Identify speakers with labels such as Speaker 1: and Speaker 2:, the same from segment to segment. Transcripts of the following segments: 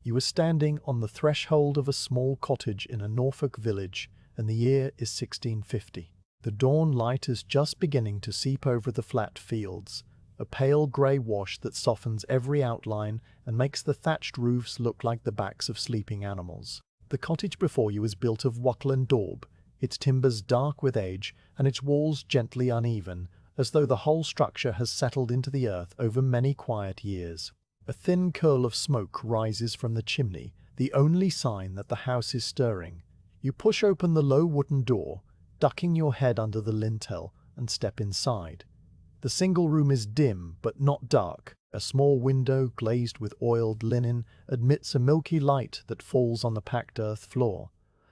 Speaker 1: You are standing on the threshold of a small cottage in a Norfolk village, and the year is 1650. The dawn light is just beginning to seep over the flat fields, a pale grey wash that softens every outline and makes the thatched roofs look like the backs of sleeping animals. The cottage before you is built of wattle and daub, its timbers dark with age and its walls gently uneven, as though the whole structure has settled into the earth over many quiet years. A thin curl of smoke rises from the chimney, the only sign that the house is stirring. You push open the low wooden door, ducking your head under the lintel, and step inside. The single room is dim but not dark. A small window glazed with oiled linen admits a milky light that falls on the packed earth floor.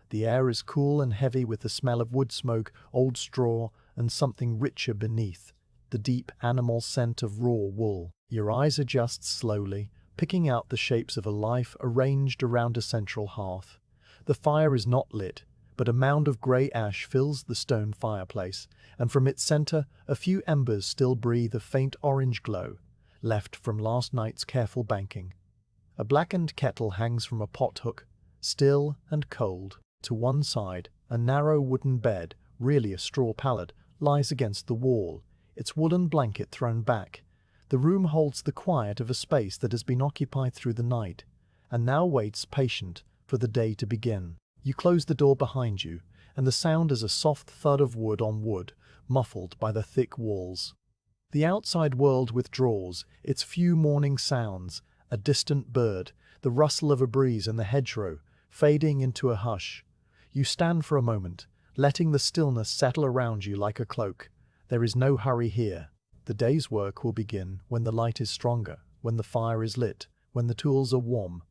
Speaker 1: The air is cool and heavy with the smell of wood smoke, old straw, and something richer beneath, the deep animal scent of raw wool. Your eyes adjust slowly, picking out the shapes of a life arranged around a central hearth. The fire is not lit, but a mound of grey ash fills the stone fireplace, and from its center a few embers still breathe a faint orange glow, left from last night's careful banking. A blackened kettle hangs from a pot-hook, still and cold. To one side, a narrow wooden bed, really a straw pallet, lies against the wall, its woolen blanket thrown back. The room holds the quiet of a space that has been occupied through the night, and now waits patient for the day to begin. You close the door behind you, and the sound is a soft thud of wood on wood, muffled by the thick walls. The outside world withdraws, its few morning sounds, a distant bird, the rustle of a breeze in the hedgerow, fading into a hush. You stand for a moment, letting the stillness settle around you like a cloak. There is no hurry here. The day's work will begin when the light is stronger, when the fire is lit, when the tools are warm.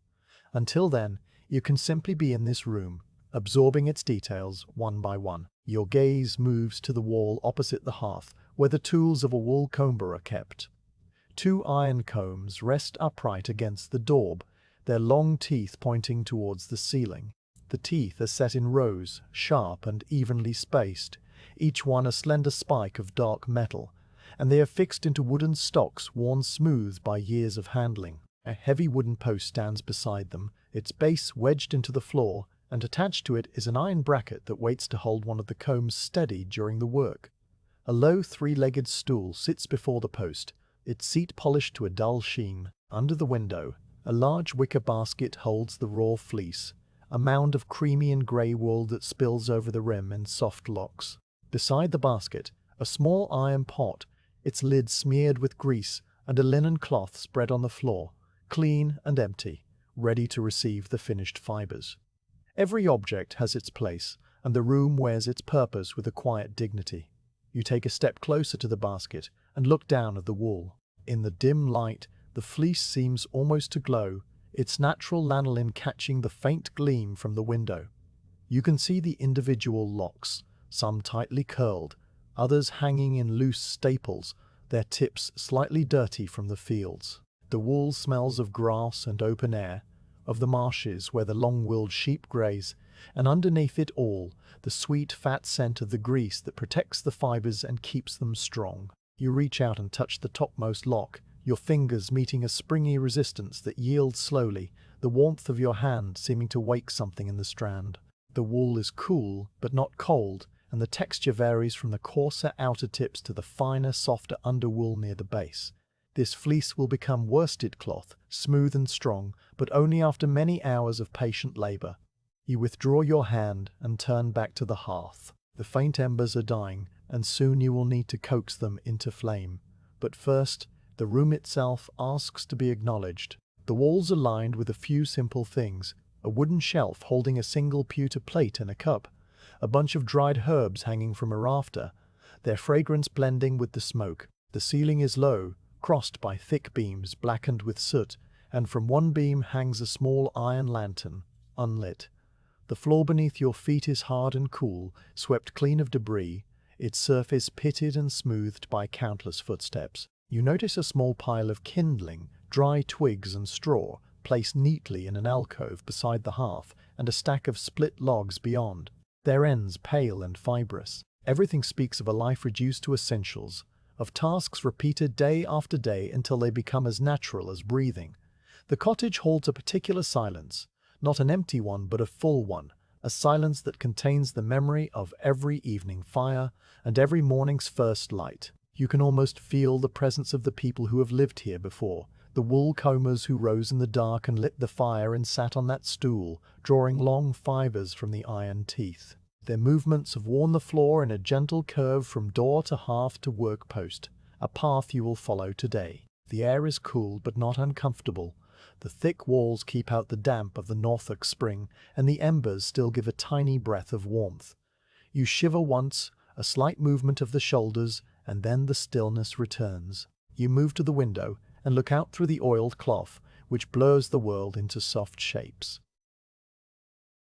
Speaker 1: Until then, you can simply be in this room, absorbing its details one by one. Your gaze moves to the wall opposite the hearth, where the tools of a wool comber are kept. 2 iron combs rest upright against the daub, their long teeth pointing towards the ceiling. The teeth are set in rows, sharp and evenly spaced, each one a slender spike of dark metal, and they are fixed into wooden stocks worn smooth by years of handling. A heavy wooden post stands beside them, its base wedged into the floor, and attached to it is an iron bracket that waits to hold one of the combs steady during the work. A low 3-legged stool sits before the post, its seat polished to a dull sheen. Under the window, a large wicker basket holds the raw fleece, a mound of creamy and grey wool that spills over the rim in soft locks. Beside the basket, a small iron pot, its lid smeared with grease, and a linen cloth spread on the floor, clean and empty, ready to receive the finished fibres. Every object has its place, and the room wears its purpose with a quiet dignity. You take a step closer to the basket and look down at the wool. In the dim light, the fleece seems almost to glow, its natural lanolin catching the faint gleam from the window. You can see the individual locks, some tightly curled, others hanging in loose staples, their tips slightly dirty from the fields. The wool smells of grass and open air, of the marshes where the long-willed sheep graze, and underneath it all, the sweet fat scent of the grease that protects the fibres and keeps them strong. You reach out and touch the topmost lock, your fingers meeting a springy resistance that yields slowly, the warmth of your hand seeming to wake something in the strand. The wool is cool, but not cold, and the texture varies from the coarser outer tips to the finer, softer underwool near the base. This fleece will become worsted cloth, smooth and strong, but only after many hours of patient labor. You withdraw your hand and turn back to the hearth. The faint embers are dying, and soon you will need to coax them into flame. But first, the room itself asks to be acknowledged. The walls are lined with a few simple things: a wooden shelf holding a single pewter plate and a cup, a bunch of dried herbs hanging from a rafter, their fragrance blending with the smoke. The ceiling is low, crossed by thick beams blackened with soot, and from one beam hangs a small iron lantern, unlit. The floor beneath your feet is hard and cool, swept clean of debris, its surface pitted and smoothed by countless footsteps. You notice a small pile of kindling, dry twigs and straw, placed neatly in an alcove beside the hearth, and a stack of split logs beyond, their ends pale and fibrous. Everything speaks of a life reduced to essentials, of tasks repeated day after day until they become as natural as breathing. The cottage holds a particular silence, not an empty one but a full one, a silence that contains the memory of every evening fire and every morning's first light. You can almost feel the presence of the people who have lived here before, the wool combers who rose in the dark and lit the fire and sat on that stool, drawing long fibres from the iron teeth. Their movements have worn the floor in a gentle curve from door to hearth to work post, a path you will follow today. The air is cool but not uncomfortable. The thick walls keep out the damp of the Norfolk spring, and the embers still give a tiny breath of warmth. You shiver once, a slight movement of the shoulders, and then the stillness returns. You move to the window and look out through the oiled cloth, which blurs the world into soft shapes.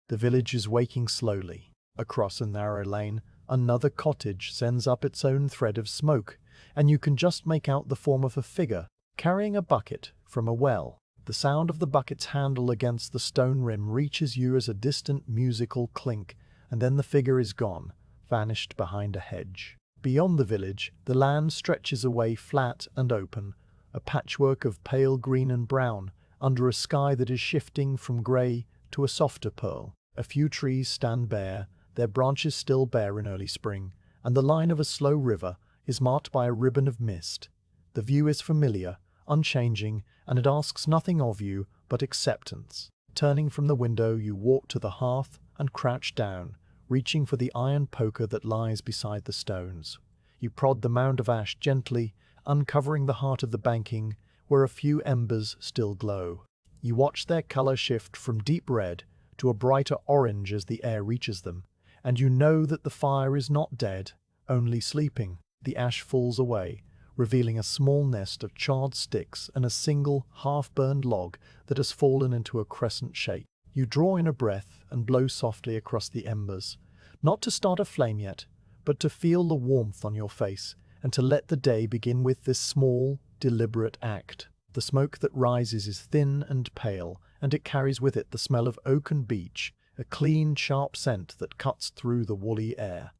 Speaker 1: The village is waking slowly. Across a narrow lane, another cottage sends up its own thread of smoke, and you can just make out the form of a figure carrying a bucket from a well. The sound of the bucket's handle against the stone rim reaches you as a distant musical clink, and then the figure is gone, vanished behind a hedge. Beyond the village, the land stretches away flat and open, a patchwork of pale green and brown, under a sky that is shifting from grey to a softer pearl. A few trees stand bare, their branches still bare in early spring, and the line of a slow river is marked by a ribbon of mist. The view is familiar, unchanging, and it asks nothing of you but acceptance. Turning from the window, you walk to the hearth and crouch down, reaching for the iron poker that lies beside the stones. You prod the mound of ash gently, uncovering the heart of the banking, where a few embers still glow. You watch their color shift from deep red to a brighter orange as the air reaches them, and you know that the fire is not dead, only sleeping. The ash falls away, revealing a small nest of charred sticks and a single, half-burned log that has fallen into a crescent shape. You draw in a breath and blow softly across the embers, not to start a flame yet, but to feel the warmth on your face and to let the day begin with this small, deliberate act. The smoke that rises is thin and pale, and it carries with it the smell of oak and beech, a clean, sharp scent that cuts through the woolly air.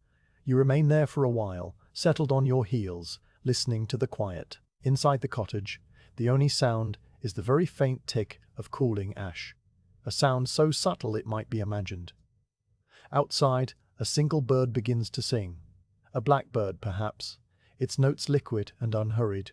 Speaker 1: You remain there for a while, settled on your heels, listening to the quiet. Inside the cottage, the only sound is the very faint tick of cooling ash, a sound so subtle it might be imagined. Outside, a single bird begins to sing, a blackbird perhaps, its notes liquid and unhurried,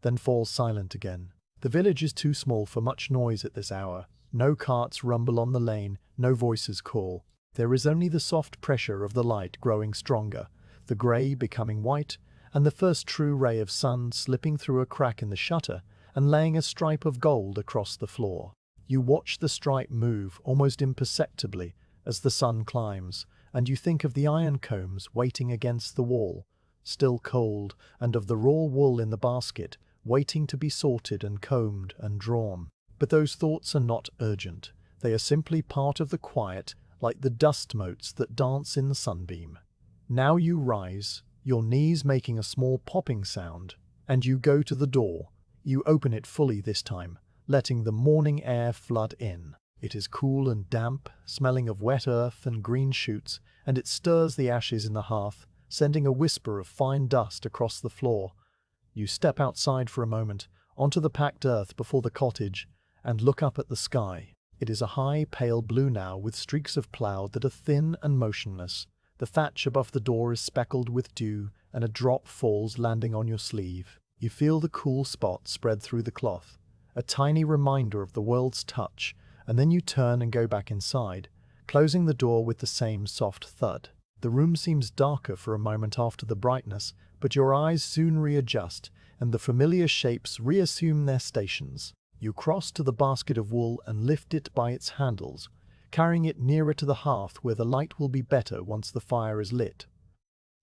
Speaker 1: then falls silent again. The village is too small for much noise at this hour. No carts rumble on the lane, no voices call. There is only the soft pressure of the light growing stronger, the grey becoming white, and the first true ray of sun slipping through a crack in the shutter and laying a stripe of gold across the floor. You watch the stripe move almost imperceptibly as the sun climbs, and you think of the iron combs waiting against the wall, still cold, and of the raw wool in the basket, waiting to be sorted and combed and drawn. But those thoughts are not urgent. They are simply part of the quiet, like the dust motes that dance in the sunbeam. Now you rise, your knees making a small popping sound, and you go to the door. You open it fully this time, letting the morning air flood in. It is cool and damp, smelling of wet earth and green shoots, and it stirs the ashes in the hearth, sending a whisper of fine dust across the floor. You step outside for a moment, onto the packed earth before the cottage, and look up at the sky. It is a high, pale blue now, with streaks of cloud that are thin and motionless. The thatch above the door is speckled with dew, and a drop falls, landing on your sleeve. You feel the cool spot spread through the cloth, a tiny reminder of the world's touch, and then you turn and go back inside, closing the door with the same soft thud. The room seems darker for a moment after the brightness, but your eyes soon readjust, and the familiar shapes reassume their stations. You cross to the basket of wool and lift it by its handles, carrying it nearer to the hearth where the light will be better once the fire is lit.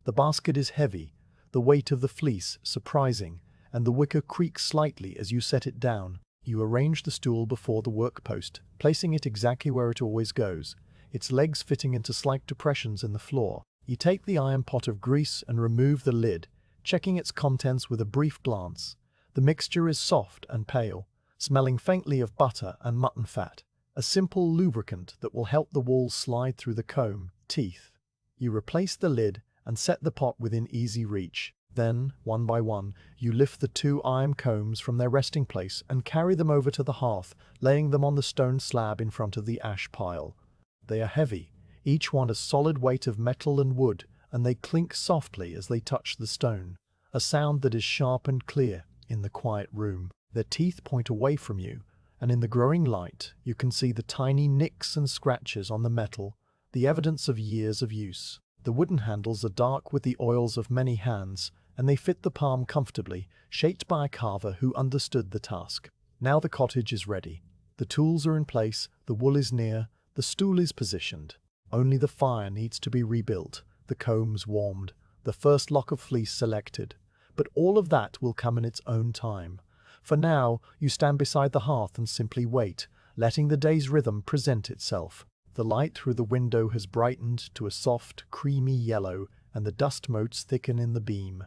Speaker 1: The basket is heavy, the weight of the fleece surprising, and the wicker creaks slightly as you set it down. You arrange the stool before the work-post, placing it exactly where it always goes, its legs fitting into slight depressions in the floor. You take the iron pot of grease and remove the lid, checking its contents with a brief glance. The mixture is soft and pale, smelling faintly of butter and mutton fat, a simple lubricant that will help the wool slide through the comb teeth. You replace the lid and set the pot within easy reach. Then, one by one, you lift the 2 iron combs from their resting place and carry them over to the hearth, laying them on the stone slab in front of the ash pile. They are heavy, each one a solid weight of metal and wood, and they clink softly as they touch the stone, a sound that is sharp and clear in the quiet room. Their teeth point away from you, and in the growing light you can see the tiny nicks and scratches on the metal, the evidence of years of use. The wooden handles are dark with the oils of many hands, and they fit the palm comfortably, shaped by a carver who understood the task. Now the cottage is ready. The tools are in place, the wool is near, the stool is positioned. Only the fire needs to be rebuilt, the combs warmed, the first lock of fleece selected. But all of that will come in its own time. For now, you stand beside the hearth and simply wait, letting the day's rhythm present itself. The light through the window has brightened to a soft, creamy yellow, and the dust motes thicken in the beam.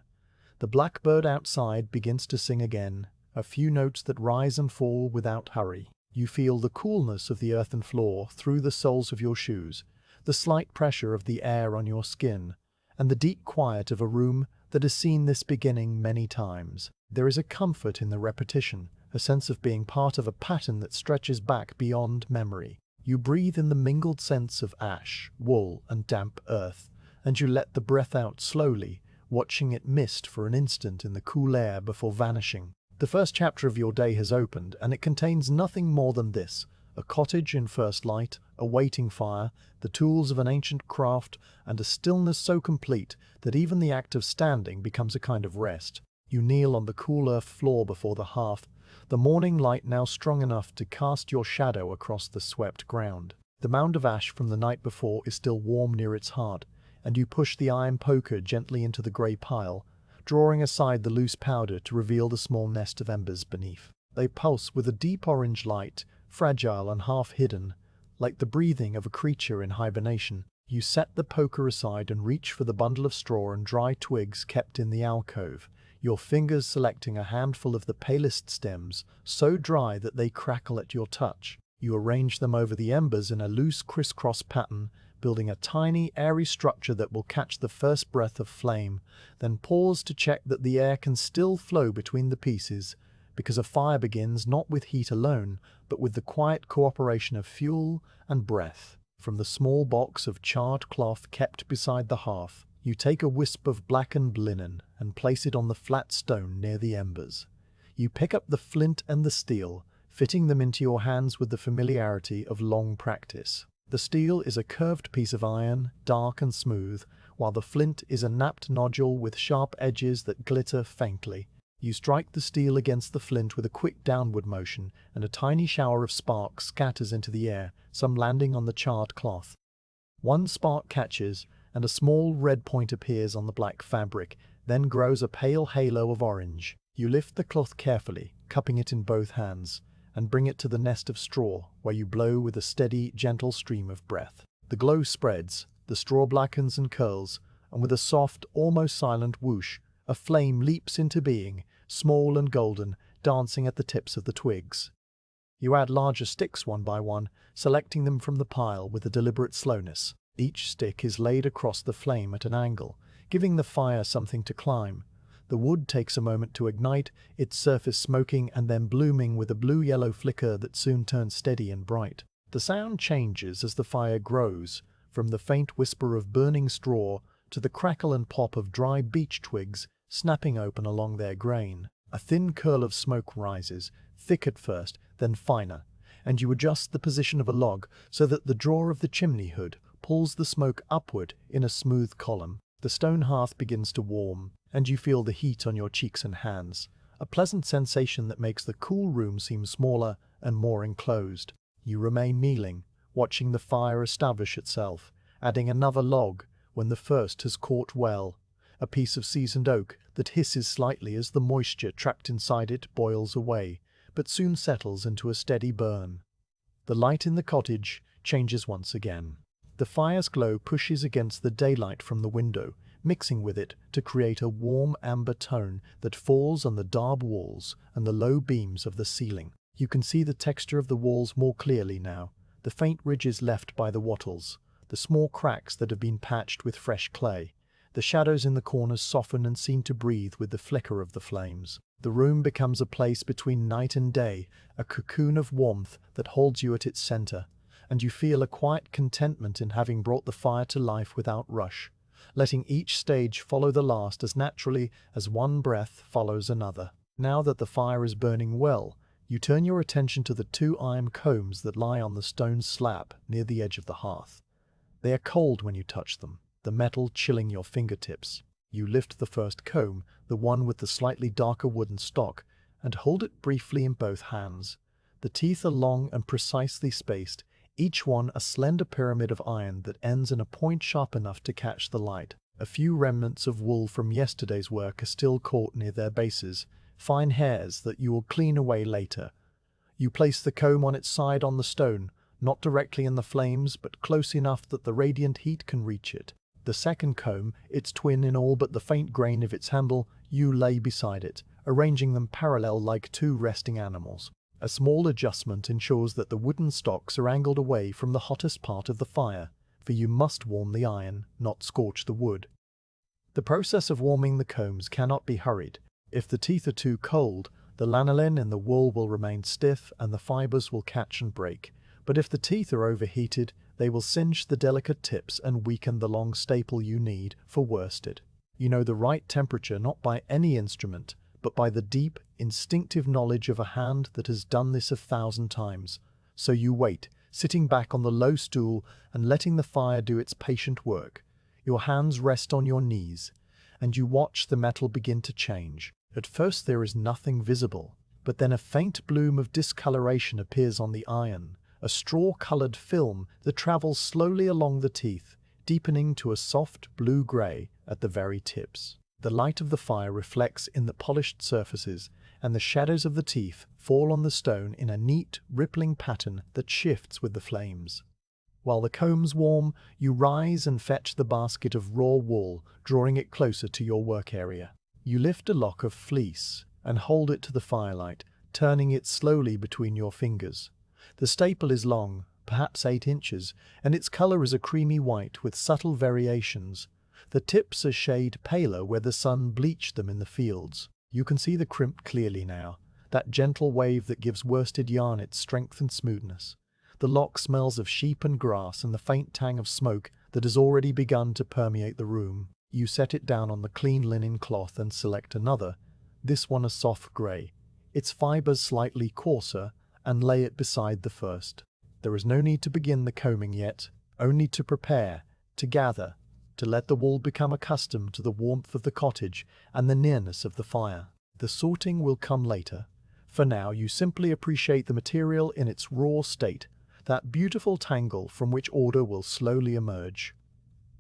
Speaker 1: The blackbird outside begins to sing again, a few notes that rise and fall without hurry. You feel the coolness of the earthen floor through the soles of your shoes, the slight pressure of the air on your skin, and the deep quiet of a room that has seen this beginning many times. There is a comfort in the repetition, a sense of being part of a pattern that stretches back beyond memory. You breathe in the mingled scents of ash, wool, and damp earth, and you let the breath out slowly, watching it mist for an instant in the cool air before vanishing. The first chapter of your day has opened, and it contains nothing more than this: a cottage in first light, a waiting fire, the tools of an ancient craft, and a stillness so complete that even the act of standing becomes a kind of rest. You kneel on the cool earth floor before the hearth, the morning light now strong enough to cast your shadow across the swept ground. The mound of ash from the night before is still warm near its heart, and you push the iron poker gently into the grey pile, drawing aside the loose powder to reveal the small nest of embers beneath. They pulse with a deep orange light, fragile and half-hidden, like the breathing of a creature in hibernation. You set the poker aside and reach for the bundle of straw and dry twigs kept in the alcove, your fingers selecting a handful of the palest stems, so dry that they crackle at your touch. You arrange them over the embers in a loose crisscross pattern, building a tiny, airy structure that will catch the first breath of flame, then pause to check that the air can still flow between the pieces, because a fire begins not with heat alone, but with the quiet cooperation of fuel and breath. From the small box of charred cloth kept beside the hearth, you take a wisp of blackened linen and place it on the flat stone near the embers. You pick up the flint and the steel, fitting them into your hands with the familiarity of long practice. The steel is a curved piece of iron, dark and smooth, while the flint is a napped nodule with sharp edges that glitter faintly. You strike the steel against the flint with a quick downward motion, and a tiny shower of sparks scatters into the air, some landing on the charred cloth. One spark catches, and a small red point appears on the black fabric, then grows a pale halo of orange. You lift the cloth carefully, cupping it in both hands, and bring it to the nest of straw, where you blow with a steady, gentle stream of breath. The glow spreads, the straw blackens and curls, and with a soft, almost silent whoosh, a flame leaps into being, small and golden, dancing at the tips of the twigs. You add larger sticks one by one, selecting them from the pile with a deliberate slowness. Each stick is laid across the flame at an angle, giving the fire something to climb. The wood takes a moment to ignite, its surface smoking and then blooming with a blue-yellow flicker that soon turns steady and bright. The sound changes as the fire grows, from the faint whisper of burning straw to the crackle and pop of dry beech twigs snapping open along their grain. A thin curl of smoke rises, thick at first, then finer, and you adjust the position of a log so that the drawer of the chimney hood pulls the smoke upward in a smooth column. The stone hearth begins to warm, and you feel the heat on your cheeks and hands, a pleasant sensation that makes the cool room seem smaller and more enclosed. You remain kneeling, watching the fire establish itself, adding another log when the first has caught well, a piece of seasoned oak that hisses slightly as the moisture trapped inside it boils away, but soon settles into a steady burn. The light in the cottage changes once again. The fire's glow pushes against the daylight from the window, mixing with it to create a warm amber tone that falls on the dark walls and the low beams of the ceiling. You can see the texture of the walls more clearly now, the faint ridges left by the wattles, the small cracks that have been patched with fresh clay. The shadows in the corners soften and seem to breathe with the flicker of the flames. The room becomes a place between night and day, a cocoon of warmth that holds you at its center, and you feel a quiet contentment in having brought the fire to life without rush, letting each stage follow the last as naturally as one breath follows another. Now that the fire is burning well, you turn your attention to the two iron combs that lie on the stone slab near the edge of the hearth. They are cold when you touch them, the metal chilling your fingertips. You lift the first comb, the one with the slightly darker wooden stock, and hold it briefly in both hands. The teeth are long and precisely spaced, each one a slender pyramid of iron that ends in a point sharp enough to catch the light. A few remnants of wool from yesterday's work are still caught near their bases, fine hairs that you will clean away later. You place the comb on its side on the stone, not directly in the flames, but close enough that the radiant heat can reach it. The second comb, its twin in all but the faint grain of its handle, you lay beside it, arranging them parallel like two resting animals. A small adjustment ensures that the wooden stocks are angled away from the hottest part of the fire, for you must warm the iron, not scorch the wood. The process of warming the combs cannot be hurried. If the teeth are too cold, the lanolin in the wool will remain stiff and the fibres will catch and break. But if the teeth are overheated, they will singe the delicate tips and weaken the long staple you need for worsted. You know the right temperature not by any instrument, but by the deep, instinctive knowledge of a hand that has done this 1,000 times. So you wait, sitting back on the low stool and letting the fire do its patient work. Your hands rest on your knees, and you watch the metal begin to change. At first there is nothing visible, but then a faint bloom of discoloration appears on the iron, a straw-colored film that travels slowly along the teeth, deepening to a soft blue-gray at the very tips. The light of the fire reflects in the polished surfaces, and the shadows of the teeth fall on the stone in a neat, rippling pattern that shifts with the flames. While the combs warm, you rise and fetch the basket of raw wool, drawing it closer to your work area. You lift a lock of fleece and hold it to the firelight, turning it slowly between your fingers. The staple is long, perhaps 8 inches, and its color is a creamy white with subtle variations. The tips are shade paler where the sun bleached them in the fields. You can see the crimp clearly now, that gentle wave that gives worsted yarn its strength and smoothness. The lock smells of sheep and grass and the faint tang of smoke that has already begun to permeate the room. You set it down on the clean linen cloth and select another, this one a soft grey, its fibres slightly coarser, and lay it beside the first. There is no need to begin the combing yet, only to prepare, to gather, to let the wool become accustomed to the warmth of the cottage and the nearness of the fire. The sorting will come later. For now you simply appreciate the material in its raw state, that beautiful tangle from which order will slowly emerge.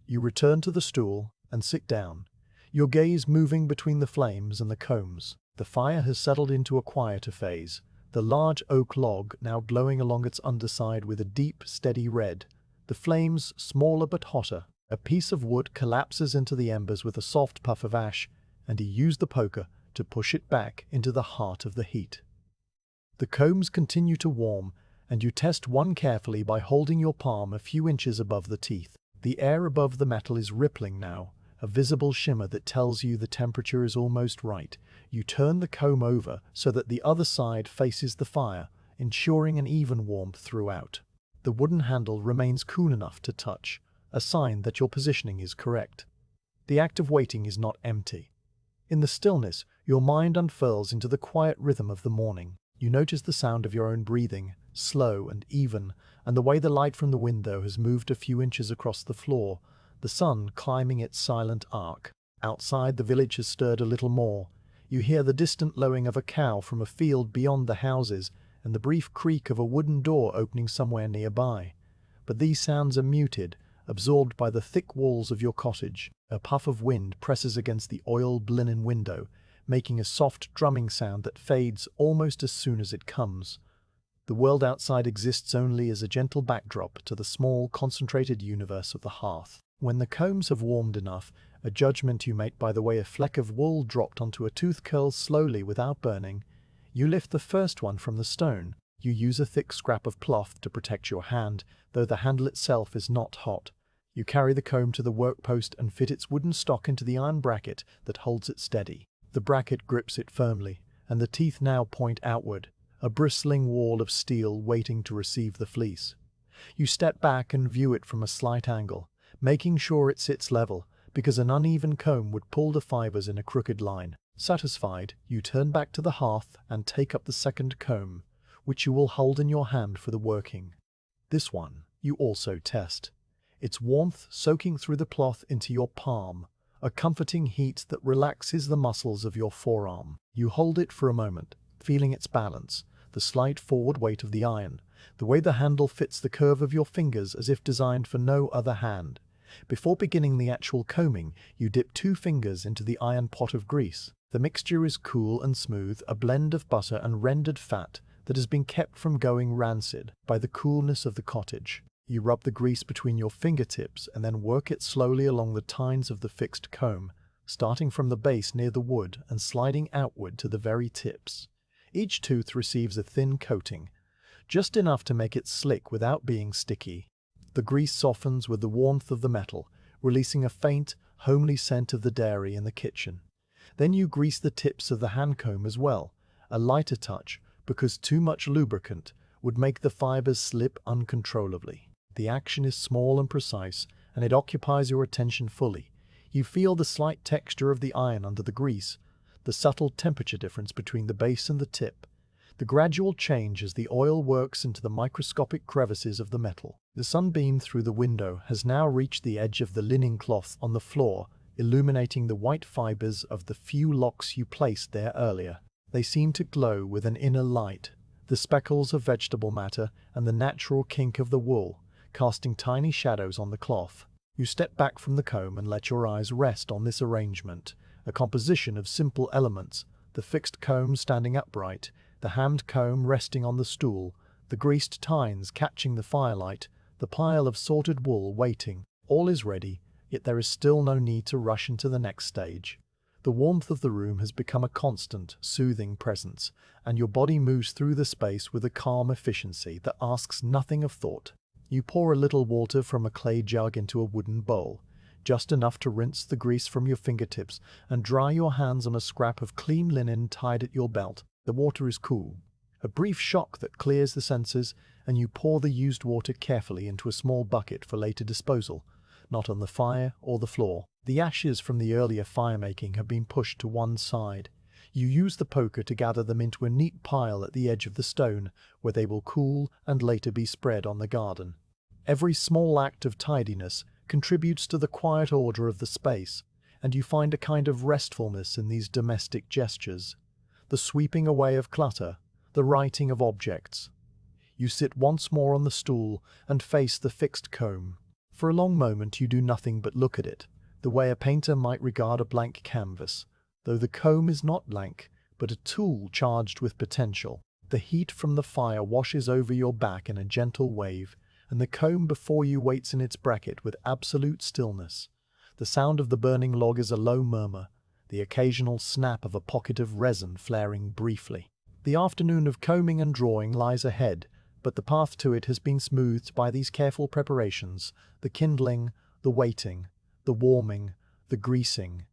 Speaker 1: You return to the stool and sit down, your gaze moving between the flames and the combs. The fire has settled into a quieter phase, the large oak log now glowing along its underside with a deep, steady red, the flames smaller but hotter. A piece of wood collapses into the embers with a soft puff of ash, and you use the poker to push it back into the heart of the heat. The combs continue to warm, and you test one carefully by holding your palm a few inches above the teeth. The air above the metal is rippling now, a visible shimmer that tells you the temperature is almost right. You turn the comb over so that the other side faces the fire, ensuring an even warmth throughout. The wooden handle remains cool enough to touch, a sign that your positioning is correct. The act of waiting is not empty. In the stillness, your mind unfurls into the quiet rhythm of the morning. You notice the sound of your own breathing, slow and even, and the way the light from the window has moved a few inches across the floor, the sun climbing its silent arc. Outside, the village has stirred a little more. You hear the distant lowing of a cow from a field beyond the houses, and the brief creak of a wooden door opening somewhere nearby. But these sounds are muted, absorbed by the thick walls of your cottage. A puff of wind presses against the oiled linen window, making a soft drumming sound that fades almost as soon as it comes. The world outside exists only as a gentle backdrop to the small, concentrated universe of the hearth. When the combs have warmed enough, a judgment you make by the way a fleck of wool dropped onto a tooth curls slowly without burning, you lift the first one from the stone. You use a thick scrap of cloth to protect your hand, though the handle itself is not hot. You carry the comb to the workpost and fit its wooden stock into the iron bracket that holds it steady. The bracket grips it firmly, and the teeth now point outward, a bristling wall of steel waiting to receive the fleece. You step back and view it from a slight angle, making sure it sits level, because an uneven comb would pull the fibres in a crooked line. Satisfied, you turn back to the hearth and take up the second comb, which you will hold in your hand for the working. This one you also test, its warmth soaking through the cloth into your palm, a comforting heat that relaxes the muscles of your forearm. You hold it for a moment, feeling its balance, the slight forward weight of the iron, the way the handle fits the curve of your fingers as if designed for no other hand. Before beginning the actual combing, you dip 2 fingers into the iron pot of grease. The mixture is cool and smooth, a blend of butter and rendered fat that has been kept from going rancid by the coolness of the cottage. You rub the grease between your fingertips and then work it slowly along the tines of the fixed comb, starting from the base near the wood and sliding outward to the very tips. Each tooth receives a thin coating, just enough to make it slick without being sticky. The grease softens with the warmth of the metal, releasing a faint, homely scent of the dairy in the kitchen. Then you grease the tips of the hand comb as well, a lighter touch, because too much lubricant would make the fibers slip uncontrollably. The action is small and precise, and it occupies your attention fully. You feel the slight texture of the iron under the grease, the subtle temperature difference between the base and the tip, the gradual change as the oil works into the microscopic crevices of the metal. The sunbeam through the window has now reached the edge of the linen cloth on the floor, illuminating the white fibers of the few locks you placed there earlier. They seem to glow with an inner light, the speckles of vegetable matter and the natural kink of the wool, casting tiny shadows on the cloth. You step back from the comb and let your eyes rest on this arrangement, a composition of simple elements, the fixed comb standing upright, the hand comb resting on the stool, the greased tines catching the firelight, the pile of sorted wool waiting. All is ready, yet there is still no need to rush into the next stage. The warmth of the room has become a constant, soothing presence, and your body moves through the space with a calm efficiency that asks nothing of thought. You pour a little water from a clay jug into a wooden bowl, just enough to rinse the grease from your fingertips and dry your hands on a scrap of clean linen tied at your belt. The water is cool. A brief shock that clears the senses, and you pour the used water carefully into a small bucket for later disposal, not on the fire or the floor. The ashes from the earlier firemaking have been pushed to one side. You use the poker to gather them into a neat pile at the edge of the stone, where they will cool and later be spread on the garden. Every small act of tidiness contributes to the quiet order of the space, and you find a kind of restfulness in these domestic gestures. The sweeping away of clutter, the righting of objects. You sit once more on the stool and face the fixed comb. For a long moment you do nothing but look at it, the way a painter might regard a blank canvas, though the comb is not blank, but a tool charged with potential. The heat from the fire washes over your back in a gentle wave, and the comb before you waits in its bracket with absolute stillness. The sound of the burning log is a low murmur, the occasional snap of a pocket of resin flaring briefly. The afternoon of combing and drawing lies ahead, but the path to it has been smoothed by these careful preparations, the kindling, the waiting, the warming, the greasing.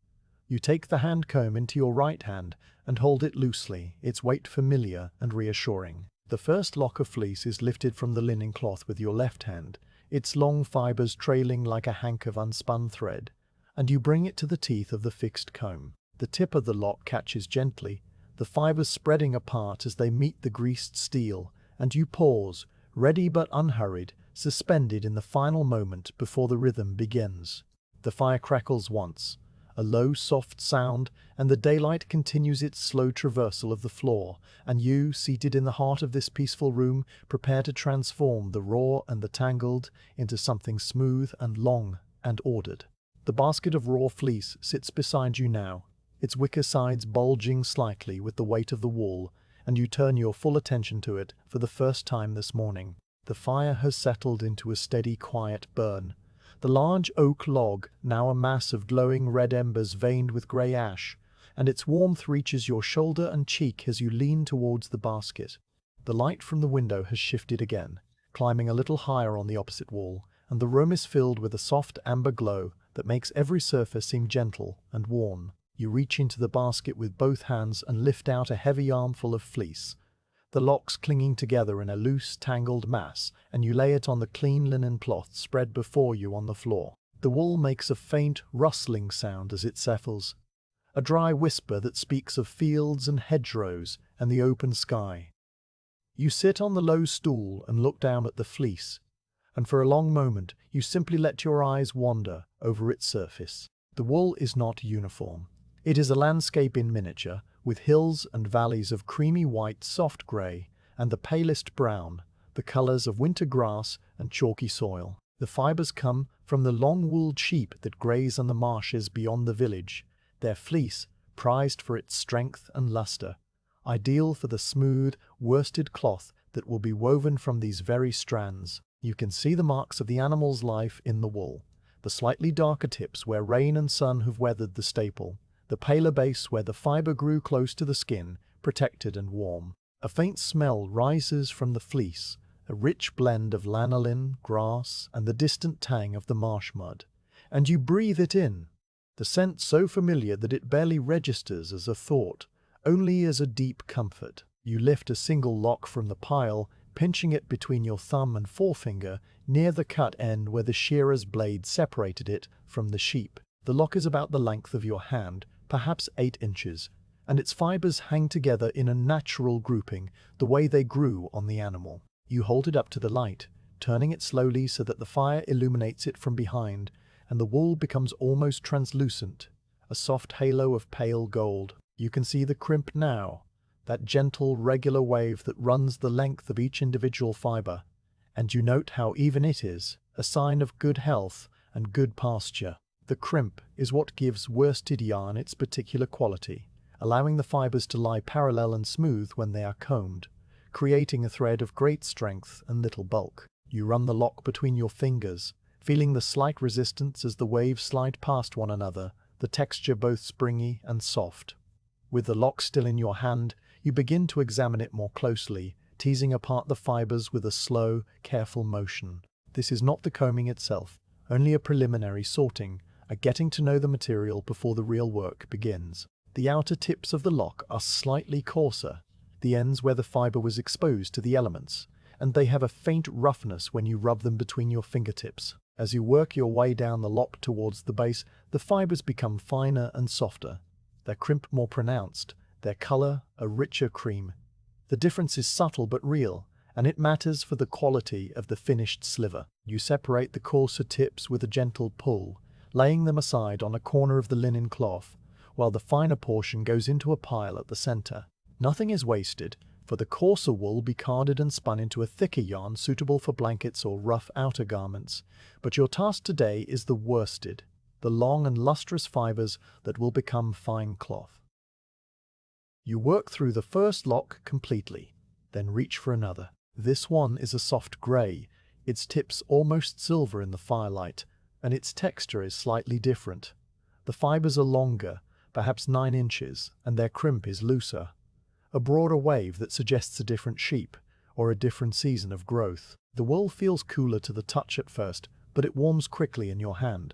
Speaker 1: You take the hand comb into your right hand and hold it loosely, its weight familiar and reassuring. The first lock of fleece is lifted from the linen cloth with your left hand, its long fibres trailing like a hank of unspun thread, and you bring it to the teeth of the fixed comb. The tip of the lock catches gently, the fibres spreading apart as they meet the greased steel, and you pause, ready but unhurried, suspended in the final moment before the rhythm begins. The fire crackles once, a low, soft sound, and the daylight continues its slow traversal of the floor, and you, seated in the heart of this peaceful room, prepare to transform the raw and the tangled into something smooth and long and ordered. The basket of raw fleece sits beside you now, its wicker sides bulging slightly with the weight of the wool, and you turn your full attention to it for the first time this morning. The fire has settled into a steady, quiet burn. The large oak log, now a mass of glowing red embers veined with grey ash, and its warmth reaches your shoulder and cheek as you lean towards the basket. The light from the window has shifted again, climbing a little higher on the opposite wall, and the room is filled with a soft amber glow that makes every surface seem gentle and warm. You reach into the basket with both hands and lift out a heavy armful of fleece, the locks clinging together in a loose, tangled mass, and you lay it on the clean linen cloth spread before you on the floor. The wool makes a faint, rustling sound as it settles, a dry whisper that speaks of fields and hedgerows and the open sky. You sit on the low stool and look down at the fleece, and for a long moment you simply let your eyes wander over its surface. The wool is not uniform. It is a landscape in miniature, with hills and valleys of creamy white, soft grey, and the palest brown, the colours of winter grass and chalky soil. The fibres come from the long-wooled sheep that graze on the marshes beyond the village, their fleece prized for its strength and lustre, ideal for the smooth, worsted cloth that will be woven from these very strands. You can see the marks of the animal's life in the wool, the slightly darker tips where rain and sun have weathered the staple, the paler base where the fibre grew close to the skin, protected and warm. A faint smell rises from the fleece, a rich blend of lanolin, grass, and the distant tang of the marsh mud, and you breathe it in, the scent so familiar that it barely registers as a thought, only as a deep comfort. You lift a single lock from the pile, pinching it between your thumb and forefinger near the cut end where the shearer's blade separated it from the sheep. The lock is about the length of your hand, perhaps 8 inches, and its fibres hang together in a natural grouping, the way they grew on the animal. You hold it up to the light, turning it slowly so that the fire illuminates it from behind, and the wool becomes almost translucent, a soft halo of pale gold. You can see the crimp now, that gentle, regular wave that runs the length of each individual fibre, and you note how even it is, a sign of good health and good pasture. The crimp is what gives worsted yarn its particular quality, allowing the fibres to lie parallel and smooth when they are combed, creating a thread of great strength and little bulk. You run the lock between your fingers, feeling the slight resistance as the waves slide past one another, the texture both springy and soft. With the lock still in your hand, you begin to examine it more closely, teasing apart the fibres with a slow, careful motion. This is not the combing itself, only a preliminary sorting, a getting to know the material before the real work begins. The outer tips of the lock are slightly coarser, the ends where the fibre was exposed to the elements, and they have a faint roughness when you rub them between your fingertips. As you work your way down the lock towards the base, the fibres become finer and softer, their crimp more pronounced, their colour a richer cream. The difference is subtle but real, and it matters for the quality of the finished sliver. You separate the coarser tips with a gentle pull, laying them aside on a corner of the linen cloth, while the finer portion goes into a pile at the centre. Nothing is wasted, for the coarser wool will be carded and spun into a thicker yarn suitable for blankets or rough outer garments, but your task today is the worsted, the long and lustrous fibres that will become fine cloth. You work through the first lock completely, then reach for another. This one is a soft grey, its tips almost silver in the firelight, and its texture is slightly different. The fibres are longer, perhaps 9 inches, and their crimp is looser, a broader wave that suggests a different sheep, or a different season of growth. The wool feels cooler to the touch at first, but it warms quickly in your hand,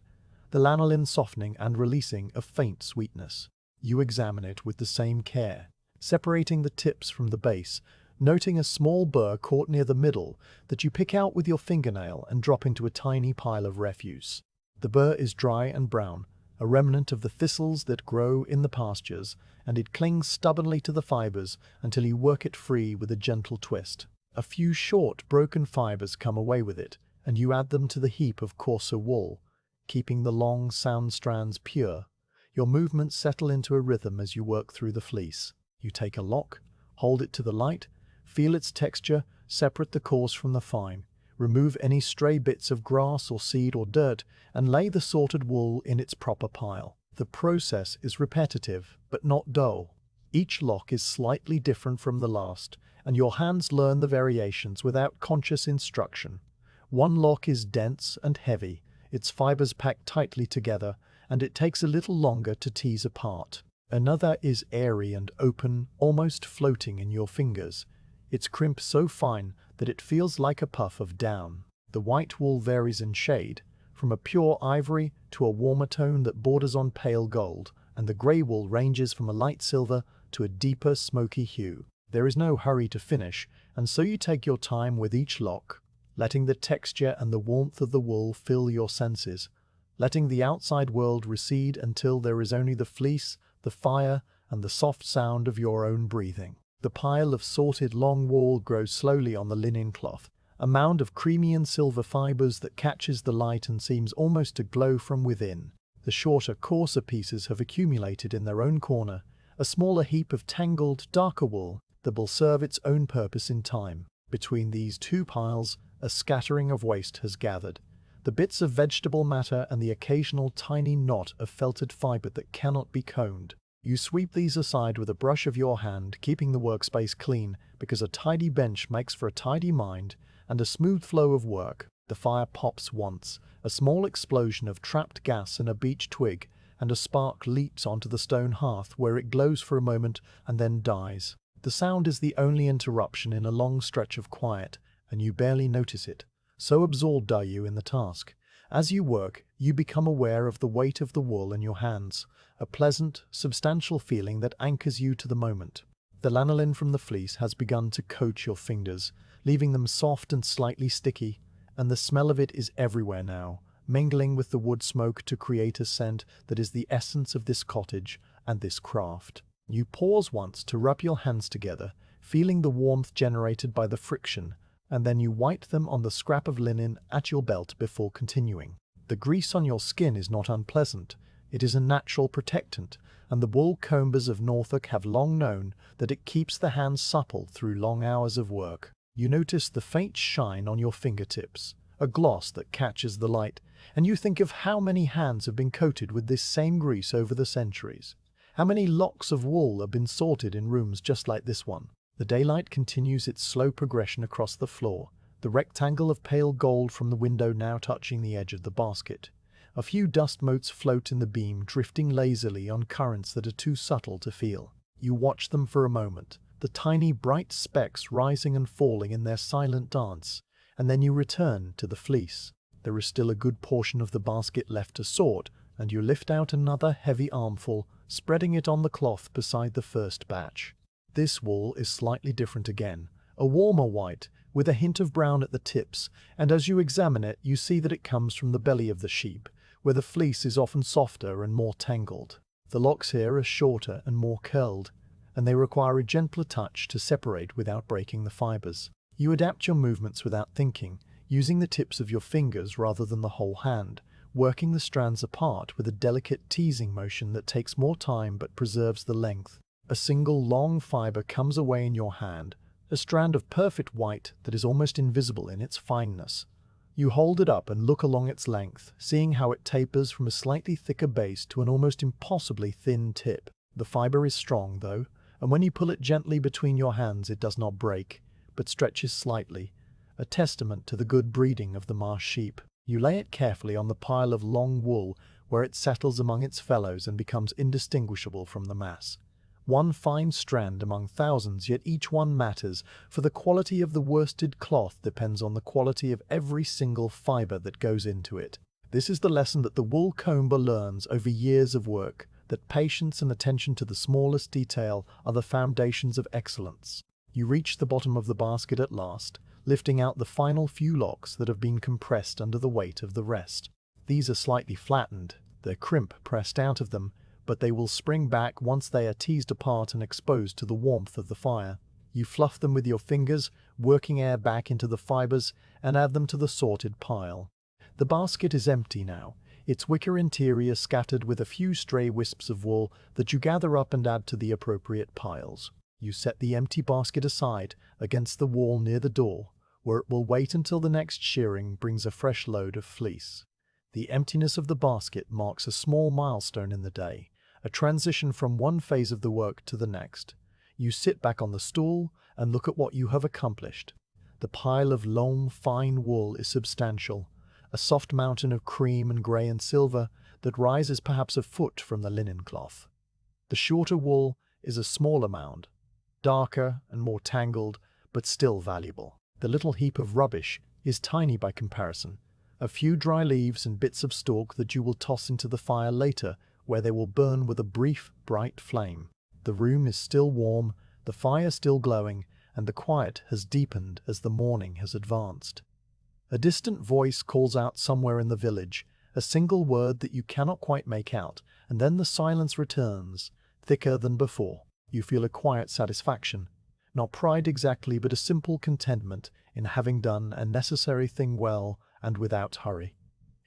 Speaker 1: the lanolin softening and releasing a faint sweetness. You examine it with the same care, separating the tips from the base, noting a small burr caught near the middle that you pick out with your fingernail and drop into a tiny pile of refuse. The burr is dry and brown, a remnant of the thistles that grow in the pastures, and it clings stubbornly to the fibres until you work it free with a gentle twist. A few short, broken fibres come away with it, and you add them to the heap of coarser wool, keeping the long, sound strands pure. Your movements settle into a rhythm as you work through the fleece. You take a lock, hold it to the light, feel its texture, separate the coarse from the fine, remove any stray bits of grass or seed or dirt, and lay the sorted wool in its proper pile. The process is repetitive, but not dull. Each lock is slightly different from the last, and your hands learn the variations without conscious instruction. One lock is dense and heavy, its fibres packed tightly together, and it takes a little longer to tease apart. Another is airy and open, almost floating in your fingers, its crimp so fine that it feels like a puff of down. The white wool varies in shade, from a pure ivory to a warmer tone that borders on pale gold, and the grey wool ranges from a light silver to a deeper smoky hue. There is no hurry to finish, and so you take your time with each lock, letting the texture and the warmth of the wool fill your senses, letting the outside world recede until there is only the fleece, the fire, and the soft sound of your own breathing. The pile of sorted long wool grows slowly on the linen cloth, a mound of creamy and silver fibres that catches the light and seems almost to glow from within. The shorter, coarser pieces have accumulated in their own corner, a smaller heap of tangled, darker wool that will serve its own purpose in time. Between these two piles, a scattering of waste has gathered. The bits of vegetable matter and the occasional tiny knot of felted fibre that cannot be combed. You sweep these aside with a brush of your hand, keeping the workspace clean, because a tidy bench makes for a tidy mind and a smooth flow of work. The fire pops once, a small explosion of trapped gas in a beech twig, and a spark leaps onto the stone hearth where it glows for a moment and then dies. The sound is the only interruption in a long stretch of quiet, and you barely notice it. So absorbed are you in the task. As you work, you become aware of the weight of the wool in your hands, a pleasant, substantial feeling that anchors you to the moment. The lanolin from the fleece has begun to coat your fingers, leaving them soft and slightly sticky, and the smell of it is everywhere now, mingling with the wood smoke to create a scent that is the essence of this cottage and this craft. You pause once to rub your hands together, feeling the warmth generated by the friction, and then you wipe them on the scrap of linen at your belt before continuing. The grease on your skin is not unpleasant. It is a natural protectant, and the wool combers of Norfolk have long known that it keeps the hands supple through long hours of work. You notice the faint shine on your fingertips, a gloss that catches the light, and you think of how many hands have been coated with this same grease over the centuries. How many locks of wool have been sorted in rooms just like this one. The daylight continues its slow progression across the floor, the rectangle of pale gold from the window now touching the edge of the basket. A few dust motes float in the beam, drifting lazily on currents that are too subtle to feel. You watch them for a moment, the tiny bright specks rising and falling in their silent dance, and then you return to the fleece. There is still a good portion of the basket left to sort, and you lift out another heavy armful, spreading it on the cloth beside the first batch. This wool is slightly different again, a warmer white, with a hint of brown at the tips, and as you examine it, you see that it comes from the belly of the sheep, where the fleece is often softer and more tangled. The locks here are shorter and more curled, and they require a gentler touch to separate without breaking the fibres. You adapt your movements without thinking, using the tips of your fingers rather than the whole hand, working the strands apart with a delicate teasing motion that takes more time but preserves the length. A single long fibre comes away in your hand, a strand of perfect white that is almost invisible in its fineness. You hold it up and look along its length, seeing how it tapers from a slightly thicker base to an almost impossibly thin tip. The fibre is strong, though, and when you pull it gently between your hands it does not break, but stretches slightly, a testament to the good breeding of the marsh sheep. You lay it carefully on the pile of long wool where it settles among its fellows and becomes indistinguishable from the mass. One fine strand among thousands, yet each one matters, for the quality of the worsted cloth depends on the quality of every single fibre that goes into it. This is the lesson that the wool comber learns over years of work, that patience and attention to the smallest detail are the foundations of excellence. You reach the bottom of the basket at last, lifting out the final few locks that have been compressed under the weight of the rest. These are slightly flattened, their crimp pressed out of them, but they will spring back once they are teased apart and exposed to the warmth of the fire. You fluff them with your fingers, working air back into the fibres, and add them to the sorted pile. The basket is empty now, its wicker interior scattered with a few stray wisps of wool that you gather up and add to the appropriate piles. You set the empty basket aside against the wall near the door, where it will wait until the next shearing brings a fresh load of fleece. The emptiness of the basket marks a small milestone in the day, a transition from one phase of the work to the next. You sit back on the stool and look at what you have accomplished. The pile of long, fine wool is substantial, a soft mountain of cream and grey and silver that rises perhaps a foot from the linen cloth. The shorter wool is a smaller mound, darker and more tangled, but still valuable. The little heap of rubbish is tiny by comparison. A few dry leaves and bits of stalk that you will toss into the fire later, where they will burn with a brief, bright flame. The room is still warm, the fire still glowing, and the quiet has deepened as the morning has advanced. A distant voice calls out somewhere in the village, a single word that you cannot quite make out, and then the silence returns, thicker than before. You feel a quiet satisfaction, not pride exactly, but a simple contentment in having done a necessary thing well and without hurry.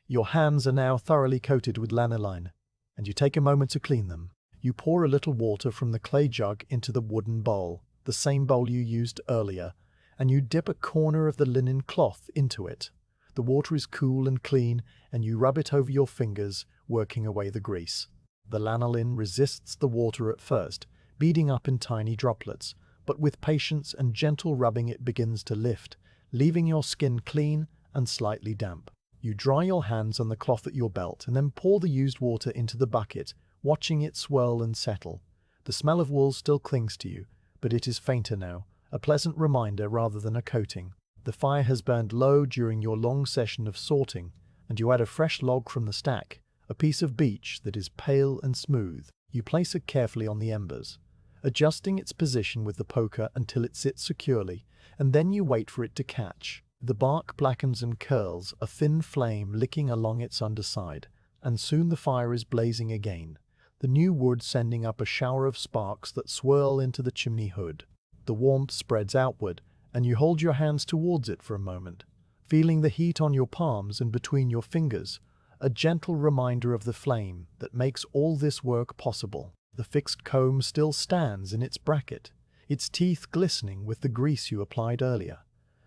Speaker 1: Your hands are now thoroughly coated with lanolin, and you take a moment to clean them. You pour a little water from the clay jug into the wooden bowl, the same bowl you used earlier, and you dip a corner of the linen cloth into it. The water is cool and clean, and you rub it over your fingers, working away the grease. The lanolin resists the water at first, beading up in tiny droplets, but with patience and gentle rubbing it begins to lift, leaving your skin clean and slightly damp. You dry your hands on the cloth at your belt and then pour the used water into the bucket, watching it swirl and settle. The smell of wool still clings to you, but it is fainter now, a pleasant reminder rather than a coating. The fire has burned low during your long session of sorting, and you add a fresh log from the stack, a piece of beech that is pale and smooth. You place it carefully on the embers, adjusting its position with the poker until it sits securely, and then you wait for it to catch. The bark blackens and curls, a thin flame licking along its underside, and soon the fire is blazing again, the new wood sending up a shower of sparks that swirl into the chimney hood. The warmth spreads outward, and you hold your hands towards it for a moment, feeling the heat on your palms and between your fingers, a gentle reminder of the flame that makes all this work possible. The fixed comb still stands in its bracket, its teeth glistening with the grease you applied earlier.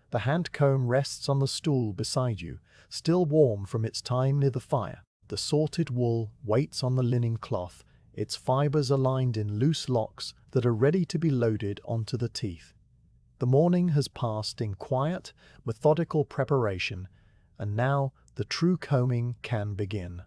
Speaker 1: The hand comb rests on the stool beside you, still warm from its time near the fire. The sorted wool waits on the linen cloth, its fibres aligned in loose locks that are ready to be loaded onto the teeth. The morning has passed in quiet, methodical preparation, and now the true combing can begin.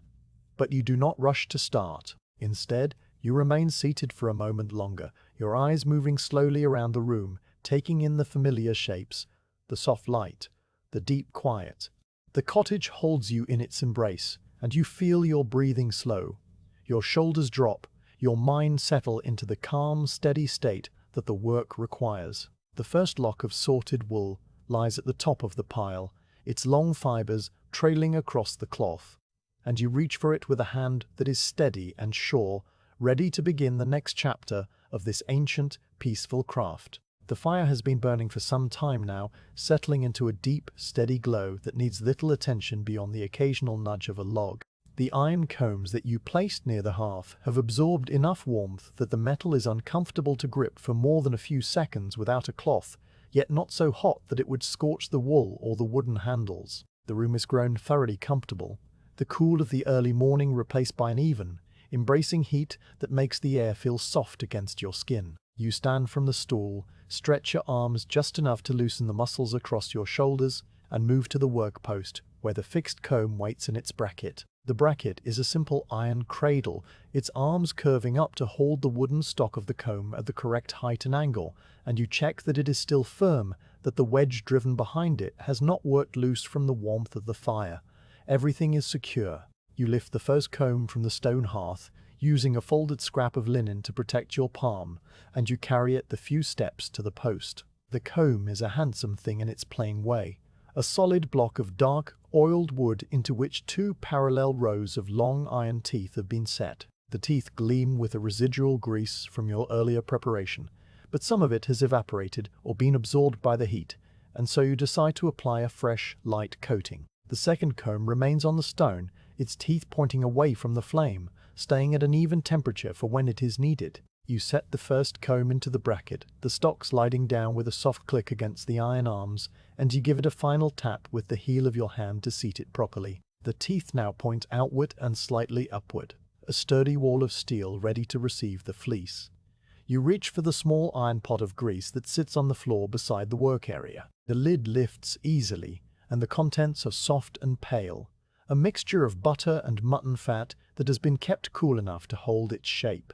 Speaker 1: But you do not rush to start. Instead, you remain seated for a moment longer, your eyes moving slowly around the room, taking in the familiar shapes, the soft light, the deep quiet. The cottage holds you in its embrace, and you feel your breathing slow. Your shoulders drop, your mind settle into the calm, steady state that the work requires. The first lock of sorted wool lies at the top of the pile, its long fibres trailing across the cloth, and you reach for it with a hand that is steady and sure, ready to begin the next chapter of this ancient, peaceful craft. The fire has been burning for some time now, settling into a deep, steady glow that needs little attention beyond the occasional nudge of a log. The iron combs that you placed near the hearth have absorbed enough warmth that the metal is uncomfortable to grip for more than a few seconds without a cloth, yet not so hot that it would scorch the wool or the wooden handles. The room has grown thoroughly comfortable, the cool of the early morning replaced by an even, embracing heat that makes the air feel soft against your skin. You stand from the stool, stretch your arms just enough to loosen the muscles across your shoulders, and move to the work post, where the fixed comb waits in its bracket. The bracket is a simple iron cradle, its arms curving up to hold the wooden stock of the comb at the correct height and angle, and you check that it is still firm, that the wedge driven behind it has not worked loose from the warmth of the fire. Everything is secure. You lift the first comb from the stone hearth, using a folded scrap of linen to protect your palm, and you carry it the few steps to the post. The comb is a handsome thing in its plain way, a solid block of dark, oiled wood into which two parallel rows of long iron teeth have been set. The teeth gleam with a residual grease from your earlier preparation, but some of it has evaporated or been absorbed by the heat, and so you decide to apply a fresh, light coating. The second comb remains on the stone, its teeth pointing away from the flame, staying at an even temperature for when it is needed. You set the first comb into the bracket, the stock sliding down with a soft click against the iron arms, and you give it a final tap with the heel of your hand to seat it properly. The teeth now point outward and slightly upward, a sturdy wall of steel ready to receive the fleece. You reach for the small iron pot of grease that sits on the floor beside the work area. The lid lifts easily, and the contents are soft and pale, a mixture of butter and mutton fat that has been kept cool enough to hold its shape.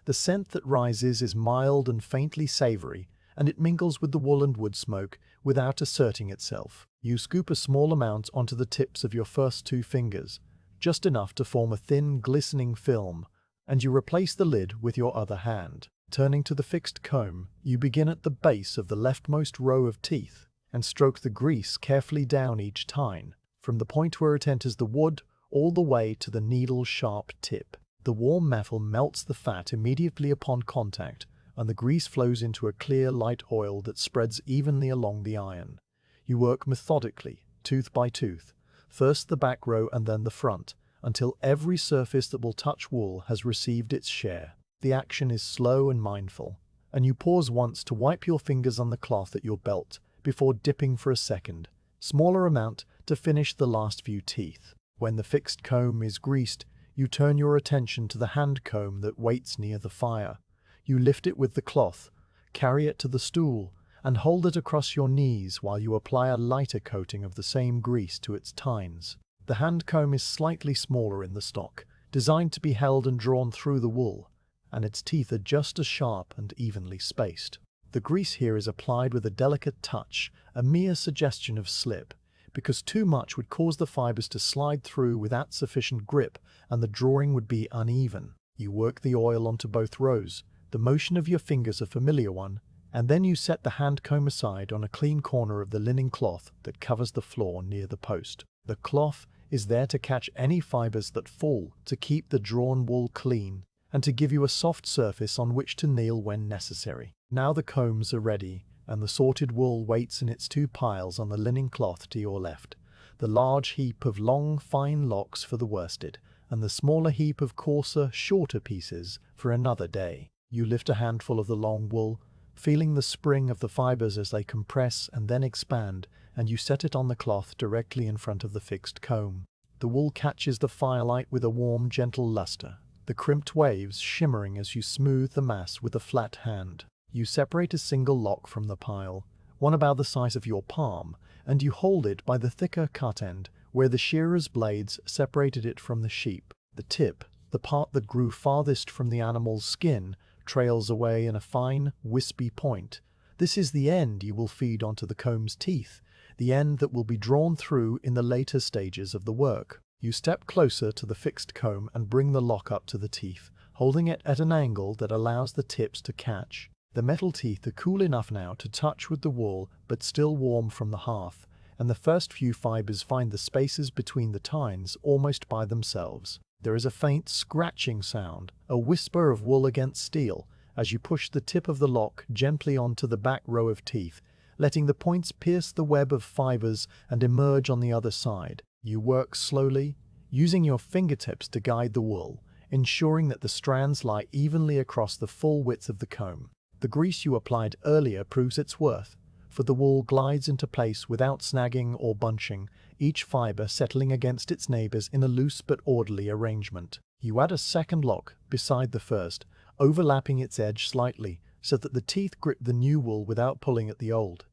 Speaker 1: The scent that rises is mild and faintly savory, and it mingles with the wool and wood smoke, without asserting itself. You scoop a small amount onto the tips of your first two fingers, just enough to form a thin, glistening film, and you replace the lid with your other hand. Turning to the fixed comb, you begin at the base of the leftmost row of teeth and stroke the grease carefully down each tine, from the point where it enters the wood all the way to the needle's sharp tip. The warm metal melts the fat immediately upon contact, and the grease flows into a clear, light oil that spreads evenly along the iron. You work methodically, tooth by tooth, first the back row and then the front, until every surface that will touch wool has received its share. The action is slow and mindful, and you pause once to wipe your fingers on the cloth at your belt before dipping for a second, smaller amount to finish the last few teeth. When the fixed comb is greased, you turn your attention to the hand comb that waits near the fire. You lift it with the cloth, carry it to the stool, and hold it across your knees while you apply a lighter coating of the same grease to its tines. The hand comb is slightly smaller in the stock, designed to be held and drawn through the wool, and its teeth are just as sharp and evenly spaced. The grease here is applied with a delicate touch, a mere suggestion of slip, because too much would cause the fibers to slide through without sufficient grip and the drawing would be uneven. You work the oil onto both rows, the motion of your fingers a familiar one, and then you set the hand comb aside on a clean corner of the linen cloth that covers the floor near the post. The cloth is there to catch any fibers that fall, to keep the drawn wool clean, and to give you a soft surface on which to kneel when necessary. Now the combs are ready, and the sorted wool waits in its two piles on the linen cloth to your left, the large heap of long, fine locks for the worsted, and the smaller heap of coarser, shorter pieces for another day. You lift a handful of the long wool, feeling the spring of the fibers as they compress and then expand, and you set it on the cloth directly in front of the fixed comb. The wool catches the firelight with a warm, gentle luster, the crimped waves shimmering as you smooth the mass with a flat hand. You separate a single lock from the pile, one about the size of your palm, and you hold it by the thicker cut end, where the shearer's blades separated it from the sheep. The tip, the part that grew farthest from the animal's skin, trails away in a fine, wispy point. This is the end you will feed onto the comb's teeth, the end that will be drawn through in the later stages of the work. You step closer to the fixed comb and bring the lock up to the teeth, holding it at an angle that allows the tips to catch. The metal teeth are cool enough now to touch with the wool, but still warm from the hearth, and the first few fibers find the spaces between the tines almost by themselves. There is a faint scratching sound, a whisper of wool against steel, as you push the tip of the lock gently onto the back row of teeth, letting the points pierce the web of fibers and emerge on the other side. You work slowly, using your fingertips to guide the wool, ensuring that the strands lie evenly across the full width of the comb. The grease you applied earlier proves its worth, for the wool glides into place without snagging or bunching, each fiber settling against its neighbors in a loose but orderly arrangement. You add a second lock beside the first, overlapping its edge slightly, so that the teeth grip the new wool without pulling at the old.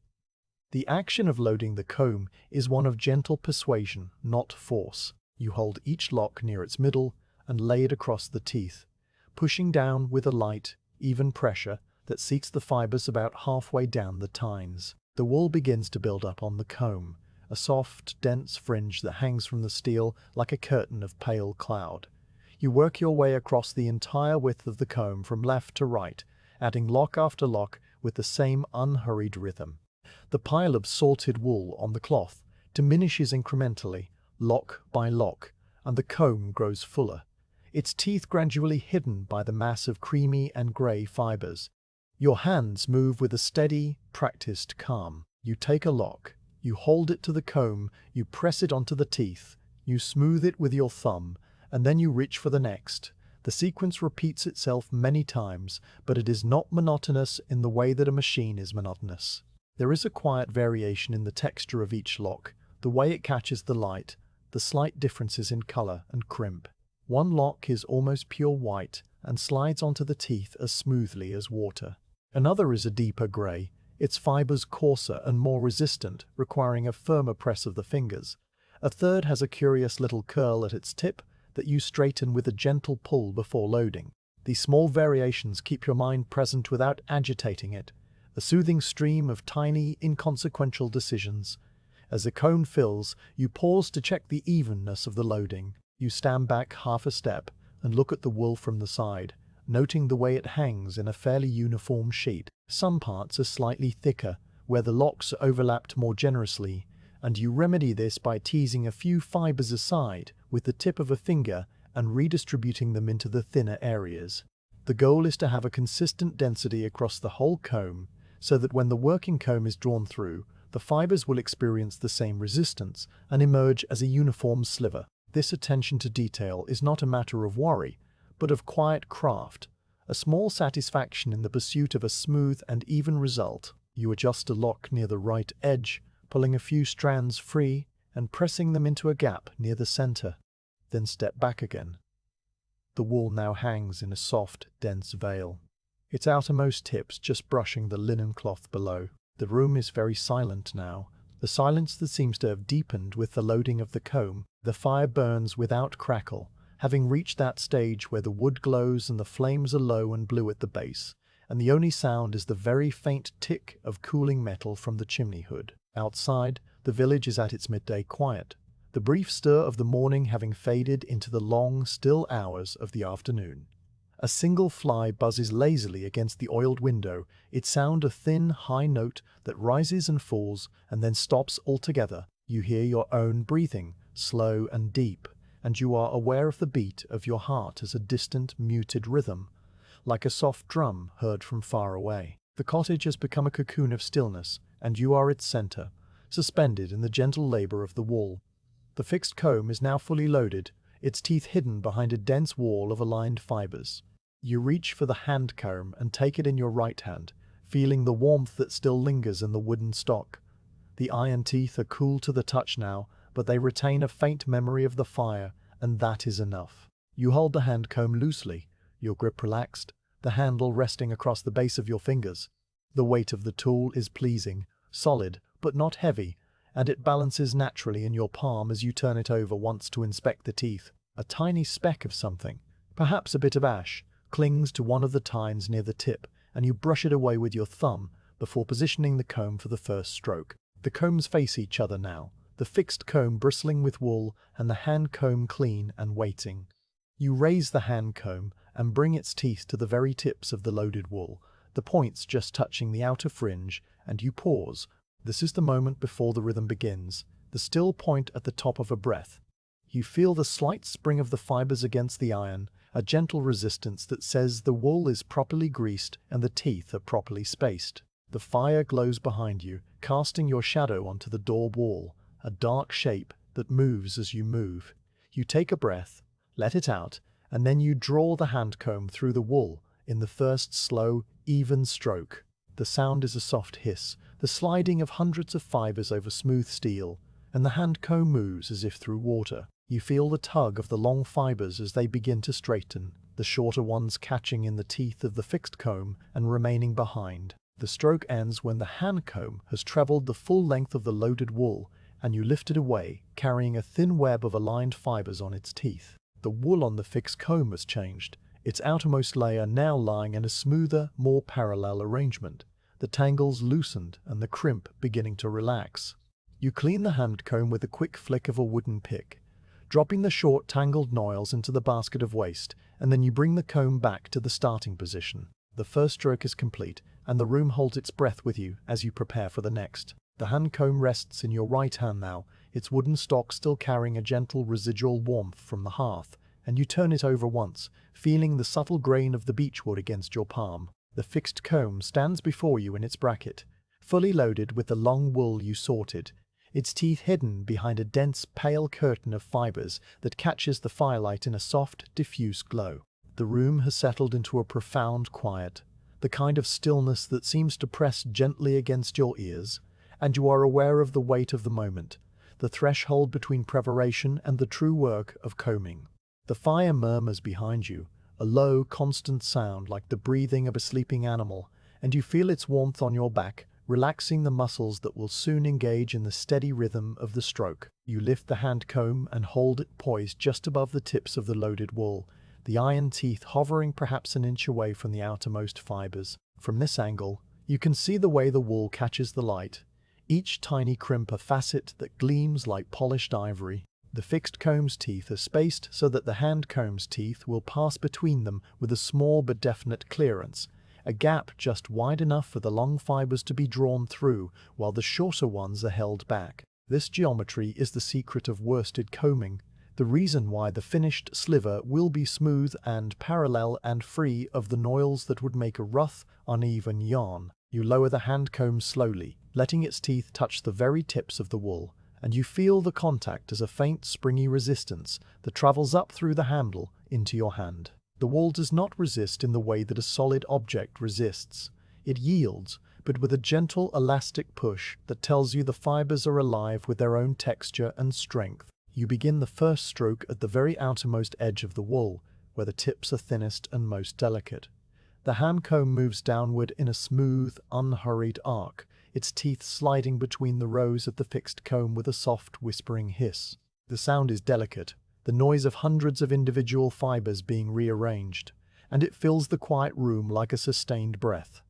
Speaker 1: The action of loading the comb is one of gentle persuasion, not force. You hold each lock near its middle and lay it across the teeth, pushing down with a light, even pressure that seeks the fibers about halfway down the tines. The wool begins to build up on the comb, a soft, dense fringe that hangs from the steel like a curtain of pale cloud. You work your way across the entire width of the comb from left to right, adding lock after lock with the same unhurried rhythm. The pile of sorted wool on the cloth diminishes incrementally, lock by lock, and the comb grows fuller, its teeth gradually hidden by the mass of creamy and grey fibers. Your hands move with a steady, practiced calm. You take a lock, you hold it to the comb, you press it onto the teeth, you smooth it with your thumb, and then you reach for the next. The sequence repeats itself many times, but it is not monotonous in the way that a machine is monotonous. There is a quiet variation in the texture of each lock, the way it catches the light, the slight differences in color and crimp. One lock is almost pure white and slides onto the teeth as smoothly as water. Another is a deeper gray, its fibers coarser and more resistant, requiring a firmer press of the fingers. A third has a curious little curl at its tip that you straighten with a gentle pull before loading. These small variations keep your mind present without agitating it. A a soothing stream of tiny, inconsequential decisions. As the cone fills, you pause to check the evenness of the loading. You stand back half a step and look at the wool from the side, noting the way it hangs in a fairly uniform sheet. Some parts are slightly thicker, where the locks are overlapped more generously, and you remedy this by teasing a few fibres aside with the tip of a finger and redistributing them into the thinner areas. The goal is to have a consistent density across the whole comb, so that when the working comb is drawn through, the fibres will experience the same resistance and emerge as a uniform sliver. This attention to detail is not a matter of worry, but of quiet craft, a small satisfaction in the pursuit of a smooth and even result. You adjust a lock near the right edge, pulling a few strands free and pressing them into a gap near the center. Then step back again. The wool now hangs in a soft, dense veil, its outermost tips just brushing the linen cloth below. The room is very silent now, the silence that seems to have deepened with the loading of the comb. The fire burns without crackle, having reached that stage where the wood glows and the flames are low and blue at the base, and the only sound is the very faint tick of cooling metal from the chimney hood. Outside, the village is at its midday quiet, the brief stir of the morning having faded into the long, still hours of the afternoon. A single fly buzzes lazily against the oiled window, its sound a thin, high note that rises and falls and then stops altogether. You hear your own breathing, slow and deep, and you are aware of the beat of your heart as a distant, muted rhythm, like a soft drum heard from far away. The cottage has become a cocoon of stillness, and you are its center, suspended in the gentle labor of the wool. The fixed comb is now fully loaded, its teeth hidden behind a dense wall of aligned fibers. You reach for the hand comb and take it in your right hand, feeling the warmth that still lingers in the wooden stock. The iron teeth are cool to the touch now, but they retain a faint memory of the fire, and that is enough. You hold the hand comb loosely, your grip relaxed, the handle resting across the base of your fingers. The weight of the tool is pleasing, solid, but not heavy, and it balances naturally in your palm as you turn it over once to inspect the teeth. A tiny speck of something, perhaps a bit of ash, clings to one of the tines near the tip, and you brush it away with your thumb before positioning the comb for the first stroke. The combs face each other now, the fixed comb bristling with wool and the hand comb clean and waiting. You raise the hand comb and bring its teeth to the very tips of the loaded wool, the points just touching the outer fringe, and you pause. This is the moment before the rhythm begins, the still point at the top of a breath. You feel the slight spring of the fibers against the iron, a gentle resistance that says the wool is properly greased and the teeth are properly spaced. The fire glows behind you, casting your shadow onto the door wall, a dark shape that moves as you move. You take a breath, let it out, and then you draw the hand comb through the wool in the first slow, even stroke. The sound is a soft hiss, the sliding of hundreds of fibers over smooth steel, and the hand comb moves as if through water. You feel the tug of the long fibers as they begin to straighten, the shorter ones catching in the teeth of the fixed comb and remaining behind. The stroke ends when the hand comb has traveled the full length of the loaded wool, and you lift it away, carrying a thin web of aligned fibers on its teeth. The wool on the fixed comb has changed, its outermost layer now lying in a smoother, more parallel arrangement, the tangles loosened and the crimp beginning to relax. You clean the hand comb with a quick flick of a wooden pick, dropping the short tangled noils into the basket of waste, and then you bring the comb back to the starting position. The first stroke is complete, and the room holds its breath with you as you prepare for the next. The hand comb rests in your right hand now, its wooden stock still carrying a gentle residual warmth from the hearth, and you turn it over once, feeling the subtle grain of the beechwood against your palm. The fixed comb stands before you in its bracket, fully loaded with the long wool you sorted, its teeth hidden behind a dense, pale curtain of fibers that catches the firelight in a soft, diffuse glow. The room has settled into a profound quiet, the kind of stillness that seems to press gently against your ears, and you are aware of the weight of the moment, the threshold between preparation and the true work of combing. The fire murmurs behind you, a low, constant sound like the breathing of a sleeping animal, and you feel its warmth on your back, relaxing the muscles that will soon engage in the steady rhythm of the stroke. You lift the hand comb and hold it poised just above the tips of the loaded wool, the iron teeth hovering perhaps an inch away from the outermost fibers. From this angle, You can see the way the wool catches the light, each tiny crimp a facet that gleams like polished ivory. The fixed comb's teeth are spaced so that the hand comb's teeth will pass between them with a small but definite clearance, a gap just wide enough for the long fibres to be drawn through while the shorter ones are held back. This geometry is the secret of worsted combing, the reason why the finished sliver will be smooth and parallel and free of the noils that would make a rough, uneven yarn. You lower the hand comb slowly, letting its teeth touch the very tips of the wool, and you feel the contact as a faint springy resistance that travels up through the handle into your hand. The wool does not resist in the way that a solid object resists. It yields, but with a gentle elastic push that tells you the fibers are alive with their own texture and strength. You begin the first stroke at the very outermost edge of the wool, where the tips are thinnest and most delicate. The hand comb moves downward in a smooth, unhurried arc, its teeth sliding between the rows of the fixed comb with a soft, whispering hiss. The sound is delicate, the noise of hundreds of individual fibers being rearranged, and it fills the quiet room like a sustained breath.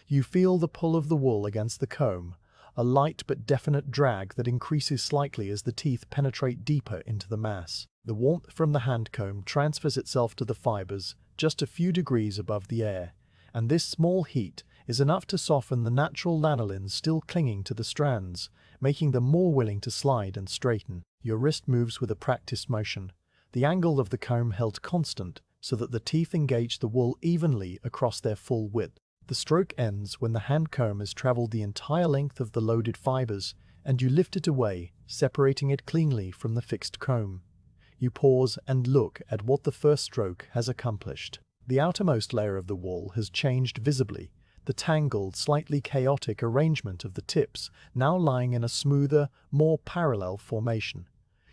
Speaker 1: You feel the pull of the wool against the comb, a light but definite drag that increases slightly as the teeth penetrate deeper into the mass. The warmth from the hand comb transfers itself to the fibers just a few degrees above the air, and this small heat is enough to soften the natural lanolins still clinging to the strands, making them more willing to slide and straighten. Your wrist moves with a practiced motion, the angle of the comb held constant so that the teeth engage the wool evenly across their full width. The stroke ends when the hand comb has traveled the entire length of the loaded fibers, and you lift it away, separating it cleanly from the fixed comb. You pause and look at what the first stroke has accomplished. The outermost layer of the wool has changed visibly, the tangled, slightly chaotic arrangement of the tips now lying in a smoother, more parallel formation.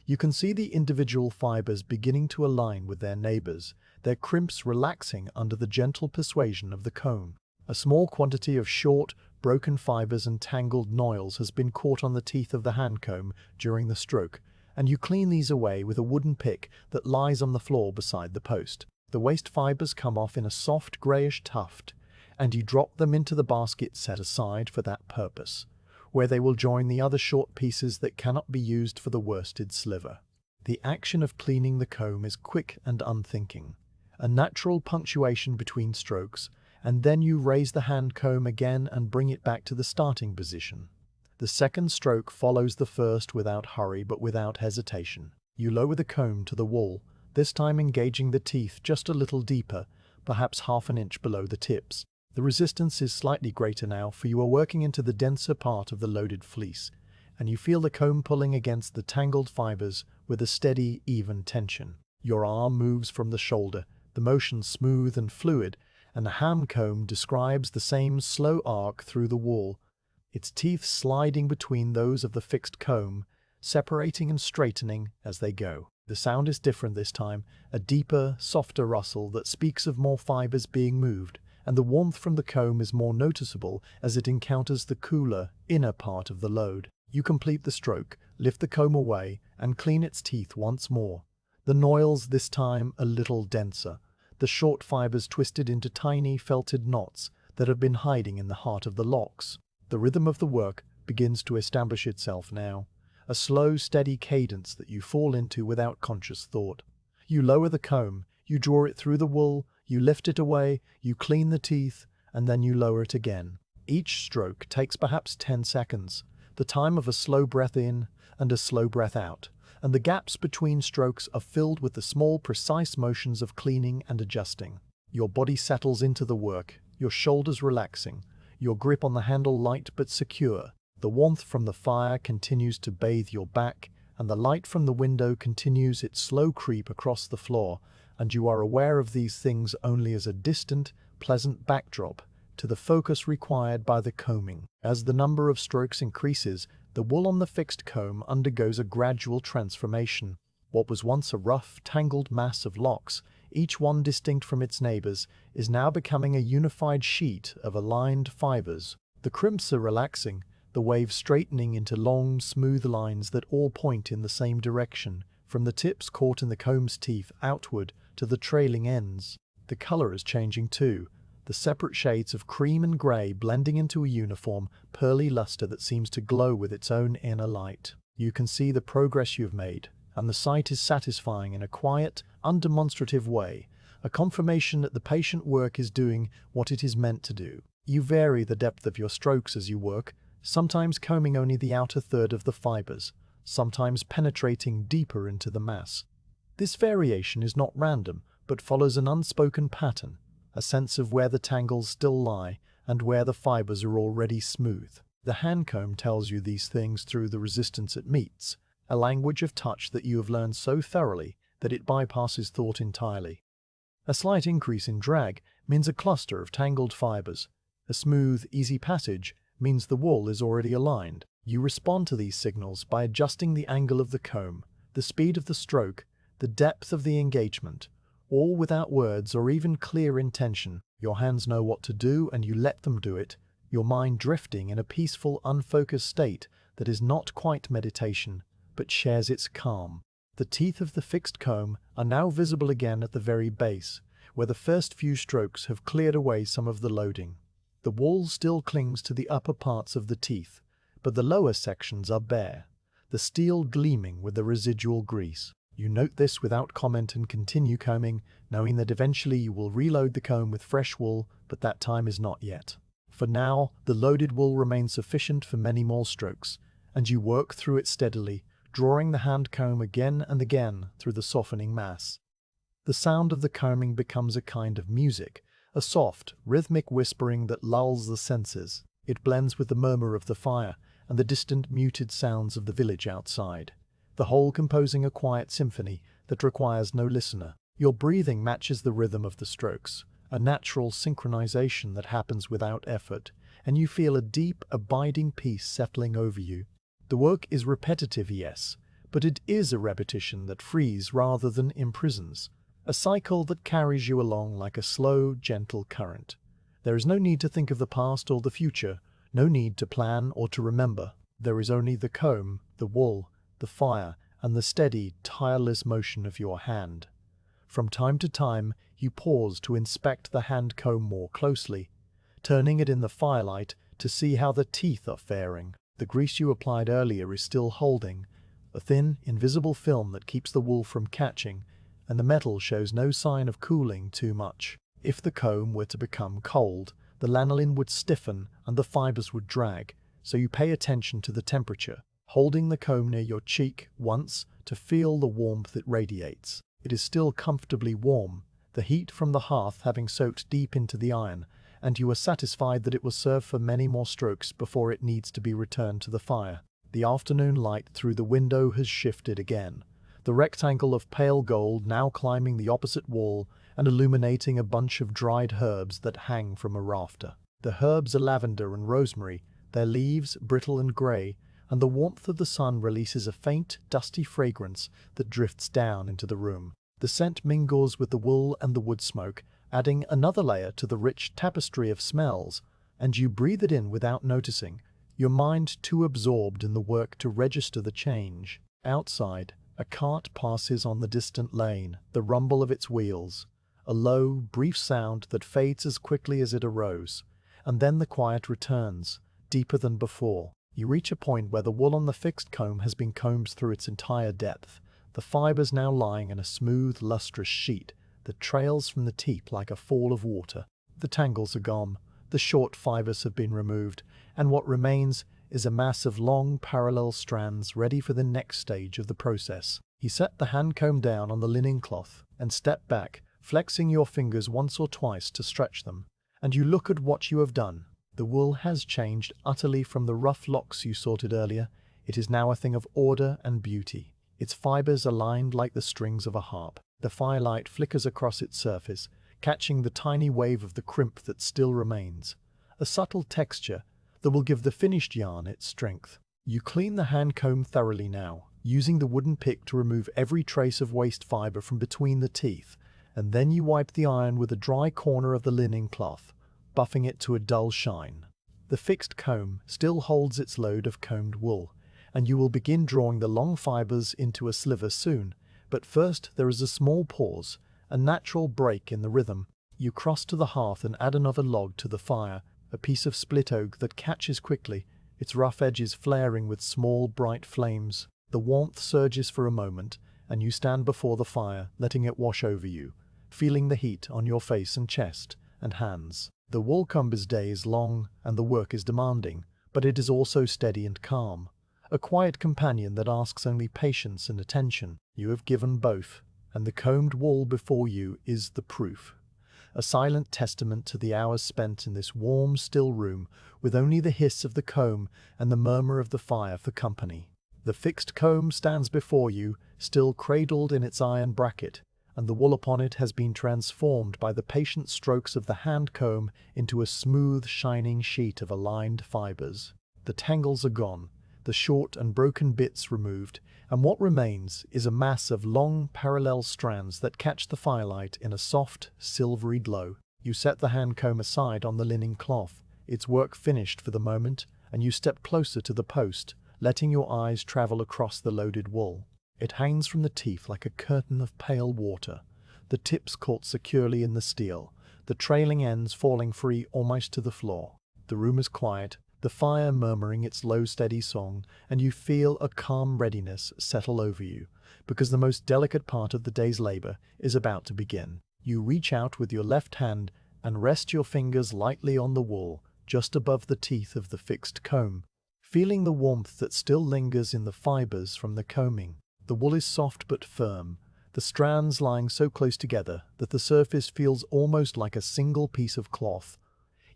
Speaker 1: You can see the individual fibers beginning to align with their neighbors, their crimps relaxing under the gentle persuasion of the comb. A small quantity of short, broken fibers and tangled noils has been caught on the teeth of the hand comb during the stroke, and you clean these away with a wooden pick that lies on the floor beside the post. The waste fibers come off in a soft grayish tuft, and you drop them into the basket set aside for that purpose, where they will join the other short pieces that cannot be used for the worsted sliver. The action of cleaning the comb is quick and unthinking, a natural punctuation between strokes, and then you raise the hand comb again and bring it back to the starting position. The second stroke follows the first without hurry but without hesitation. You lower the comb to the wool, this time engaging the teeth just a little deeper, perhaps half an inch below the tips. The resistance is slightly greater now, for you are working into the denser part of the loaded fleece, and you feel the comb pulling against the tangled fibers with a steady, even tension. Your arm moves from the shoulder, the motion smooth and fluid, and the hand comb describes the same slow arc through the wool, its teeth sliding between those of the fixed comb, separating and straightening as they go. The sound is different this time, a deeper, softer rustle that speaks of more fibers being moved, and the warmth from the comb is more noticeable as it encounters the cooler, inner part of the load. You complete the stroke, lift the comb away, and clean its teeth once more. The noils this time a little denser, the short fibers twisted into tiny felted knots that have been hiding in the heart of the locks. The rhythm of the work begins to establish itself now, a slow, steady cadence that you fall into without conscious thought. You lower the comb, you draw it through the wool, you lift it away, you clean the teeth, and then you lower it again. Each stroke takes perhaps 10 seconds, the time of a slow breath in and a slow breath out, and the gaps between strokes are filled with the small, precise motions of cleaning and adjusting. Your body settles into the work, your shoulders relaxing, your grip on the handle light but secure. The warmth from the fire continues to bathe your back, and the light from the window continues its slow creep across the floor, and you are aware of these things only as a distant, pleasant backdrop to the focus required by the combing. As the number of strokes increases, the wool on the fixed comb undergoes a gradual transformation. What was once a rough, tangled mass of locks, each one distinct from its neighbors, is now becoming a unified sheet of aligned fibers. The crimps are relaxing, the waves straightening into long, smooth lines that all point in the same direction, from the tips caught in the comb's teeth outward to the trailing ends. The color is changing too. the separate shades of cream and grey blending into a uniform, pearly luster that seems to glow with its own inner light. You can see the progress you've made, and the sight is satisfying in a quiet, undemonstrative way, a confirmation that the patient work is doing what it is meant to do. You vary the depth of your strokes as you work, sometimes combing only the outer third of the fibres, sometimes penetrating deeper into the mass. This variation is not random, but follows an unspoken pattern, a sense of where the tangles still lie and where the fibres are already smooth. The handcomb tells you these things through the resistance it meets, a language of touch that you have learned so thoroughly that it bypasses thought entirely. A slight increase in drag means a cluster of tangled fibres. A smooth, easy passage means the wool is already aligned. You respond to these signals by adjusting the angle of the comb, the speed of the stroke, the depth of the engagement, all without words or even clear intention. Your hands know what to do and you let them do it, your mind drifting in a peaceful, unfocused state that is not quite meditation, but shares its calm. The teeth of the fixed comb are now visible again at the very base, where the first few strokes have cleared away some of the loading. The wool still clings to the upper parts of the teeth, but the lower sections are bare, the steel gleaming with the residual grease. You note this without comment and continue combing, knowing that eventually you will reload the comb with fresh wool, but that time is not yet. For now, the loaded wool remains sufficient for many more strokes, and you work through it steadily, drawing the hand comb again and again through the softening mass. The sound of the combing becomes a kind of music, a soft, rhythmic whispering that lulls the senses. It blends with the murmur of the fire and the distant muted sounds of the village outside, the whole composing a quiet symphony that requires no listener. Your breathing matches the rhythm of the strokes, a natural synchronization that happens without effort, and you feel a deep, abiding peace settling over you. The work is repetitive, yes, but it is a repetition that frees rather than imprisons, a cycle that carries you along like a slow, gentle current. There is no need to think of the past or the future, no need to plan or to remember. There is only the comb, the wool, the fire, and the steady, tireless motion of your hand. From time to time, you pause to inspect the hand comb more closely, turning it in the firelight to see how the teeth are faring. The grease you applied earlier is still holding, a thin, invisible film that keeps the wool from catching, and the metal shows no sign of cooling too much. If the comb were to become cold, the lanolin would stiffen and the fibres would drag, so you pay attention to the temperature, holding the comb near your cheek once to feel the warmth it radiates. It is still comfortably warm, the heat from the hearth having soaked deep into the iron, and you are satisfied that it will serve for many more strokes before it needs to be returned to the fire. The afternoon light through the window has shifted again, the rectangle of pale gold now climbing the opposite wall and illuminating a bunch of dried herbs that hang from a rafter. The herbs are lavender and rosemary, their leaves brittle and grey, and the warmth of the sun releases a faint, dusty fragrance that drifts down into the room. The scent mingles with the wool and the wood smoke, adding another layer to the rich tapestry of smells, and you breathe it in without noticing, your mind too absorbed in the work to register the change. Outside, a cart passes on the distant lane, the rumble of its wheels, a low, brief sound that fades as quickly as it arose, and then the quiet returns, deeper than before. You reach a point where the wool on the fixed comb has been combed through its entire depth, the fibres now lying in a smooth, lustrous sheet that trails from the teeth like a fall of water. The tangles are gone, the short fibres have been removed, and what remains is a mass of long, parallel strands ready for the next stage of the process. You set the hand comb down on the linen cloth and step back, flexing your fingers once or twice to stretch them, and you look at what you have done. The wool has changed utterly from the rough locks you sorted earlier. It is now a thing of order and beauty. Its fibres are lined like the strings of a harp. The firelight flickers across its surface, catching the tiny wave of the crimp that still remains, a subtle texture that will give the finished yarn its strength. You clean the hand comb thoroughly now, using the wooden pick to remove every trace of waste fibre from between the teeth, and then you wipe the iron with a dry corner of the linen cloth, buffing it to a dull shine. The fixed comb still holds its load of combed wool, and you will begin drawing the long fibres into a sliver soon, but first there is a small pause, a natural break in the rhythm. You cross to the hearth and add another log to the fire, a piece of split oak that catches quickly, its rough edges flaring with small, bright flames. The warmth surges for a moment, and you stand before the fire, letting it wash over you, feeling the heat on your face and chest and hands. The Woolcomber's day is long and the work is demanding, but it is also steady and calm. A quiet companion that asks only patience and attention. You have given both, and the combed wool before you is the proof. A silent testament to the hours spent in this warm, still room, with only the hiss of the comb and the murmur of the fire for company. The fixed comb stands before you, still cradled in its iron bracket, and the wool upon it has been transformed by the patient strokes of the hand comb into a smooth, shining sheet of aligned fibres. The tangles are gone, the short and broken bits removed, and what remains is a mass of long, parallel strands that catch the firelight in a soft, silvery glow. You set the hand comb aside on the linen cloth, its work finished for the moment, and you step closer to the post, letting your eyes travel across the loaded wool. It hangs from the teeth like a curtain of pale water, the tips caught securely in the steel, the trailing ends falling free almost to the floor. The room is quiet, the fire murmuring its low steady song, and you feel a calm readiness settle over you, because the most delicate part of the day's labor is about to begin. You reach out with your left hand and rest your fingers lightly on the wool, just above the teeth of the fixed comb, feeling the warmth that still lingers in the fibers from the combing. The wool is soft but firm, the strands lying so close together that the surface feels almost like a single piece of cloth,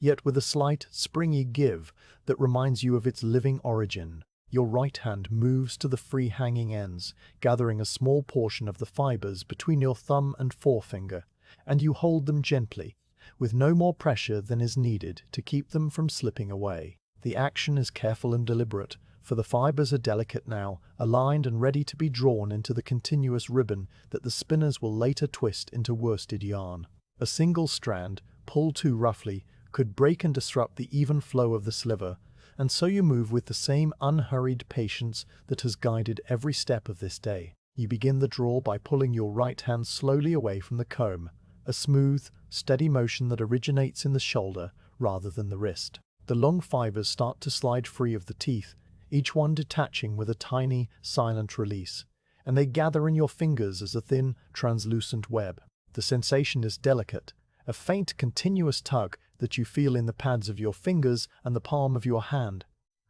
Speaker 1: yet with a slight, springy give that reminds you of its living origin. Your right hand moves to the free hanging ends, gathering a small portion of the fibers between your thumb and forefinger, and you hold them gently, with no more pressure than is needed to keep them from slipping away. The action is careful and deliberate, for the fibers are delicate now, aligned and ready to be drawn into the continuous ribbon that the spinners will later twist into worsted yarn. A single strand, pulled too roughly, could break and disrupt the even flow of the sliver, and so you move with the same unhurried patience that has guided every step of this day. You begin the draw by pulling your right hand slowly away from the comb, a smooth, steady motion that originates in the shoulder rather than the wrist. The long fibers start to slide free of the teeth, each one detaching with a tiny, silent release, and they gather in your fingers as a thin, translucent web. The sensation is delicate, a faint, continuous tug that you feel in the pads of your fingers and the palm of your hand,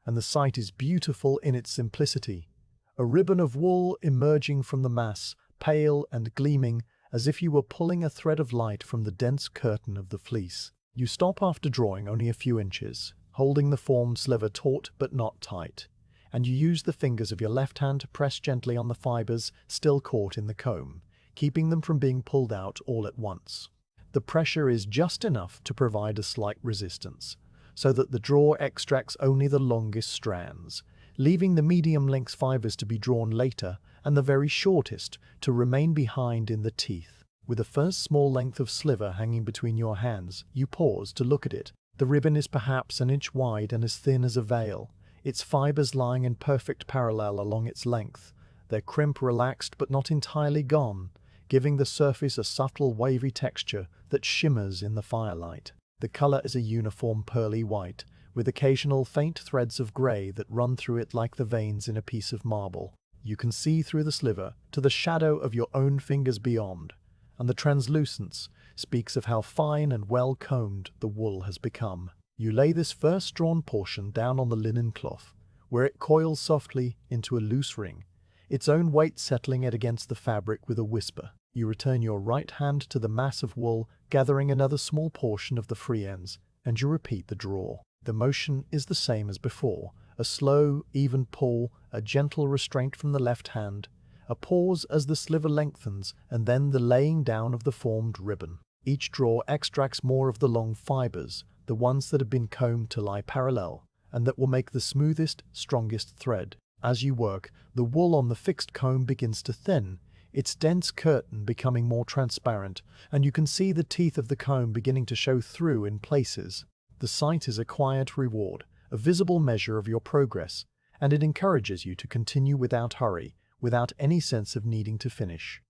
Speaker 1: and the sight is beautiful in its simplicity. A ribbon of wool emerging from the mass, pale and gleaming, as if you were pulling a thread of light from the dense curtain of the fleece. You stop after drawing only a few inches, holding the formed sliver taut but not tight, and you use the fingers of your left hand to press gently on the fibers still caught in the comb, keeping them from being pulled out all at once. The pressure is just enough to provide a slight resistance, so that the draw extracts only the longest strands, leaving the medium-length fibers to be drawn later and the very shortest to remain behind in the teeth. With the first small length of sliver hanging between your hands, you pause to look at it. The ribbon is perhaps an inch wide and as thin as a veil, its fibers lying in perfect parallel along its length, their crimp relaxed but not entirely gone, giving the surface a subtle wavy texture that shimmers in the firelight. The color is a uniform pearly white, with occasional faint threads of gray that run through it like the veins in a piece of marble. You can see through the sliver to the shadow of your own fingers beyond, and the translucence speaks of how fine and well combed the wool has become. You lay this first drawn portion down on the linen cloth, where it coils softly into a loose ring, its own weight settling it against the fabric with a whisper. You return your right hand to the mass of wool, gathering another small portion of the free ends, and you repeat the draw. The motion is the same as before, a slow, even pull, a gentle restraint from the left hand, a pause as the sliver lengthens, and then the laying down of the formed ribbon. Each draw extracts more of the long fibers, the ones that have been combed to lie parallel, and that will make the smoothest, strongest thread. As you work, the wool on the fixed comb begins to thin, its dense curtain becoming more transparent, and you can see the teeth of the comb beginning to show through in places. The sight is a quiet reward, a visible measure of your progress, and it encourages you to continue without hurry, without any sense of needing to finish.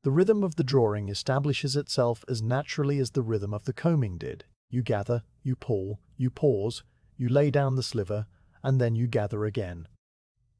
Speaker 1: The rhythm of the drawing establishes itself as naturally as the rhythm of the combing did. You gather, you pull, you pause, you lay down the sliver, and then you gather again.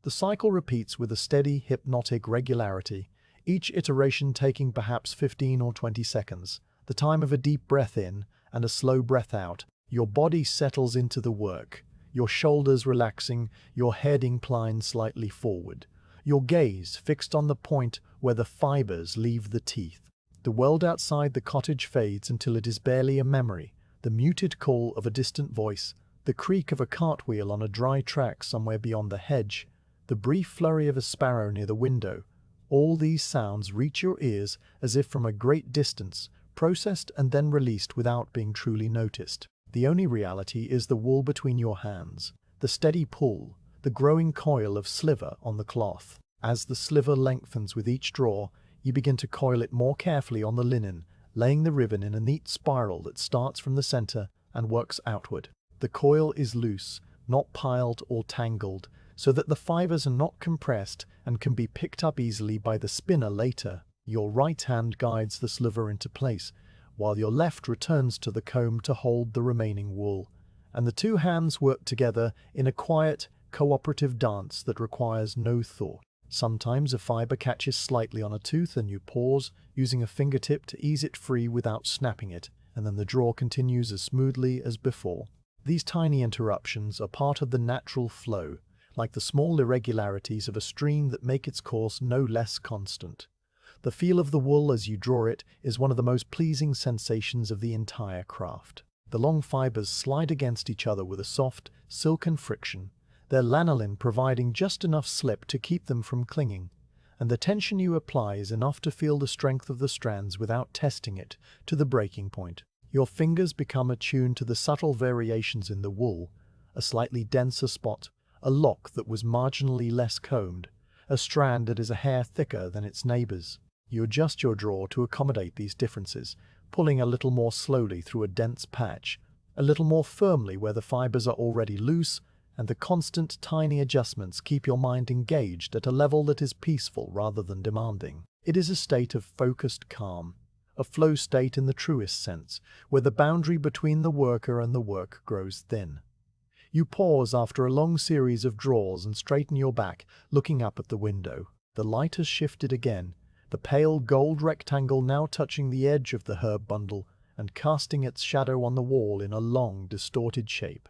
Speaker 1: The cycle repeats with a steady, hypnotic regularity, each iteration taking perhaps 15 or 20 seconds, the time of a deep breath in and a slow breath out. Your body settles into the work, your shoulders relaxing, your head inclined slightly forward, your gaze fixed on the point where the fibres leave the teeth. The world outside the cottage fades until it is barely a memory, the muted call of a distant voice, the creak of a cartwheel on a dry track somewhere beyond the hedge, the brief flurry of a sparrow near the window. All these sounds reach your ears as if from a great distance, processed and then released without being truly noticed. The only reality is the wool between your hands, the steady pull, the growing coil of sliver on the cloth. As the sliver lengthens with each draw, you begin to coil it more carefully on the linen, laying the ribbon in a neat spiral that starts from the center and works outward. The coil is loose, not piled or tangled, so that the fibers are not compressed and can be picked up easily by the spinner later. Your right hand guides the sliver into place, while your left returns to the comb to hold the remaining wool, and the two hands work together in a quiet, cooperative dance that requires no thought. Sometimes a fiber catches slightly on a tooth and you pause, using a fingertip to ease it free without snapping it, and then the draw continues as smoothly as before. These tiny interruptions are part of the natural flow, like the small irregularities of a stream that make its course no less constant. The feel of the wool as you draw it is one of the most pleasing sensations of the entire craft. The long fibers slide against each other with a soft, silken friction, their lanolin providing just enough slip to keep them from clinging, and the tension you apply is enough to feel the strength of the strands without testing it to the breaking point. Your fingers become attuned to the subtle variations in the wool, a slightly denser spot, a lock that was marginally less combed, a strand that is a hair thicker than its neighbors. You adjust your draw to accommodate these differences, pulling a little more slowly through a dense patch, a little more firmly where the fibers are already loose, and the constant tiny adjustments keep your mind engaged at a level that is peaceful rather than demanding. It is a state of focused calm, a flow state in the truest sense, where the boundary between the worker and the work grows thin. You pause after a long series of draws and straighten your back, looking up at the window. The light has shifted again, the pale gold rectangle now touching the edge of the herb bundle and casting its shadow on the wall in a long, distorted shape.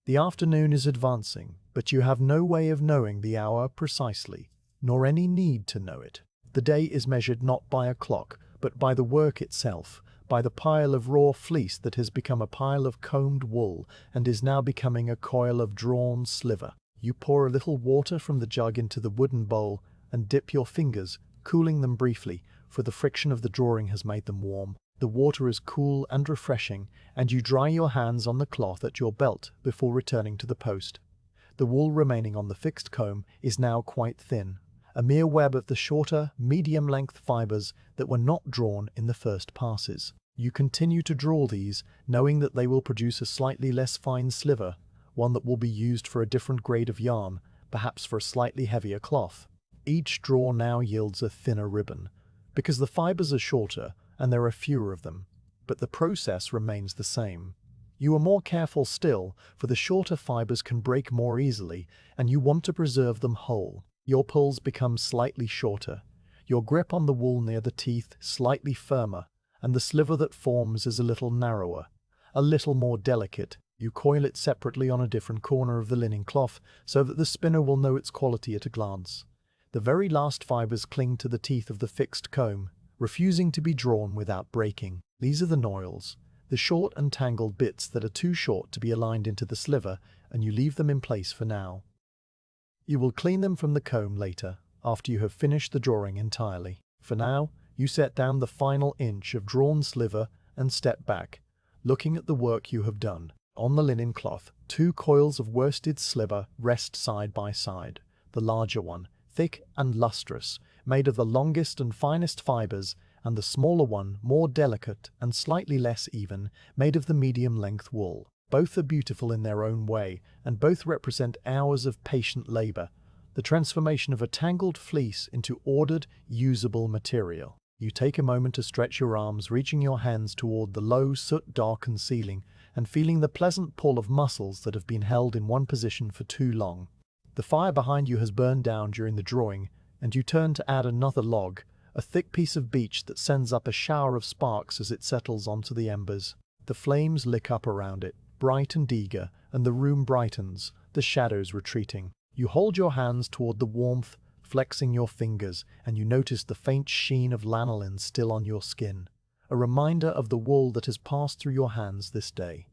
Speaker 1: The afternoon is advancing, but you have no way of knowing the hour precisely, nor any need to know it. The day is measured not by a clock, but by the work itself, by the pile of raw fleece that has become a pile of combed wool and is now becoming a coil of drawn sliver. You pour a little water from the jug into the wooden bowl and dip your fingers, cooling them briefly, for the friction of the drawing has made them warm. The water is cool and refreshing, and you dry your hands on the cloth at your belt before returning to the post. The wool remaining on the fixed comb is now quite thin, a mere web of the shorter, medium-length fibers that were not drawn in the first passes. You continue to draw these, knowing that they will produce a slightly less fine sliver, one that will be used for a different grade of yarn, perhaps for a slightly heavier cloth. Each draw now yields a thinner ribbon, because the fibers are shorter and there are fewer of them, but the process remains the same. You are more careful still, for the shorter fibers can break more easily, and you want to preserve them whole. Your pulls become slightly shorter, your grip on the wool near the teeth slightly firmer, and the sliver that forms is a little narrower, a little more delicate. You coil it separately on a different corner of the linen cloth, so that the spinner will know its quality at a glance. The very last fibers cling to the teeth of the fixed comb, refusing to be drawn without breaking. These are the noils, the short and tangled bits that are too short to be aligned into the sliver, and you leave them in place for now. You will clean them from the comb later, after you have finished the drawing entirely. For now, you set down the final inch of drawn sliver and step back, looking at the work you have done. On the linen cloth, two coils of worsted sliver rest side by side, the larger one, thick and lustrous, made of the longest and finest fibers, and the smaller one, more delicate and slightly less even, made of the medium-length wool. Both are beautiful in their own way, and both represent hours of patient labor, the transformation of a tangled fleece into ordered, usable material. You take a moment to stretch your arms, reaching your hands toward the low, soot-darkened ceiling and feeling the pleasant pull of muscles that have been held in one position for too long. The fire behind you has burned down during the drawing, and you turn to add another log, a thick piece of beech that sends up a shower of sparks as it settles onto the embers. The flames lick up around it, bright and eager, and the room brightens, the shadows retreating. You hold your hands toward the warmth, flexing your fingers, and you notice the faint sheen of lanolin still on your skin, a reminder of the wool that has passed through your hands this day.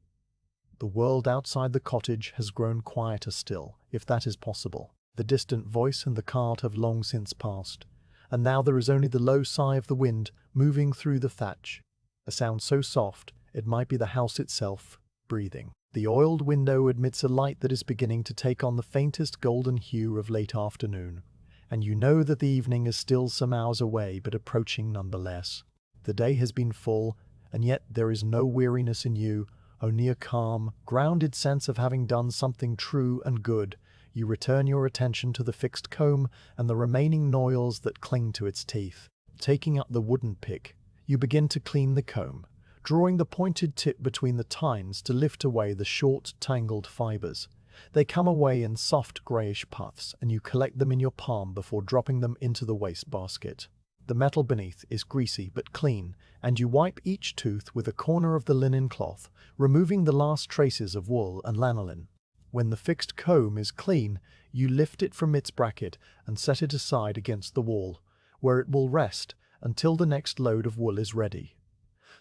Speaker 1: The world outside the cottage has grown quieter still, if that is possible. The distant voice and the cart have long since passed, and now there is only the low sigh of the wind moving through the thatch, a sound so soft it might be the house itself, breathing. The oiled window admits a light that is beginning to take on the faintest golden hue of late afternoon, and you know that the evening is still some hours away but approaching nonetheless. The day has been full, and yet there is no weariness in you, only a calm, grounded sense of having done something true and good. You return your attention to the fixed comb and the remaining noils that cling to its teeth. Taking up the wooden pick, you begin to clean the comb, drawing the pointed tip between the tines to lift away the short, tangled fibres. They come away in soft greyish puffs, and you collect them in your palm before dropping them into the wastebasket. The metal beneath is greasy but clean, and you wipe each tooth with a corner of the linen cloth, removing the last traces of wool and lanolin. When the fixed comb is clean, you lift it from its bracket and set it aside against the wall, where it will rest until the next load of wool is ready.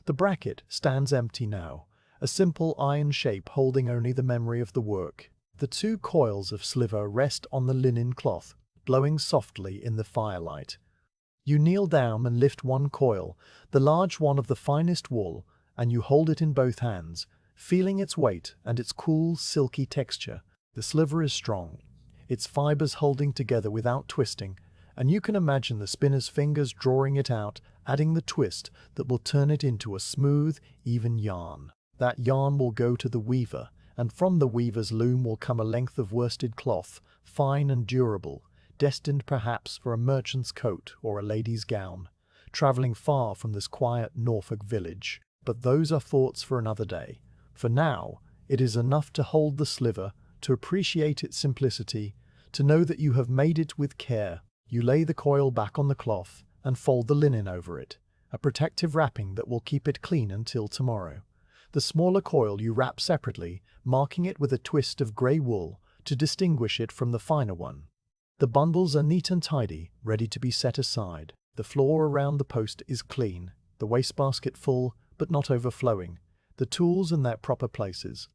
Speaker 1: The bracket stands empty now, a simple iron shape holding only the memory of the work. The two coils of sliver rest on the linen cloth, glowing softly in the firelight. You kneel down and lift one coil, the large one of the finest wool, and you hold it in both hands, feeling its weight and its cool, silky texture. The sliver is strong, its fibres holding together without twisting, and you can imagine the spinner's fingers drawing it out, adding the twist that will turn it into a smooth, even yarn. That yarn will go to the weaver, and from the weaver's loom will come a length of worsted cloth, fine and durable, destined perhaps for a merchant's coat or a lady's gown, travelling far from this quiet Norfolk village. But those are thoughts for another day. For now, it is enough to hold the sliver, to appreciate its simplicity, to know that you have made it with care. You lay the coil back on the cloth and fold the linen over it, a protective wrapping that will keep it clean until tomorrow. The smaller coil you wrap separately, marking it with a twist of grey wool to distinguish it from the finer one. The bundles are neat and tidy, ready to be set aside. The floor around the post is clean, the wastebasket full but not overflowing, the tools in their proper places.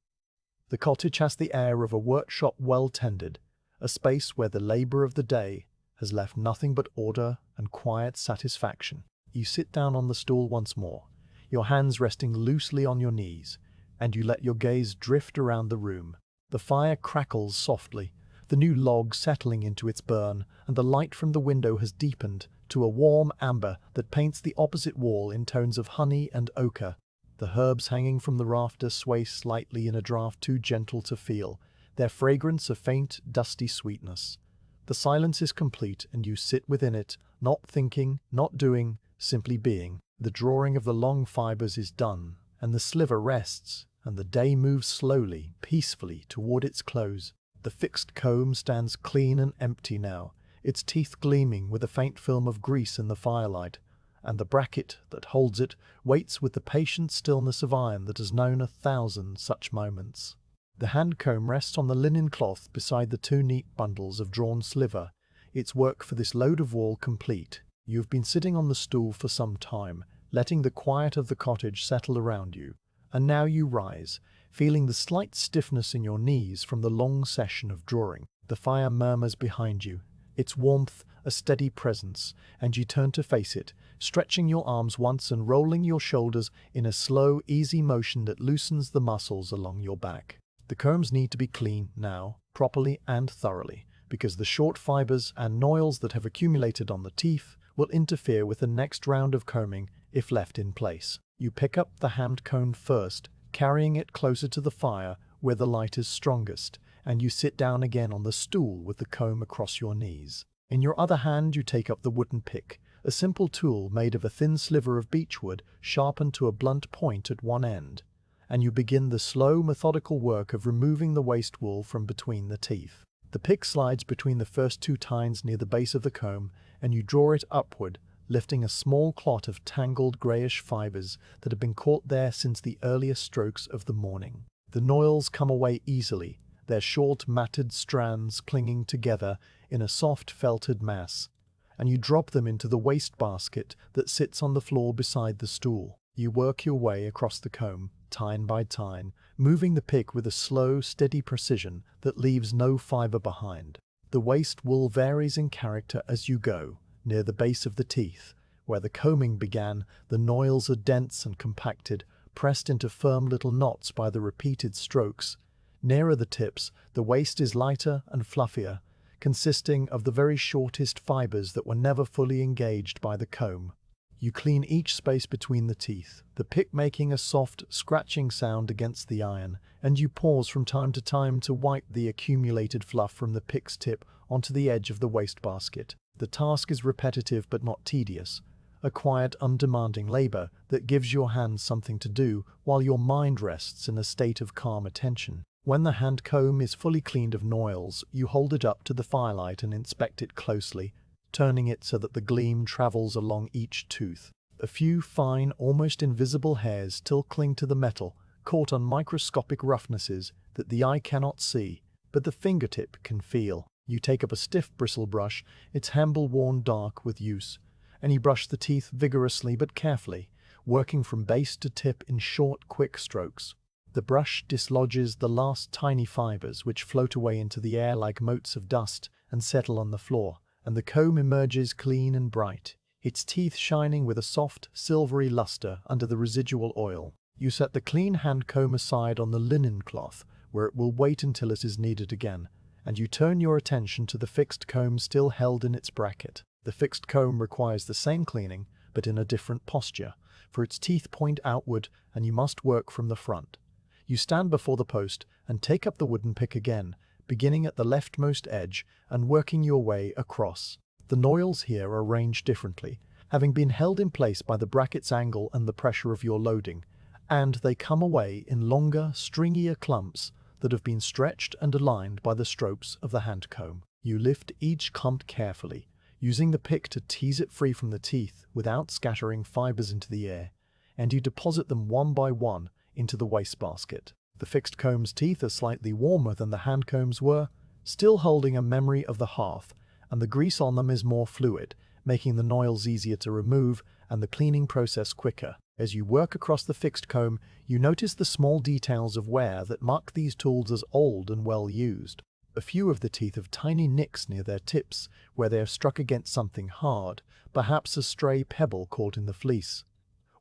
Speaker 1: The cottage has the air of a workshop well tended, a space where the labour of the day has left nothing but order and quiet satisfaction. You sit down on the stool once more, your hands resting loosely on your knees, and you let your gaze drift around the room. The fire crackles softly, the new log settling into its burn, and the light from the window has deepened to a warm amber that paints the opposite wall in tones of honey and ochre. The herbs hanging from the rafters sway slightly in a draught too gentle to feel, their fragrance a faint, dusty sweetness. The silence is complete, and you sit within it, not thinking, not doing, simply being. The drawing of the long fibres is done, and the sliver rests, and the day moves slowly, peacefully toward its close. The fixed comb stands clean and empty now, its teeth gleaming with a faint film of grease in the firelight, and the bracket that holds it waits with the patient stillness of iron that has known 1,000 such moments. The hand comb rests on the linen cloth beside the two neat bundles of drawn sliver, its work for this load of wool complete. You have been sitting on the stool for some time, letting the quiet of the cottage settle around you, and now you rise, feeling the slight stiffness in your knees from the long session of drawing. The fire murmurs behind you, its warmth a steady presence, and you turn to face it, stretching your arms once and rolling your shoulders in a slow, easy motion that loosens the muscles along your back. The combs need to be clean now, properly and thoroughly, because the short fibres and noils that have accumulated on the teeth will interfere with the next round of combing if left in place. You pick up the hand comb first, carrying it closer to the fire where the light is strongest, and you sit down again on the stool with the comb across your knees. In your other hand you take up the wooden pick, a simple tool made of a thin sliver of beechwood sharpened to a blunt point at one end, and you begin the slow, methodical work of removing the waste wool from between the teeth. The pick slides between the first two tines near the base of the comb, and you draw it upward, lifting a small clot of tangled greyish fibres that have been caught there since the earliest strokes of the morning. The noils come away easily, their short matted strands clinging together in a soft felted mass, and you drop them into the waste basket that sits on the floor beside the stool. You work your way across the comb, tine by tine, moving the pick with a slow, steady precision that leaves no fibre behind. The waste wool varies in character as you go. Near the base of the teeth, where the combing began, the noils are dense and compacted, pressed into firm little knots by the repeated strokes. Nearer the tips, the waste is lighter and fluffier, consisting of the very shortest fibres that were never fully engaged by the comb. You clean each space between the teeth, the pick making a soft, scratching sound against the iron, and you pause from time to time to wipe the accumulated fluff from the pick's tip onto the edge of the wastebasket. The task is repetitive but not tedious, a quiet, undemanding labor that gives your hands something to do while your mind rests in a state of calm attention. When the hand comb is fully cleaned of noils, you hold it up to the firelight and inspect it closely, turning it so that the gleam travels along each tooth. A few fine, almost invisible hairs still cling to the metal, caught on microscopic roughnesses that the eye cannot see, but the fingertip can feel. You take up a stiff bristle brush, its handle worn dark with use, and you brush the teeth vigorously but carefully, working from base to tip in short, quick strokes. The brush dislodges the last tiny fibres which float away into the air like motes of dust and settle on the floor, and the comb emerges clean and bright, its teeth shining with a soft, silvery luster under the residual oil. You set the clean hand comb aside on the linen cloth, where it will wait until it is needed again, and you turn your attention to the fixed comb still held in its bracket. The fixed comb requires the same cleaning, but in a different posture, for its teeth point outward and you must work from the front. You stand before the post and take up the wooden pick again, beginning at the leftmost edge and working your way across. The noils here are arranged differently, having been held in place by the bracket's angle and the pressure of your loading, and they come away in longer, stringier clumps that have been stretched and aligned by the strokes of the hand comb. You lift each clump carefully, using the pick to tease it free from the teeth without scattering fibres into the air, and you deposit them one by one into the wastebasket. The fixed comb's teeth are slightly warmer than the hand combs were, still holding a memory of the hearth, and the grease on them is more fluid, making the noils easier to remove and the cleaning process quicker. As you work across the fixed comb, you notice the small details of wear that mark these tools as old and well used. A few of the teeth have tiny nicks near their tips, where they have struck against something hard, perhaps a stray pebble caught in the fleece.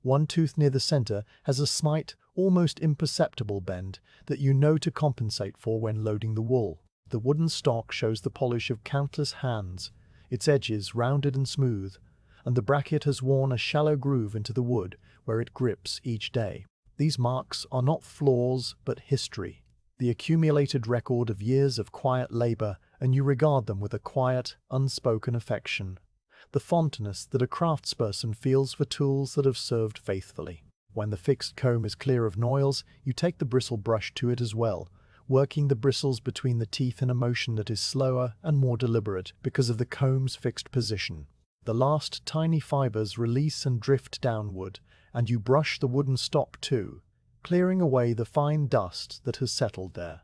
Speaker 1: One tooth near the center has a slight, almost imperceptible bend that you know to compensate for when loading the wool. The wooden stock shows the polish of countless hands, its edges rounded and smooth, and the bracket has worn a shallow groove into the wood where it grips each day. These marks are not flaws but history, the accumulated record of years of quiet labor, and you regard them with a quiet, unspoken affection, the fondness that a craftsperson feels for tools that have served faithfully. When the fixed comb is clear of noils, you take the bristle brush to it as well, working the bristles between the teeth in a motion that is slower and more deliberate because of the comb's fixed position. The last tiny fibres release and drift downward, and you brush the wooden stock too, clearing away the fine dust that has settled there.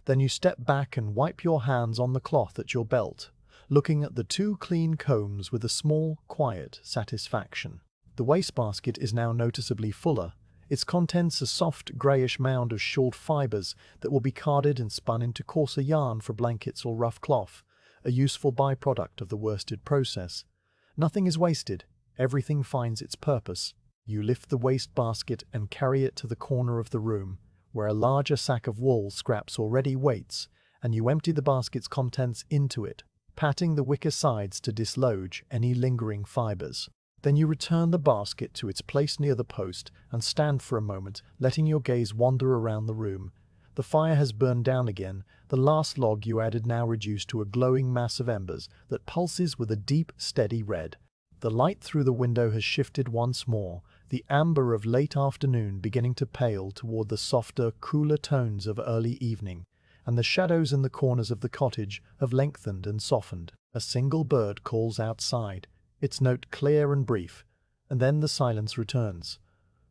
Speaker 1: Then you step back and wipe your hands on the cloth at your belt, looking at the two clean combs with a small, quiet satisfaction. The wastebasket is now noticeably fuller, its contents a soft greyish mound of short fibres that will be carded and spun into coarser yarn for blankets or rough cloth, a useful byproduct of the worsted process. Nothing is wasted, everything finds its purpose. You lift the wastebasket and carry it to the corner of the room, where a larger sack of wool scraps already waits, and you empty the basket's contents into it, patting the wicker sides to dislodge any lingering fibres. Then you return the basket to its place near the post and stand for a moment, letting your gaze wander around the room. The fire has burned down again, the last log you added now reduced to a glowing mass of embers that pulses with a deep, steady red. The light through the window has shifted once more, the amber of late afternoon beginning to pale toward the softer, cooler tones of early evening, and the shadows in the corners of the cottage have lengthened and softened. A single bird calls outside, its note clear and brief, and then the silence returns.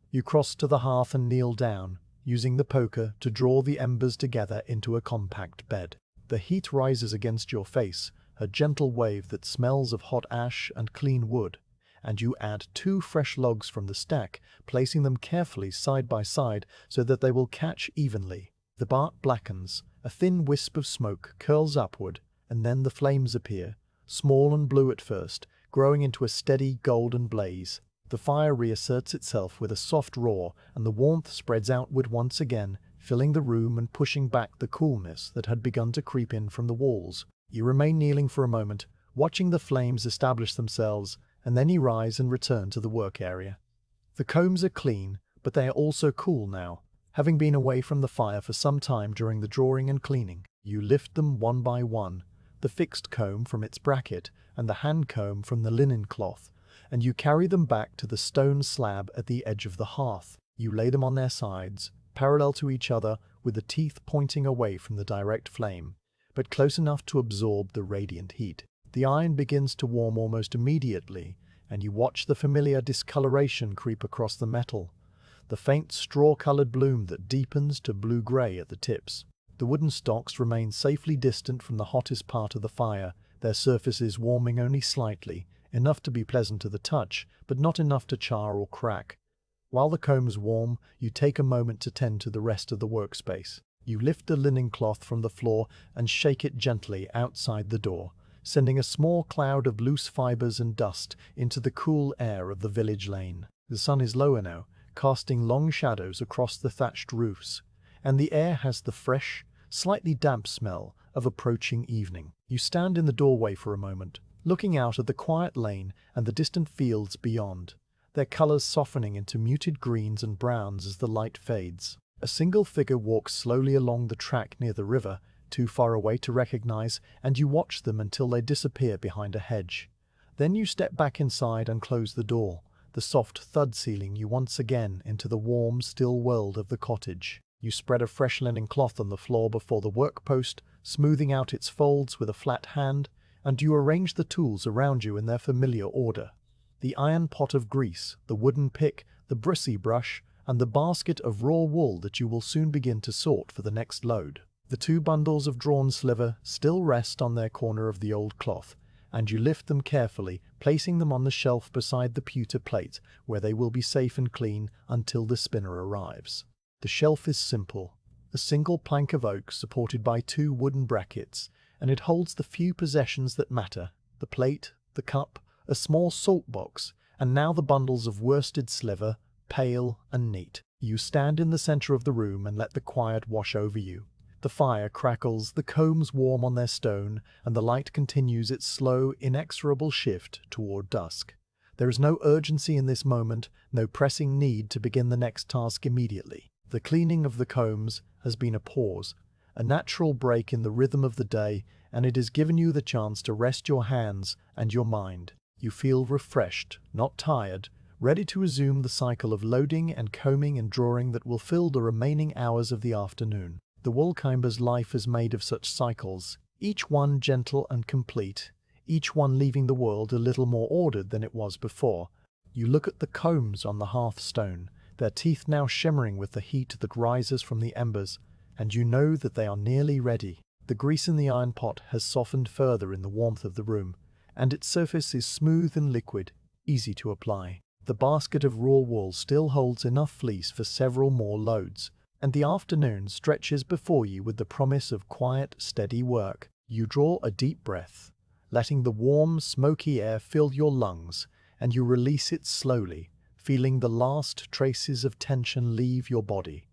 Speaker 1: You cross to the hearth and kneel down, using the poker to draw the embers together into a compact bed. The heat rises against your face, a gentle wave that smells of hot ash and clean wood, and you add 2 fresh logs from the stack, placing them carefully side by side so that they will catch evenly. The bark blackens, a thin wisp of smoke curls upward, and then the flames appear, small and blue at first, growing into a steady golden blaze. The fire reasserts itself with a soft roar, and the warmth spreads outward once again, filling the room and pushing back the coolness that had begun to creep in from the walls. You remain kneeling for a moment, watching the flames establish themselves, and then you rise and return to the work area. The combs are clean, but they are also cool now, having been away from the fire for some time during the drawing and cleaning. You lift them one by one, the fixed comb from its bracket and the hand comb from the linen cloth, and you carry them back to the stone slab at the edge of the hearth. You lay them on their sides, parallel to each other, with the teeth pointing away from the direct flame, but close enough to absorb the radiant heat. The iron begins to warm almost immediately, and you watch the familiar discoloration creep across the metal, the faint straw-colored bloom that deepens to blue-gray at the tips. The wooden stocks remain safely distant from the hottest part of the fire, their surfaces warming only slightly, enough to be pleasant to the touch, but not enough to char or crack. While the combs warm, you take a moment to tend to the rest of the workspace. You lift the linen cloth from the floor and shake it gently outside the door, sending a small cloud of loose fibres and dust into the cool air of the village lane. The sun is lower now, casting long shadows across the thatched roofs, and the air has the fresh, slightly damp smell of approaching evening. You stand in the doorway for a moment, looking out at the quiet lane and the distant fields beyond, their colors softening into muted greens and browns as the light fades. A single figure walks slowly along the track near the river, too far away to recognize, and you watch them until they disappear behind a hedge. Then you step back inside and close the door, the soft thud sealing you once again into the warm, still world of the cottage. You spread a fresh linen cloth on the floor before the work post, smoothing out its folds with a flat hand, and you arrange the tools around you in their familiar order. The iron pot of grease, the wooden pick, the brissy brush, and the basket of raw wool that you will soon begin to sort for the next load. The 2 bundles of drawn sliver still rest on their corner of the old cloth, and you lift them carefully, placing them on the shelf beside the pewter plate, where they will be safe and clean until the spinner arrives. The shelf is simple, a single plank of oak supported by 2 wooden brackets, and it holds the few possessions that matter: the plate, the cup, a small salt box, and now the bundles of worsted sliver, pale and neat. You stand in the center of the room and let the quiet wash over you. The fire crackles, the combs warm on their stone, and the light continues its slow, inexorable shift toward dusk. There is no urgency in this moment, no pressing need to begin the next task immediately. The cleaning of the combs has been a pause, a natural break in the rhythm of the day, and it has given you the chance to rest your hands and your mind. You feel refreshed, not tired, ready to resume the cycle of loading and combing and drawing that will fill the remaining hours of the afternoon. The woolcomber's life is made of such cycles, each one gentle and complete, each one leaving the world a little more ordered than it was before. You look at the combs on the hearthstone, their teeth now shimmering with the heat that rises from the embers, and you know that they are nearly ready. The grease in the iron pot has softened further in the warmth of the room, and its surface is smooth and liquid, easy to apply. The basket of raw wool still holds enough fleece for several more loads, and the afternoon stretches before you with the promise of quiet, steady work. You draw a deep breath, letting the warm, smoky air fill your lungs, and you release it slowly, feeling the last traces of tension leave your body.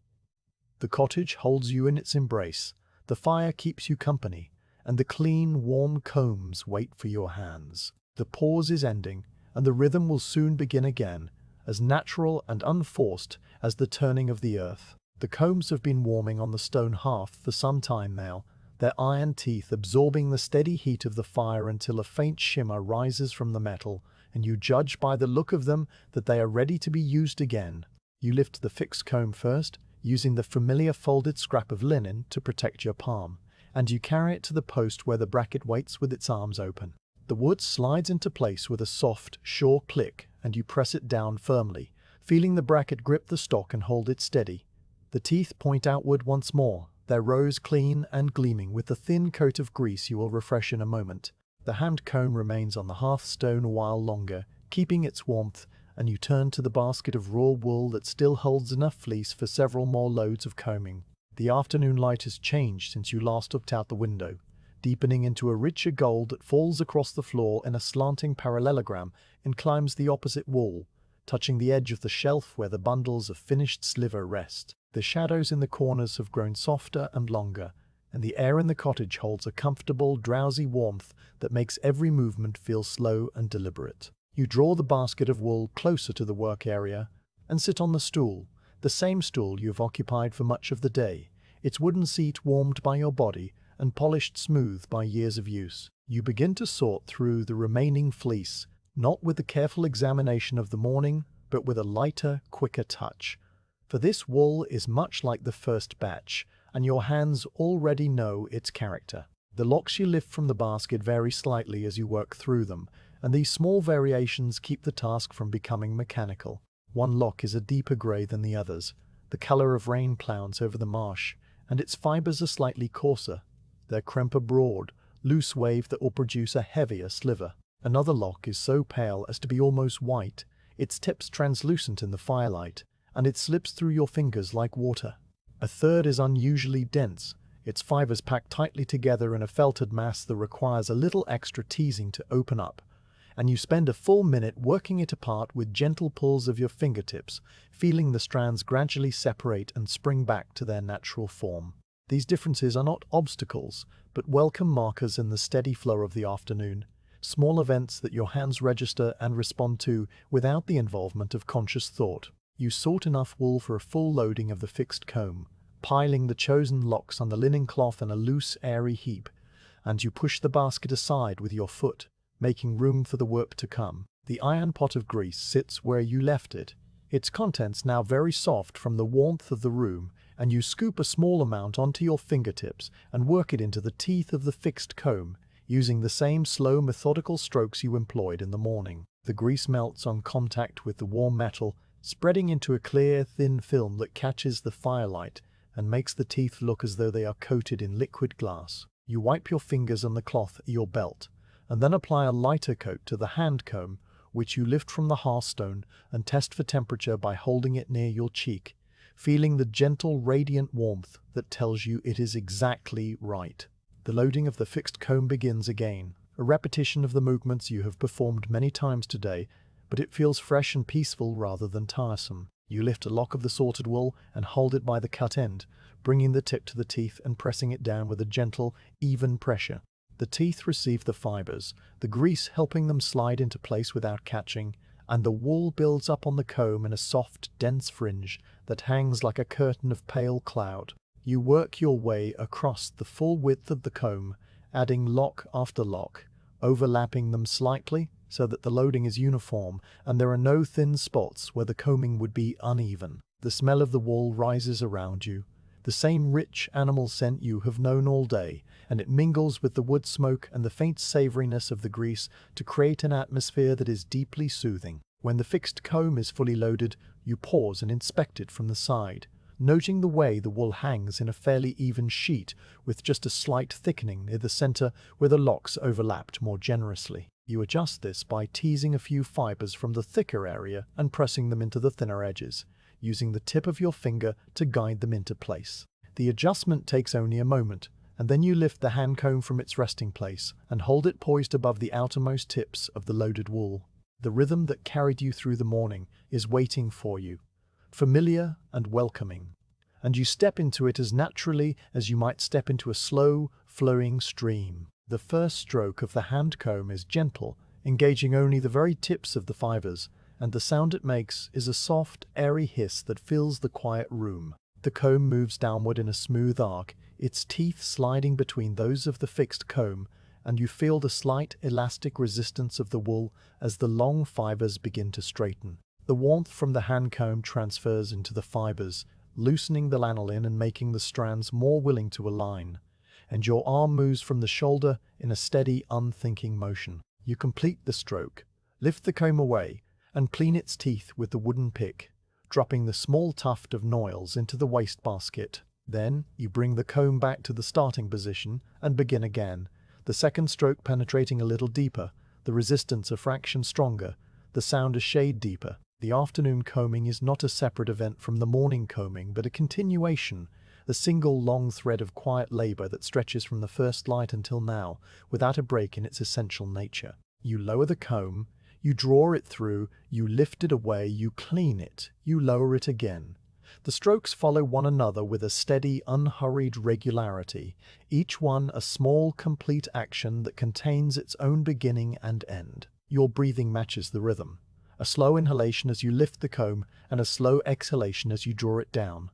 Speaker 1: The cottage holds you in its embrace, the fire keeps you company, and the clean, warm combs wait for your hands. The pause is ending, and the rhythm will soon begin again, as natural and unforced as the turning of the earth. The combs have been warming on the stone hearth for some time now, their iron teeth absorbing the steady heat of the fire until a faint shimmer rises from the metal, and you judge by the look of them that they are ready to be used again. You lift the fixed comb first, using the familiar folded scrap of linen to protect your palm, and you carry it to the post where the bracket waits with its arms open. The wood slides into place with a soft, sure click, and you press it down firmly, feeling the bracket grip the stock and hold it steady. The teeth point outward once more, their rows clean and gleaming with the thin coat of grease you will refresh in a moment. The hand comb remains on the hearthstone a while longer, keeping its warmth, and you turn to the basket of raw wool that still holds enough fleece for several more loads of combing. The afternoon light has changed since you last looked out the window, deepening into a richer gold that falls across the floor in a slanting parallelogram and climbs the opposite wall, touching the edge of the shelf where the bundles of finished sliver rest. The shadows in the corners have grown softer and longer, and the air in the cottage holds a comfortable, drowsy warmth that makes every movement feel slow and deliberate. You draw the basket of wool closer to the work area and sit on the stool, the same stool you have occupied for much of the day, its wooden seat warmed by your body and polished smooth by years of use. You begin to sort through the remaining fleece, not with the careful examination of the morning, but with a lighter, quicker touch. For this wool is much like the first batch, and your hands already know its character. The locks you lift from the basket vary slightly as you work through them, and these small variations keep the task from becoming mechanical. One lock is a deeper grey than the others, the colour of rain clouds over the marsh, and its fibres are slightly coarser, their crempe a broad, loose wave that will produce a heavier sliver. Another lock is so pale as to be almost white, its tips translucent in the firelight, and it slips through your fingers like water. A third is unusually dense, its fibres packed tightly together in a felted mass that requires a little extra teasing to open up, and you spend a full minute working it apart with gentle pulls of your fingertips, feeling the strands gradually separate and spring back to their natural form. These differences are not obstacles, but welcome markers in the steady flow of the afternoon, small events that your hands register and respond to without the involvement of conscious thought. You sort enough wool for a full loading of the fixed comb, piling the chosen locks on the linen cloth in a loose, airy heap, and you push the basket aside with your foot, making room for the work to come. The iron pot of grease sits where you left it, its contents now very soft from the warmth of the room, and you scoop a small amount onto your fingertips and work it into the teeth of the fixed comb, using the same slow, methodical strokes you employed in the morning. The grease melts on contact with the warm metal, spreading into a clear, thin film that catches the firelight and makes the teeth look as though they are coated in liquid glass. You wipe your fingers on the cloth at your belt, and then apply a lighter coat to the hand comb, which you lift from the hearthstone and test for temperature by holding it near your cheek, feeling the gentle, radiant warmth that tells you it is exactly right. The loading of the fixed comb begins again, a repetition of the movements you have performed many times today, but it feels fresh and peaceful rather than tiresome. You lift a lock of the sorted wool and hold it by the cut end, bringing the tip to the teeth and pressing it down with a gentle, even pressure. The teeth receive the fibres, the grease helping them slide into place without catching, and the wool builds up on the comb in a soft, dense fringe that hangs like a curtain of pale cloud. You work your way across the full width of the comb, adding lock after lock, overlapping them slightly so that the loading is uniform and there are no thin spots where the combing would be uneven. The smell of the wool rises around you, the same rich animal scent you have known all day, and it mingles with the wood smoke and the faint savouriness of the grease to create an atmosphere that is deeply soothing. When the fixed comb is fully loaded, you pause and inspect it from the side, noting the way the wool hangs in a fairly even sheet with just a slight thickening near the centre where the locks overlapped more generously. You adjust this by teasing a few fibres from the thicker area and pressing them into the thinner edges, using the tip of your finger to guide them into place. The adjustment takes only a moment, and then you lift the hand comb from its resting place and hold it poised above the outermost tips of the loaded wool. The rhythm that carried you through the morning is waiting for you, familiar and welcoming, and you step into it as naturally as you might step into a slow, flowing stream. The first stroke of the hand comb is gentle, engaging only the very tips of the fibres, and the sound it makes is a soft, airy hiss that fills the quiet room. The comb moves downward in a smooth arc, its teeth sliding between those of the fixed comb, and you feel the slight elastic resistance of the wool as the long fibers begin to straighten. The warmth from the hand comb transfers into the fibers, loosening the lanolin and making the strands more willing to align, and your arm moves from the shoulder in a steady, unthinking motion. You complete the stroke, lift the comb away, and clean its teeth with the wooden pick, dropping the small tuft of noils into the wastebasket. Then, you bring the comb back to the starting position and begin again, the second stroke penetrating a little deeper, the resistance a fraction stronger, the sound a shade deeper. The afternoon combing is not a separate event from the morning combing, but a continuation, a single long thread of quiet labor that stretches from the first light until now, without a break in its essential nature. You lower the comb, you draw it through, you lift it away, you clean it, you lower it again. The strokes follow one another with a steady, unhurried regularity, each one a small, complete action that contains its own beginning and end. Your breathing matches the rhythm. A slow inhalation as you lift the comb, and a slow exhalation as you draw it down.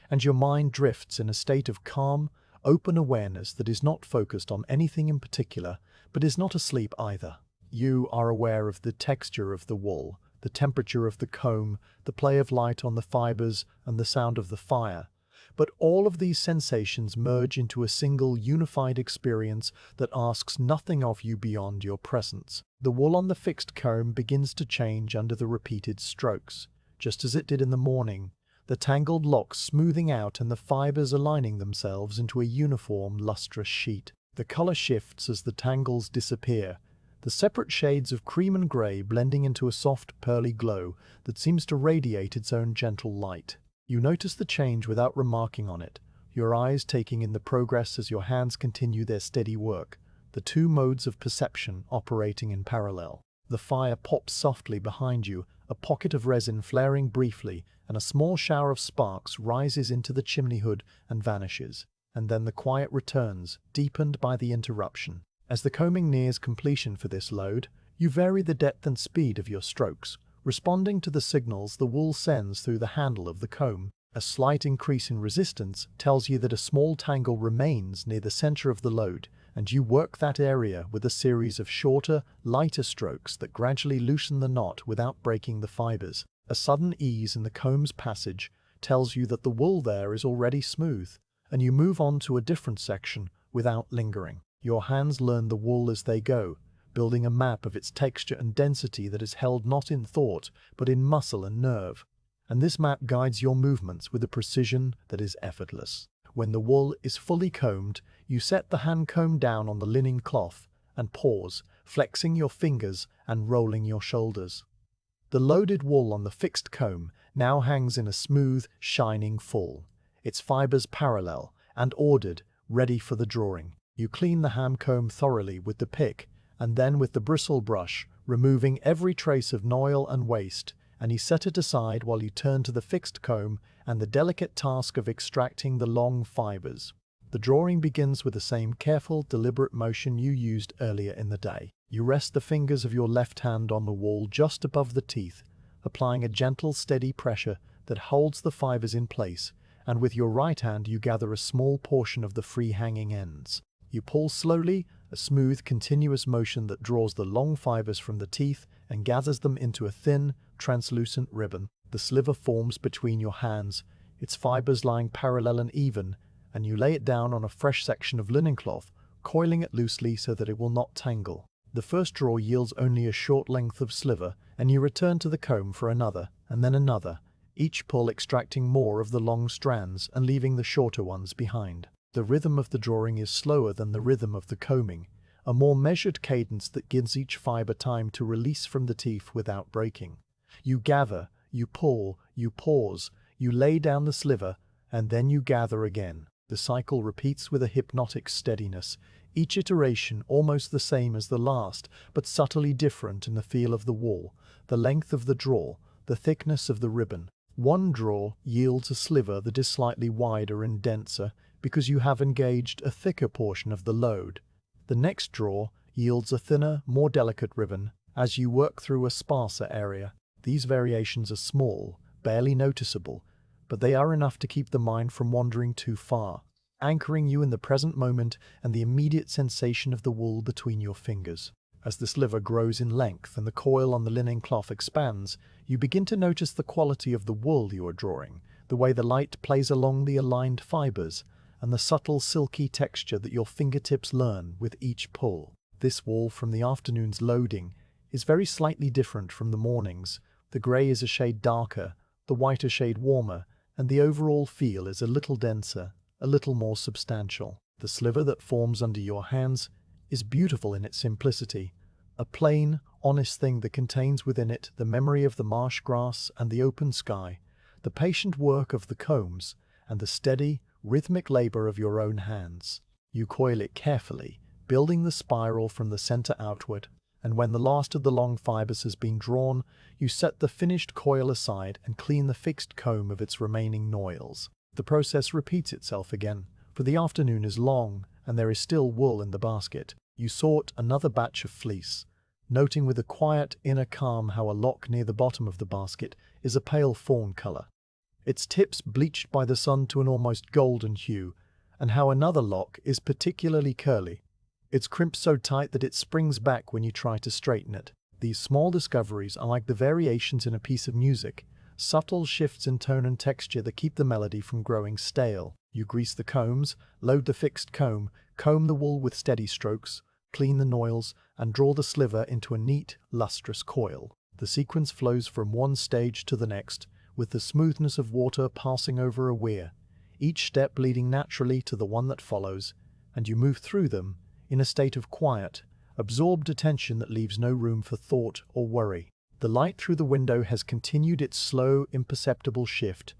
Speaker 1: And your mind drifts in a state of calm, open awareness that is not focused on anything in particular, but is not asleep either. You are aware of the texture of the wool, the temperature of the comb, the play of light on the fibers, and the sound of the fire. But all of these sensations merge into a single unified experience that asks nothing of you beyond your presence. The wool on the fixed comb begins to change under the repeated strokes, just as it did in the morning, the tangled locks smoothing out and the fibers aligning themselves into a uniform, lustrous sheet. The color shifts as the tangles disappear, the separate shades of cream and gray blending into a soft, pearly glow that seems to radiate its own gentle light. You notice the change without remarking on it, your eyes taking in the progress as your hands continue their steady work, the two modes of perception operating in parallel. The fire pops softly behind you, a pocket of resin flaring briefly, and a small shower of sparks rises into the chimney hood and vanishes. And then the quiet returns, deepened by the interruption. As the combing nears completion for this load, you vary the depth and speed of your strokes, responding to the signals the wool sends through the handle of the comb. A slight increase in resistance tells you that a small tangle remains near the center of the load, and you work that area with a series of shorter, lighter strokes that gradually loosen the knot without breaking the fibers. A sudden ease in the comb's passage tells you that the wool there is already smooth, and you move on to a different section without lingering. Your hands learn the wool as they go, building a map of its texture and density that is held not in thought, but in muscle and nerve. And this map guides your movements with a precision that is effortless. When the wool is fully combed, you set the hand comb down on the linen cloth and pause, flexing your fingers and rolling your shoulders. The loaded wool on the fixed comb now hangs in a smooth, shining fall, its fibers parallel and ordered, ready for the drawing. You clean the hand comb thoroughly with the pick, and then with the bristle brush, removing every trace of noil and waste, and you set it aside while you turn to the fixed comb and the delicate task of extracting the long fibers. The drawing begins with the same careful, deliberate motion you used earlier in the day. You rest the fingers of your left hand on the wool just above the teeth, applying a gentle, steady pressure that holds the fibers in place, and with your right hand you gather a small portion of the free hanging ends. You pull slowly, a smooth, continuous motion that draws the long fibers from the teeth and gathers them into a thin, translucent ribbon. The sliver forms between your hands, its fibers lying parallel and even, and you lay it down on a fresh section of linen cloth, coiling it loosely so that it will not tangle. The first draw yields only a short length of sliver, and you return to the comb for another, and then another, each pull extracting more of the long strands and leaving the shorter ones behind. The rhythm of the drawing is slower than the rhythm of the combing, a more measured cadence that gives each fiber time to release from the teeth without breaking. You gather, you pull, you pause, you lay down the sliver, and then you gather again. The cycle repeats with a hypnotic steadiness, each iteration almost the same as the last, but subtly different in the feel of the wool, the length of the draw, the thickness of the ribbon. One draw yields a sliver that is slightly wider and denser because you have engaged a thicker portion of the load. The next draw yields a thinner, more delicate ribbon as you work through a sparser area. These variations are small, barely noticeable, but they are enough to keep the mind from wandering too far. anchoring you in the present moment and the immediate sensation of the wool between your fingers. As the sliver grows in length and the coil on the linen cloth expands, you begin to notice the quality of the wool you are drawing, the way the light plays along the aligned fibres, and the subtle silky texture that your fingertips learn with each pull. This wool from the afternoon's loading is very slightly different from the morning's. The grey is a shade darker, the white a shade warmer, and the overall feel is a little denser, a little more substantial. The sliver that forms under your hands is beautiful in its simplicity, a plain, honest thing that contains within it the memory of the marsh grass and the open sky, the patient work of the combs, and the steady, rhythmic labor of your own hands. You coil it carefully, building the spiral from the center outward, and when the last of the long fibers has been drawn, you set the finished coil aside and clean the fixed comb of its remaining noils. The process repeats itself again, for the afternoon is long and there is still wool in the basket. You sort another batch of fleece, noting with a quiet inner calm how a lock near the bottom of the basket is a pale fawn color, its tips bleached by the sun to an almost golden hue, and how another lock is particularly curly. It's crimped so tight that it springs back when you try to straighten it. These small discoveries are like the variations in a piece of music, subtle shifts in tone and texture that keep the melody from growing stale. You grease the combs, load the fixed comb the wool with steady strokes, clean the noils, and draw the sliver into a neat, lustrous coil. The sequence flows from one stage to the next, with the smoothness of water passing over a weir, each step leading naturally to the one that follows, and you move through them in a state of quiet, absorbed attention that leaves no room for thought or worry. The light through the window has continued its slow, imperceptible shift,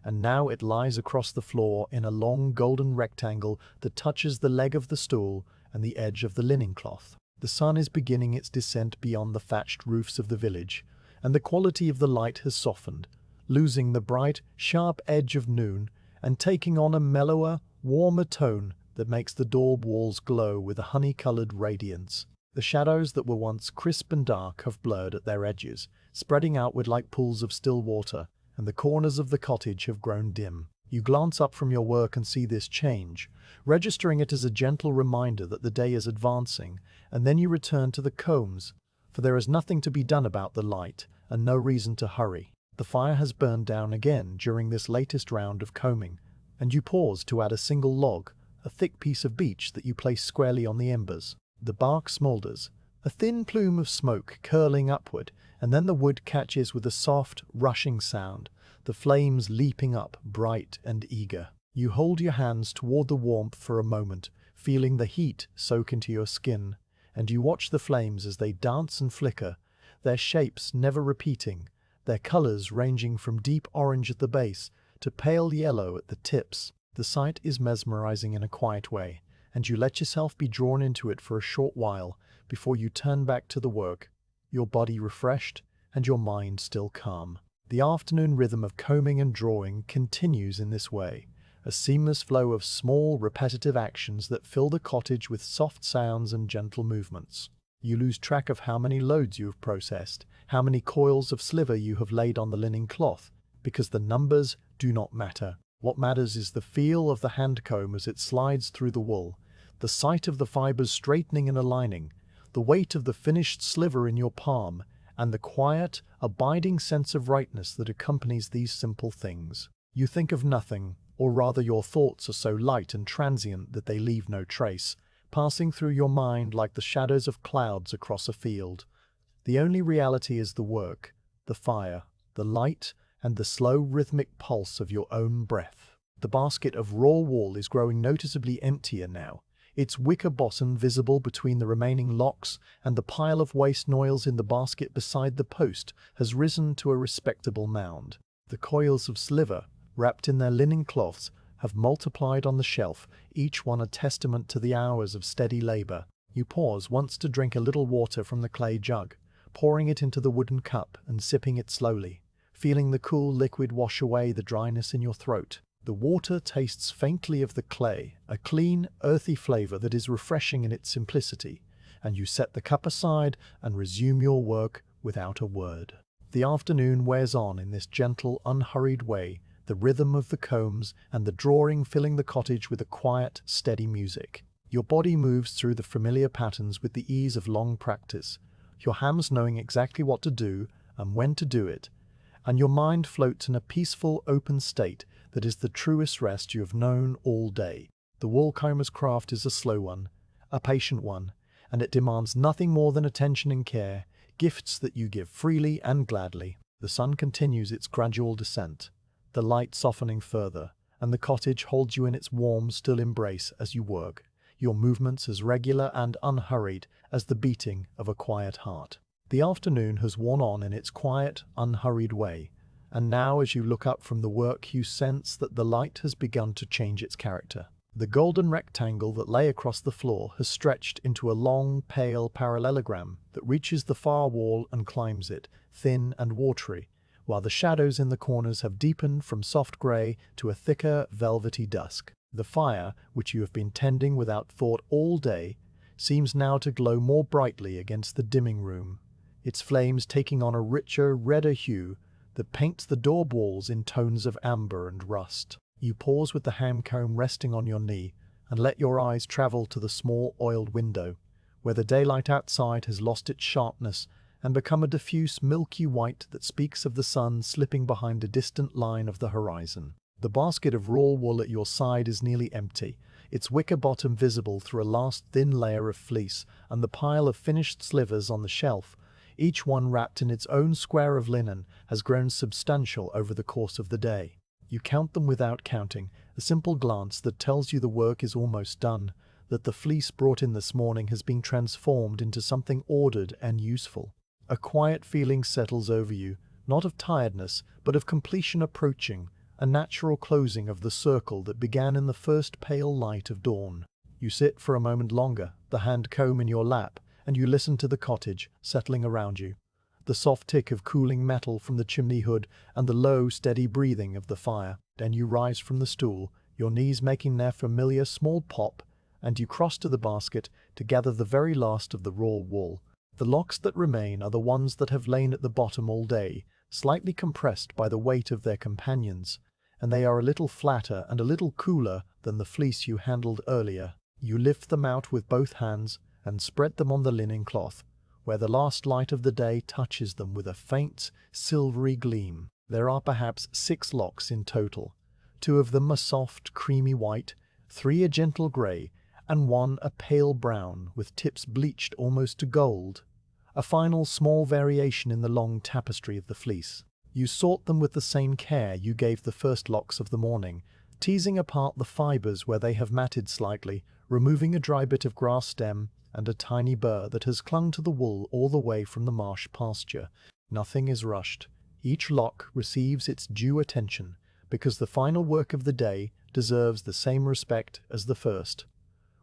Speaker 1: and now it lies across the floor in a long golden rectangle that touches the leg of the stool and the edge of the linen cloth. The sun is beginning its descent beyond the thatched roofs of the village, and the quality of the light has softened, losing the bright, sharp edge of noon and taking on a mellower, warmer tone that makes the daub walls glow with a honey-colored radiance. The shadows that were once crisp and dark have blurred at their edges, spreading outward like pools of still water, and the corners of the cottage have grown dim. You glance up from your work and see this change, registering it as a gentle reminder that the day is advancing, and then you return to the combs, for there is nothing to be done about the light, and no reason to hurry. The fire has burned down again during this latest round of combing, and you pause to add a single log, a thick piece of beech that you place squarely on the embers. The bark smoulders, a thin plume of smoke curling upward, and then the wood catches with a soft, rushing sound, the flames leaping up, bright and eager. You hold your hands toward the warmth for a moment, feeling the heat soak into your skin, and you watch the flames as they dance and flicker, their shapes never repeating, their colors ranging from deep orange at the base to pale yellow at the tips. The sight is mesmerizing in a quiet way, and you let yourself be drawn into it for a short while before you turn back to the work, your body refreshed and your mind still calm. The afternoon rhythm of combing and drawing continues in this way, a seamless flow of small, repetitive actions that fill the cottage with soft sounds and gentle movements. You lose track of how many loads you have processed, how many coils of sliver you have laid on the linen cloth, because the numbers do not matter. What matters is the feel of the hand comb as it slides through the wool, the sight of the fibers straightening and aligning, the weight of the finished sliver in your palm, and the quiet, abiding sense of rightness that accompanies these simple things. You think of nothing, or rather your thoughts are so light and transient that they leave no trace, passing through your mind like the shadows of clouds across a field. The only reality is the work, the fire, the light, and the slow rhythmic pulse of your own breath. The basket of raw wool is growing noticeably emptier now, its wicker bottom visible between the remaining locks, and the pile of waste noils in the basket beside the post has risen to a respectable mound. The coils of sliver, wrapped in their linen cloths, have multiplied on the shelf, each one a testament to the hours of steady labor. You pause once to drink a little water from the clay jug, pouring it into the wooden cup and sipping it slowly, feeling the cool liquid wash away the dryness in your throat. The water tastes faintly of the clay, a clean, earthy flavor that is refreshing in its simplicity, and you set the cup aside and resume your work without a word. The afternoon wears on in this gentle, unhurried way the rhythm of the combs and the drawing filling the cottage with a quiet, steady music. Your body moves through the familiar patterns with the ease of long practice, your hands knowing exactly what to do and when to do it, and your mind floats in a peaceful, open state that is the truest rest you have known all day. The woolcomber's craft is a slow one, a patient one, and it demands nothing more than attention and care, gifts that you give freely and gladly. The sun continues its gradual descent, the light softening further, and the cottage holds you in its warm, still embrace as you work, your movements as regular and unhurried as the beating of a quiet heart. The afternoon has worn on in its quiet, unhurried way, and now as you look up from the work you sense that the light has begun to change its character. The golden rectangle that lay across the floor has stretched into a long, pale parallelogram that reaches the far wall and climbs it, thin and watery, while the shadows in the corners have deepened from soft grey to a thicker, velvety dusk. The fire, which you have been tending without thought all day, seems now to glow more brightly against the dimming room, its flames taking on a richer, redder hue that paints the door walls in tones of amber and rust. You pause with the hand comb resting on your knee and let your eyes travel to the small oiled window, where the daylight outside has lost its sharpness and become a diffuse milky white that speaks of the sun slipping behind a distant line of the horizon. The basket of raw wool at your side is nearly empty, its wicker bottom visible through a last thin layer of fleece, and the pile of finished slivers on the shelf, each one wrapped in its own square of linen, has grown substantial over the course of the day. You count them without counting, a simple glance that tells you the work is almost done, that the fleece brought in this morning has been transformed into something ordered and useful. A quiet feeling settles over you, not of tiredness, but of completion approaching, a natural closing of the circle that began in the first pale light of dawn. You sit for a moment longer, the hand comb in your lap, and you listen to the cottage settling around you, the soft tick of cooling metal from the chimney hood and the low, steady breathing of the fire. Then you rise from the stool, your knees making their familiar small pop, and you cross to the basket to gather the very last of the raw wool. The locks that remain are the ones that have lain at the bottom all day, slightly compressed by the weight of their companions, and they are a little flatter and a little cooler than the fleece you handled earlier. You lift them out with both hands and spread them on the linen cloth, where the last light of the day touches them with a faint, silvery gleam. There are perhaps 6 locks in total. 2 of them are soft, creamy white, 3 a gentle grey, and 1 a pale brown with tips bleached almost to gold, a final small variation in the long tapestry of the fleece. You sort them with the same care you gave the first locks of the morning, teasing apart the fibres where they have matted slightly, removing a dry bit of grass stem and a tiny burr that has clung to the wool all the way from the marsh pasture. Nothing is rushed. Each lock receives its due attention, because the final work of the day deserves the same respect as the first.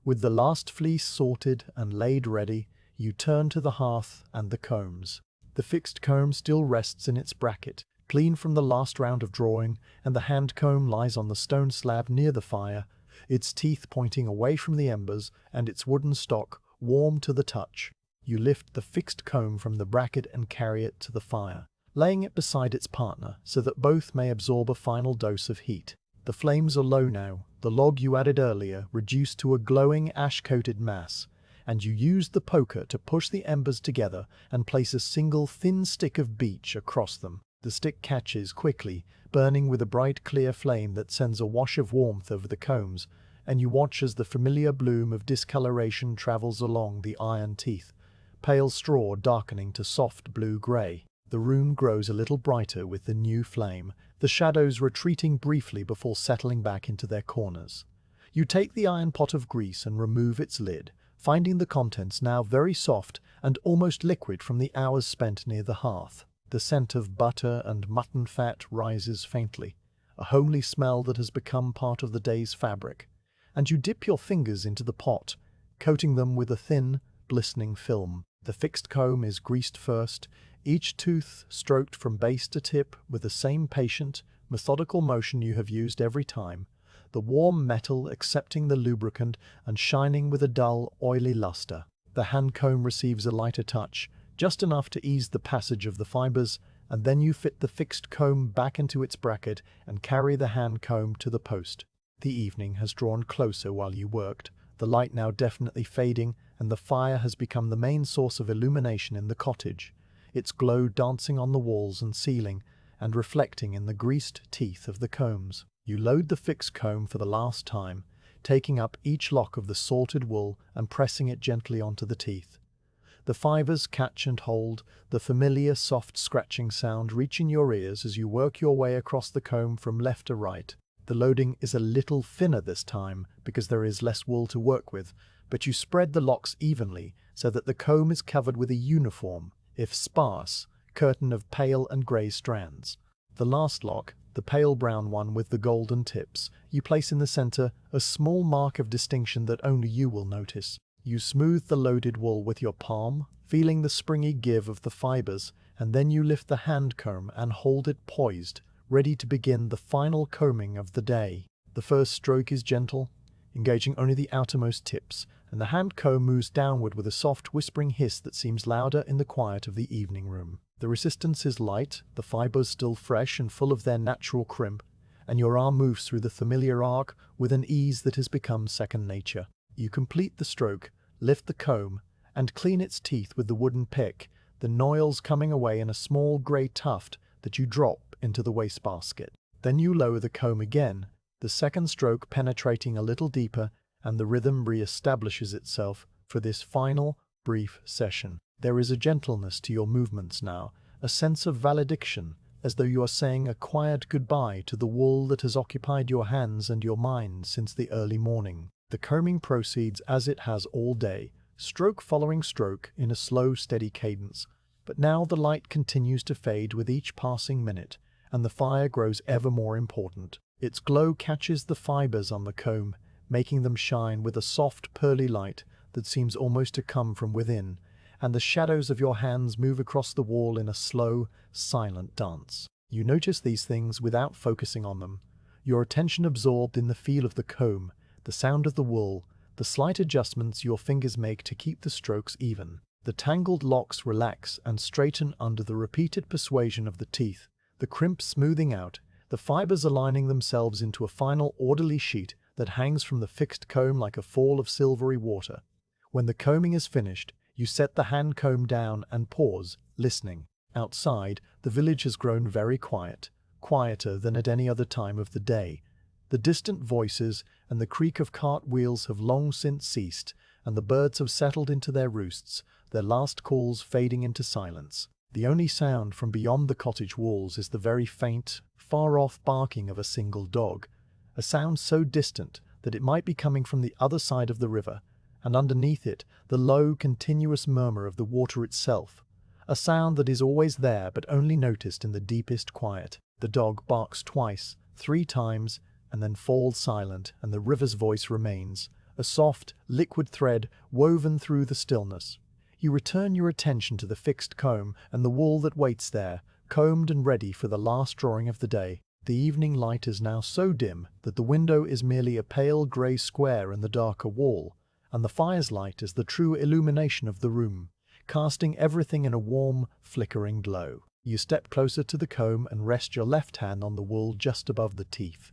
Speaker 1: With the last fleece sorted and laid ready, you turn to the hearth and the combs. The fixed comb still rests in its bracket, clean from the last round of drawing, and the hand comb lies on the stone slab near the fire, its teeth pointing away from the embers and its wooden stock warm to the touch. You lift the fixed comb from the bracket and carry it to the fire, laying it beside its partner so that both may absorb a final dose of heat. The flames are low now, the log you added earlier reduced to a glowing ash-coated mass, and you use the poker to push the embers together and place a single thin stick of beech across them. The stick catches quickly, burning with a bright clear flame that sends a wash of warmth over the combs, and you watch as the familiar bloom of discoloration travels along the iron teeth, pale straw darkening to soft blue-grey. The room grows a little brighter with the new flame, the shadows retreating briefly before settling back into their corners. You take the iron pot of grease and remove its lid, finding the contents now very soft and almost liquid from the hours spent near the hearth. The scent of butter and mutton fat rises faintly, a homely smell that has become part of the day's fabric, and you dip your fingers into the pot, coating them with a thin, glistening film. The fixed comb is greased first, each tooth stroked from base to tip with the same patient, methodical motion you have used every time, the warm metal accepting the lubricant and shining with a dull, oily luster. The hand comb receives a lighter touch, just enough to ease the passage of the fibres, and then you fit the fixed comb back into its bracket and carry the hand comb to the post. The evening has drawn closer while you worked, the light now definitely fading, and the fire has become the main source of illumination in the cottage, its glow dancing on the walls and ceiling, and reflecting in the greased teeth of the combs. You load the fixed comb for the last time, taking up each lock of the sorted wool and pressing it gently onto the teeth. The fibres catch and hold, the familiar soft scratching sound reaching your ears as you work your way across the comb from left to right. The loading is a little thinner this time because there is less wool to work with, but you spread the locks evenly so that the comb is covered with a uniform, if sparse, curtain of pale and grey strands. The last lock, the pale brown one with the golden tips, you place in the centre, a small mark of distinction that only you will notice. You smooth the loaded wool with your palm, feeling the springy give of the fibres, and then you lift the hand comb and hold it poised, ready to begin the final combing of the day. The first stroke is gentle, engaging only the outermost tips, and the hand comb moves downward with a soft whispering hiss that seems louder in the quiet of the evening room. The resistance is light, the fibres still fresh and full of their natural crimp, and your arm moves through the familiar arc with an ease that has become second nature. You complete the stroke, lift the comb, and clean its teeth with the wooden pick, the noils coming away in a small grey tuft that you drop into the wastebasket. Then you lower the comb again, the second stroke penetrating a little deeper, and the rhythm re-establishes itself for this final, brief session. There is a gentleness to your movements now, a sense of valediction, as though you are saying a quiet goodbye to the wool that has occupied your hands and your mind since the early morning. The combing proceeds as it has all day, stroke following stroke in a slow, steady cadence, but now the light continues to fade with each passing minute, and the fire grows ever more important. Its glow catches the fibres on the comb, making them shine with a soft, pearly light that seems almost to come from within, and the shadows of your hands move across the wall in a slow, silent dance. You notice these things without focusing on them, your attention absorbed in the feel of the comb, the sound of the wool, the slight adjustments your fingers make to keep the strokes even. The tangled locks relax and straighten under the repeated persuasion of the teeth, the crimp smoothing out, the fibres aligning themselves into a final orderly sheet that hangs from the fixed comb like a fall of silvery water. When the combing is finished, you set the hand comb down and pause, listening. Outside, the village has grown very quiet, quieter than at any other time of the day. The distant voices and the creak of cart wheels have long since ceased, and the birds have settled into their roosts, their last calls fading into silence. The only sound from beyond the cottage walls is the very faint, far-off barking of a single dog, a sound so distant that it might be coming from the other side of the river, and underneath it the low, continuous murmur of the water itself, a sound that is always there but only noticed in the deepest quiet. The dog barks twice, 3 times, and then falls silent, and the river's voice remains, a soft, liquid thread woven through the stillness. You return your attention to the fixed comb and the wool that waits there, combed and ready for the last drawing of the day. The evening light is now so dim that the window is merely a pale grey square in the darker wall, and the fire's light is the true illumination of the room, casting everything in a warm, flickering glow. You step closer to the comb and rest your left hand on the wool just above the teeth,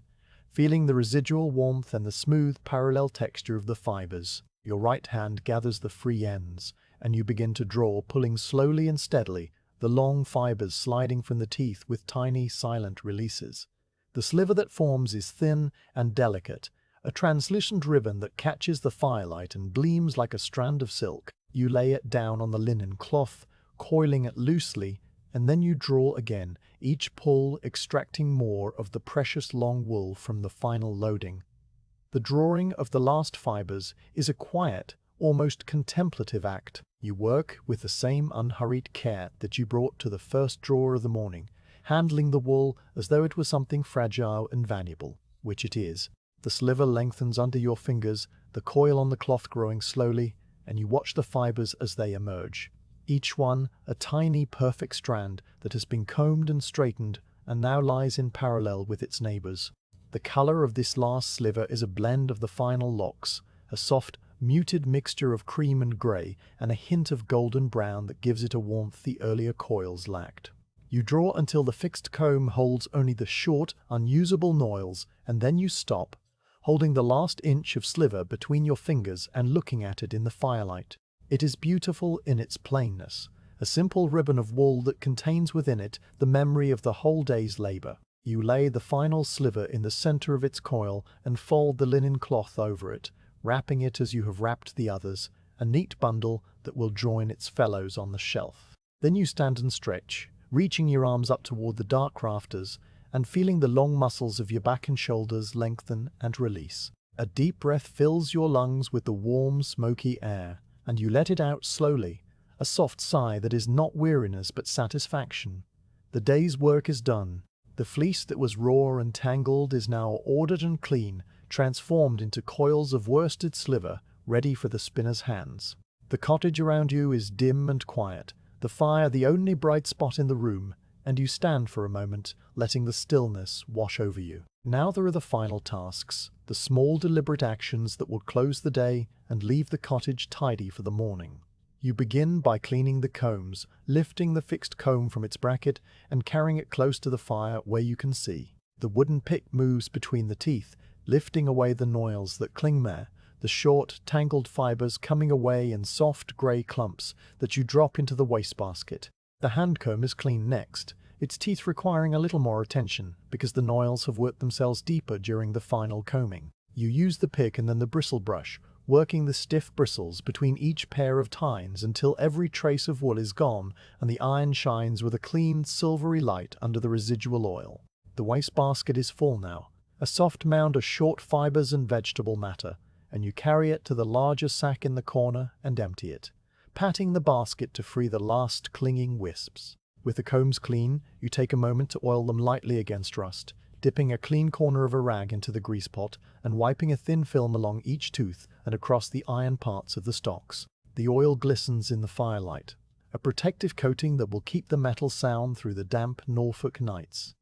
Speaker 1: feeling the residual warmth and the smooth, parallel texture of the fibres. Your right hand gathers the free ends, and you begin to draw, pulling slowly and steadily, the long fibres sliding from the teeth with tiny, silent releases. The sliver that forms is thin and delicate, a translucent ribbon that catches the firelight and gleams like a strand of silk. You lay it down on the linen cloth, coiling it loosely, and then you draw again, each pull extracting more of the precious long wool from the final loading. The drawing of the last fibres is a quiet, almost contemplative act. You work with the same unhurried care that you brought to the first drawer of the morning, handling the wool as though it was something fragile and valuable, which it is. The sliver lengthens under your fingers, the coil on the cloth growing slowly, and you watch the fibres as they emerge. Each one a tiny, perfect strand that has been combed and straightened and now lies in parallel with its neighbours. The colour of this last sliver is a blend of the final locks, a soft, muted mixture of cream and grey, and a hint of golden brown that gives it a warmth the earlier coils lacked. You draw until the fixed comb holds only the short, unusable noils, and then you stop, holding the last inch of sliver between your fingers and looking at it in the firelight. It is beautiful in its plainness, a simple ribbon of wool that contains within it the memory of the whole day's labor. You lay the final sliver in the center of its coil and fold the linen cloth over it, wrapping it as you have wrapped the others, a neat bundle that will join its fellows on the shelf. Then you stand and stretch, reaching your arms up toward the dark rafters and feeling the long muscles of your back and shoulders lengthen and release. A deep breath fills your lungs with the warm, smoky air, and you let it out slowly, a soft sigh that is not weariness but satisfaction. The day's work is done. The fleece that was raw and tangled is now ordered and clean, transformed into coils of worsted sliver, ready for the spinner's hands. The cottage around you is dim and quiet, the fire the only bright spot in the room, and you stand for a moment, letting the stillness wash over you. Now there are the final tasks, the small deliberate actions that will close the day and leave the cottage tidy for the morning. You begin by cleaning the combs, lifting the fixed comb from its bracket and carrying it close to the fire where you can see. The wooden pick moves between the teeth, lifting away the noils that cling there, the short, tangled fibres coming away in soft grey clumps that you drop into the wastebasket. The hand comb is cleaned next, its teeth requiring a little more attention because the noils have worked themselves deeper during the final combing. You use the pick and then the bristle brush, working the stiff bristles between each pair of tines until every trace of wool is gone and the iron shines with a clean, silvery light under the residual oil. The wastebasket is full now, a soft mound of short fibres and vegetable matter, and you carry it to the larger sack in the corner and empty it, patting the basket to free the last clinging wisps. With the combs clean, you take a moment to oil them lightly against rust, dipping a clean corner of a rag into the grease pot and wiping a thin film along each tooth and across the iron parts of the stocks. The oil glistens in the firelight, a protective coating that will keep the metal sound through the damp Norfolk nights.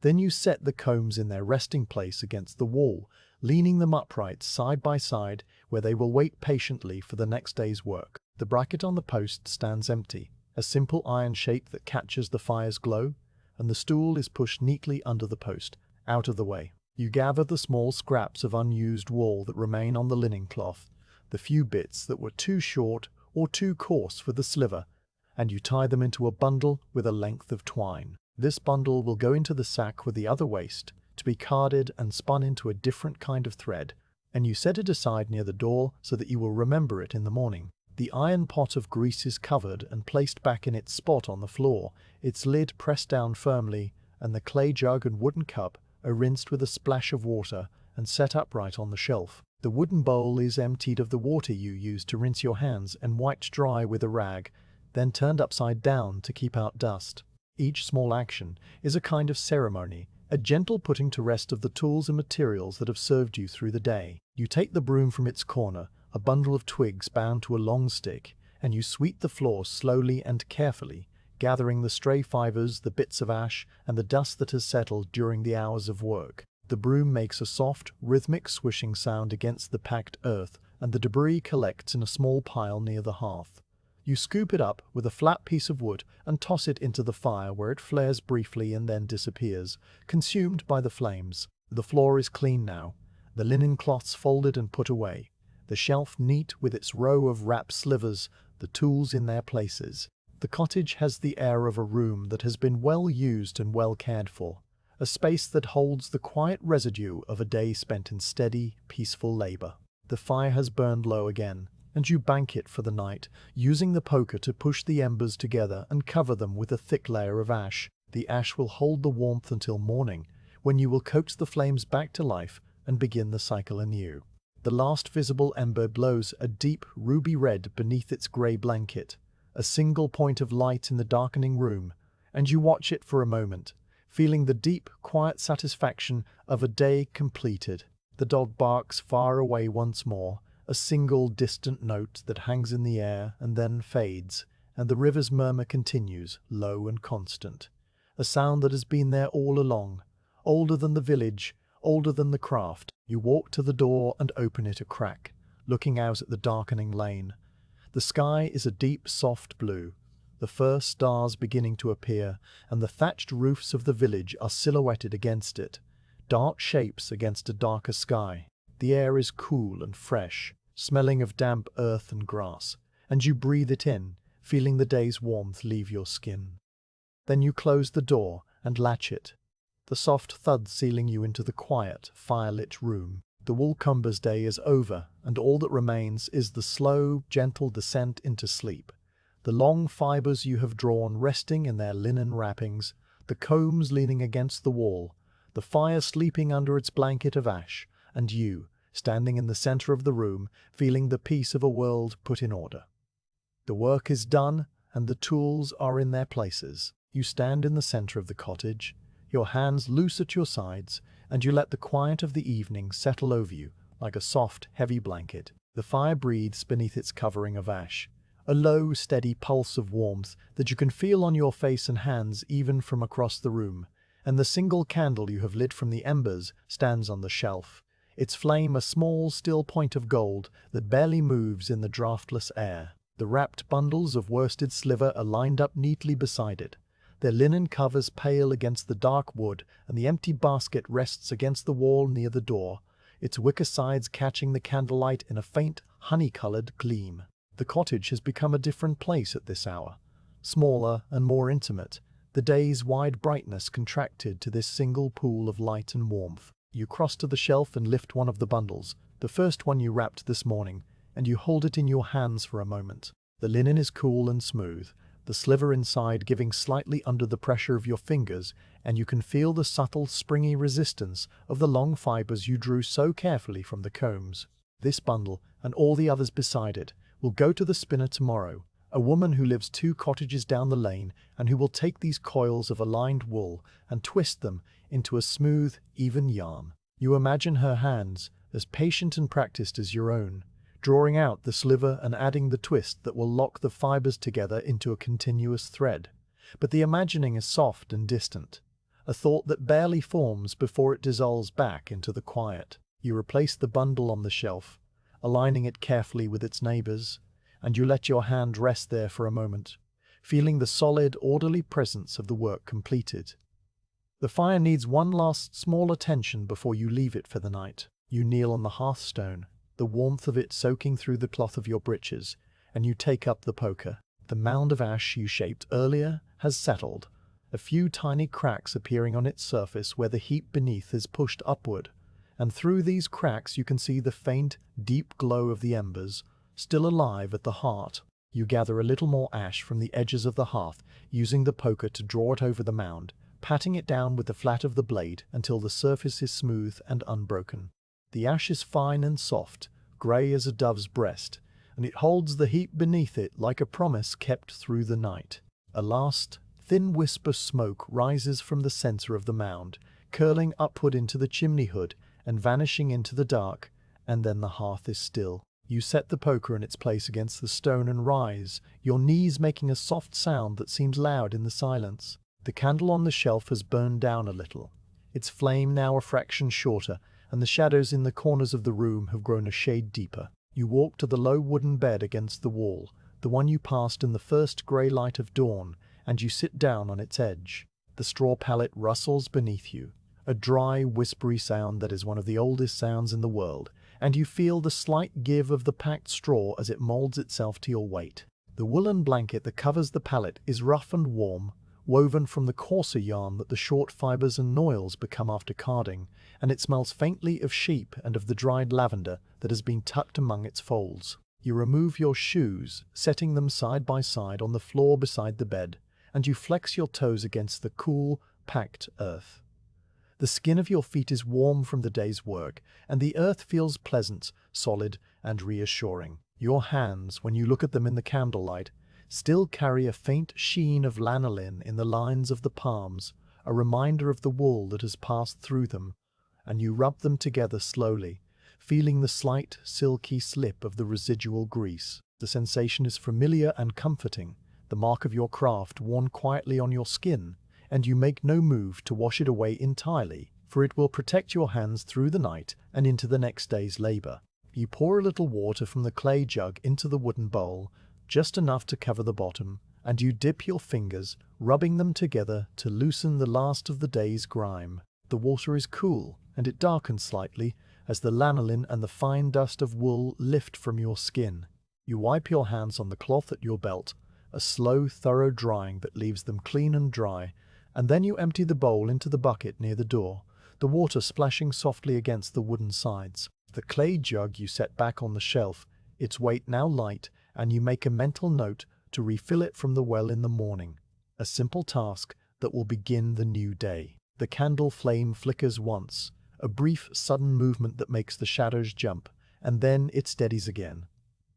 Speaker 1: Then you set the combs in their resting place against the wall, leaning them upright side by side where they will wait patiently for the next day's work. The bracket on the post stands empty, a simple iron shape that catches the fire's glow, and the stool is pushed neatly under the post, out of the way. You gather the small scraps of unused wool that remain on the linen cloth, the few bits that were too short or too coarse for the sliver, and you tie them into a bundle with a length of twine. This bundle will go into the sack with the other waste, to be carded and spun into a different kind of thread, and you set it aside near the door so that you will remember it in the morning. The iron pot of grease is covered and placed back in its spot on the floor, its lid pressed down firmly, and the clay jug and wooden cup are rinsed with a splash of water and set upright on the shelf. The wooden bowl is emptied of the water you used to rinse your hands and wiped dry with a rag, then turned upside down to keep out dust. Each small action is a kind of ceremony, a gentle putting to rest of the tools and materials that have served you through the day. You take the broom from its corner, a bundle of twigs bound to a long stick, and you sweep the floor slowly and carefully, gathering the stray fibres, the bits of ash, and the dust that has settled during the hours of work. The broom makes a soft, rhythmic swishing sound against the packed earth, and the debris collects in a small pile near the hearth. You scoop it up with a flat piece of wood and toss it into the fire where it flares briefly and then disappears, consumed by the flames. The floor is clean now, the linen cloths folded and put away, the shelf neat with its row of wrapped slivers, the tools in their places. The cottage has the air of a room that has been well used and well cared for, a space that holds the quiet residue of a day spent in steady, peaceful labor. The fire has burned low again, and you bank it for the night, using the poker to push the embers together and cover them with a thick layer of ash. The ash will hold the warmth until morning, when you will coax the flames back to life and begin the cycle anew. The last visible ember glows a deep ruby red beneath its grey blanket, a single point of light in the darkening room, and you watch it for a moment, feeling the deep, quiet satisfaction of a day completed. The dog barks far away once more, a single distant note that hangs in the air and then fades, and the river's murmur continues, low and constant. A sound that has been there all along, older than the village, older than the craft. You walk to the door and open it a crack, looking out at the darkening lane. The sky is a deep, soft blue. the first stars beginning to appear, and the thatched roofs of the village are silhouetted against it, dark shapes against a darker sky. The air is cool and fresh, smelling of damp earth and grass, and you breathe it in, feeling the day's warmth leave your skin. Then you close the door and latch it, the soft thud sealing you into the quiet, firelit room. The Woolcomber's day is over, and all that remains is the slow, gentle descent into sleep. The long fibres you have drawn resting in their linen wrappings, the combs leaning against the wall, the fire sleeping under its blanket of ash, and you, standing in the centre of the room, feeling the peace of a world put in order. The work is done, and the tools are in their places. You stand in the centre of the cottage, your hands loose at your sides, and you let the quiet of the evening settle over you like a soft, heavy blanket. The fire breathes beneath its covering of ash, a low, steady pulse of warmth that you can feel on your face and hands even from across the room, and the single candle you have lit from the embers stands on the shelf, its flame a small, still point of gold that barely moves in the draughtless air. The wrapped bundles of worsted sliver are lined up neatly beside it, their linen covers pale against the dark wood, and the empty basket rests against the wall near the door, its wicker sides catching the candlelight in a faint, honey-coloured gleam. The cottage has become a different place at this hour, smaller and more intimate, the day's wide brightness contracted to this single pool of light and warmth. You cross to the shelf and lift one of the bundles, the first one you wrapped this morning, and you hold it in your hands for a moment. The linen is cool and smooth, the sliver inside giving slightly under the pressure of your fingers, and you can feel the subtle, springy resistance of the long fibres you drew so carefully from the combs. This bundle, and all the others beside it, will go to the spinner tomorrow, a woman who lives 2 cottages down the lane and who will take these coils of aligned wool and twist them into a smooth, even yarn. You imagine her hands, as patient and practiced as your own, drawing out the sliver and adding the twist that will lock the fibres together into a continuous thread. But the imagining is soft and distant, a thought that barely forms before it dissolves back into the quiet. You replace the bundle on the shelf, aligning it carefully with its neighbours, and you let your hand rest there for a moment, feeling the solid, orderly presence of the work completed. The fire needs one last small attention before you leave it for the night. You kneel on the hearthstone, the warmth of it soaking through the cloth of your breeches, and you take up the poker. The mound of ash you shaped earlier has settled, a few tiny cracks appearing on its surface where the heap beneath is pushed upward, and through these cracks you can see the faint, deep glow of the embers, still alive at the heart. You gather a little more ash from the edges of the hearth, using the poker to draw it over the mound, patting it down with the flat of the blade until the surface is smooth and unbroken. The ash is fine and soft, grey as a dove's breast, and it holds the heap beneath it like a promise kept through the night. A last, thin wisp of smoke rises from the centre of the mound, curling upward into the chimney hood and vanishing into the dark, and then the hearth is still. You set the poker in its place against the stone and rise, your knees making a soft sound that seems loud in the silence. The candle on the shelf has burned down a little, its flame now a fraction shorter, and the shadows in the corners of the room have grown a shade deeper. You walk to the low wooden bed against the wall, the one you passed in the first grey light of dawn, and you sit down on its edge. The straw pallet rustles beneath you, a dry, whispery sound that is one of the oldest sounds in the world, and you feel the slight give of the packed straw as it moulds itself to your weight. The woolen blanket that covers the pallet is rough and warm, woven from the coarser yarn that the short fibres and noils become after carding, and it smells faintly of sheep and of the dried lavender that has been tucked among its folds. You remove your shoes, setting them side by side on the floor beside the bed, and you flex your toes against the cool, packed earth. The skin of your feet is warm from the day's work, and the earth feels pleasant, solid, and reassuring. Your hands, when you look at them in the candlelight, still carry a faint sheen of lanolin in the lines of the palms, a reminder of the wool that has passed through them, and you rub them together slowly, feeling the slight, silky slip of the residual grease. The sensation is familiar and comforting, the mark of your craft worn quietly on your skin, and you make no move to wash it away entirely, for it will protect your hands through the night and into the next day's labour. You pour a little water from the clay jug into the wooden bowl, just enough to cover the bottom, and you dip your fingers, rubbing them together to loosen the last of the day's grime. The water is cool, and it darkens slightly as the lanolin and the fine dust of wool lift from your skin. You wipe your hands on the cloth at your belt, a slow, thorough drying that leaves them clean and dry, and then you empty the bowl into the bucket near the door, the water splashing softly against the wooden sides. The clay jug you set back on the shelf, its weight now light, and you make a mental note to refill it from the well in the morning. A simple task that will begin the new day. The candle flame flickers once, a brief, sudden movement that makes the shadows jump, and then it steadies again.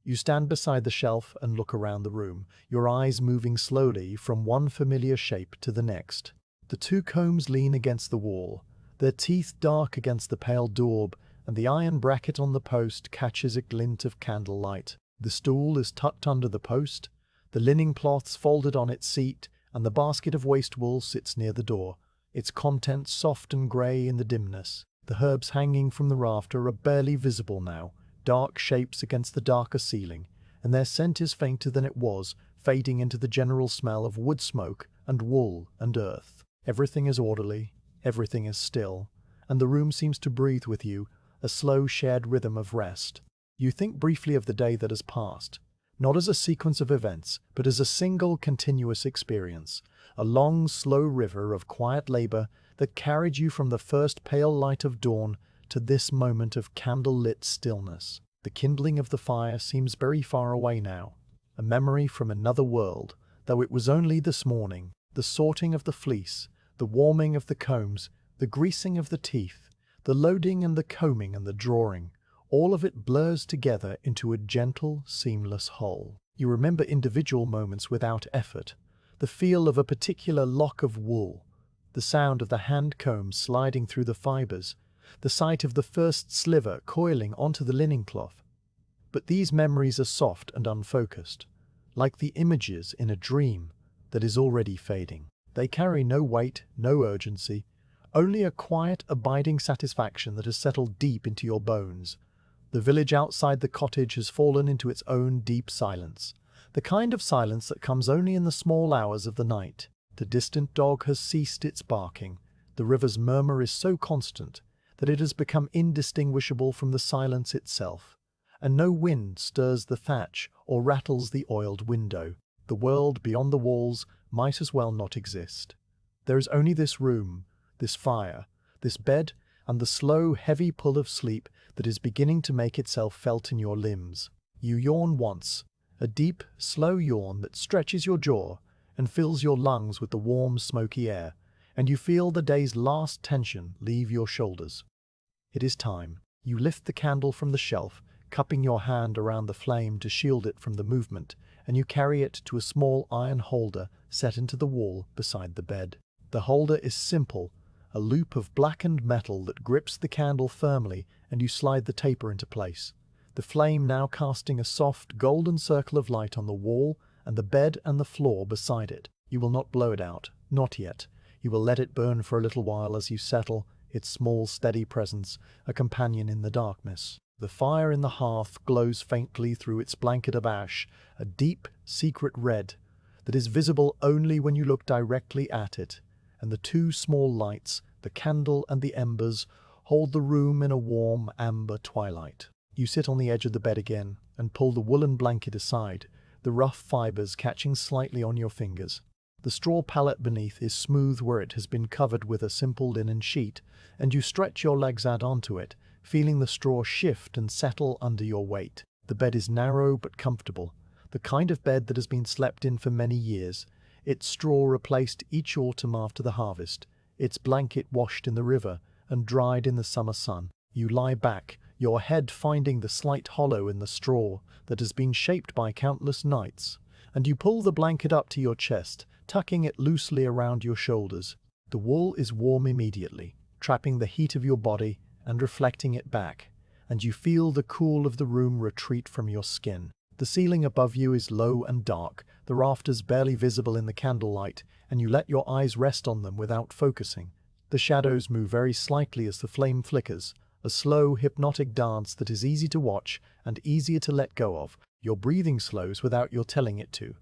Speaker 1: You stand beside the shelf and look around the room, your eyes moving slowly from one familiar shape to the next. The two combs lean against the wall, their teeth dark against the pale daub, and the iron bracket on the post catches a glint of candlelight. The stool is tucked under the post, the linen cloths folded on its seat, and the basket of waste wool sits near the door, its contents soft and grey in the dimness. The herbs hanging from the rafter are barely visible now, dark shapes against the darker ceiling, and their scent is fainter than it was, fading into the general smell of wood smoke and wool and earth. Everything is orderly, everything is still, and the room seems to breathe with you, a slow shared rhythm of rest. You think briefly of the day that has passed, not as a sequence of events, but as a single continuous experience, a long, slow river of quiet labor that carried you from the first pale light of dawn to this moment of candle-lit stillness. The kindling of the fire seems very far away now, a memory from another world, though it was only this morning. The sorting of the fleece, the warming of the combs, the greasing of the teeth, the loading and the combing and the drawing, all of it blurs together into a gentle, seamless whole. You remember individual moments without effort, the feel of a particular lock of wool, the sound of the hand comb sliding through the fibres, the sight of the first sliver coiling onto the linen cloth. But these memories are soft and unfocused, like the images in a dream that is already fading. They carry no weight, no urgency, only a quiet, abiding satisfaction that has settled deep into your bones. The village outside the cottage has fallen into its own deep silence, the kind of silence that comes only in the small hours of the night. The distant dog has ceased its barking. The river's murmur is so constant that it has become indistinguishable from the silence itself, and no wind stirs the thatch or rattles the oiled window. The world beyond the walls might as well not exist. There is only this room, this fire, this bed, and the slow, heavy pull of sleep that is beginning to make itself felt in your limbs. You yawn once, a deep, slow yawn that stretches your jaw and fills your lungs with the warm, smoky air, and you feel the day's last tension leave your shoulders. It is time. You lift the candle from the shelf, cupping your hand around the flame to shield it from the movement, and you carry it to a small iron holder set into the wall beside the bed. The holder is simple, a loop of blackened metal that grips the candle firmly, and you slide the taper into place, the flame now casting a soft, golden circle of light on the wall and the bed and the floor beside it. You will not blow it out, not yet. You will let it burn for a little while as you settle, its small, steady presence, a companion in the darkness. The fire in the hearth glows faintly through its blanket of ash, a deep, secret red that is visible only when you look directly at it, and the two small lights, the candle and the embers, hold the room in a warm, amber twilight. You sit on the edge of the bed again and pull the woolen blanket aside, the rough fibres catching slightly on your fingers. The straw pallet beneath is smooth where it has been covered with a simple linen sheet, and you stretch your legs out onto it, feeling the straw shift and settle under your weight. The bed is narrow but comfortable, the kind of bed that has been slept in for many years, its straw replaced each autumn after the harvest, its blanket washed in the river and dried in the summer sun. You lie back, your head finding the slight hollow in the straw that has been shaped by countless nights, and you pull the blanket up to your chest, tucking it loosely around your shoulders. The wool is warm immediately, trapping the heat of your body and reflecting it back, and you feel the cool of the room retreat from your skin. The ceiling above you is low and dark, the rafters barely visible in the candlelight, and you let your eyes rest on them without focusing. The shadows move very slightly as the flame flickers, a slow, hypnotic dance that is easy to watch and easier to let go of. Your breathing slows without your telling it to.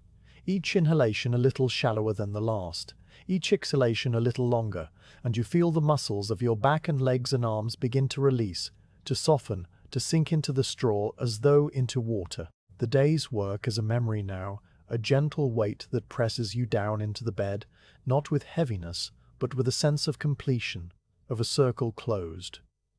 Speaker 1: each inhalation a little shallower than the last, each exhalation a little longer, and you feel the muscles of your back and legs and arms begin to release, to soften, to sink into the straw as though into water. The day's work is a memory now, a gentle weight that presses you down into the bed, not with heaviness, but with a sense of completion, of a circle closed.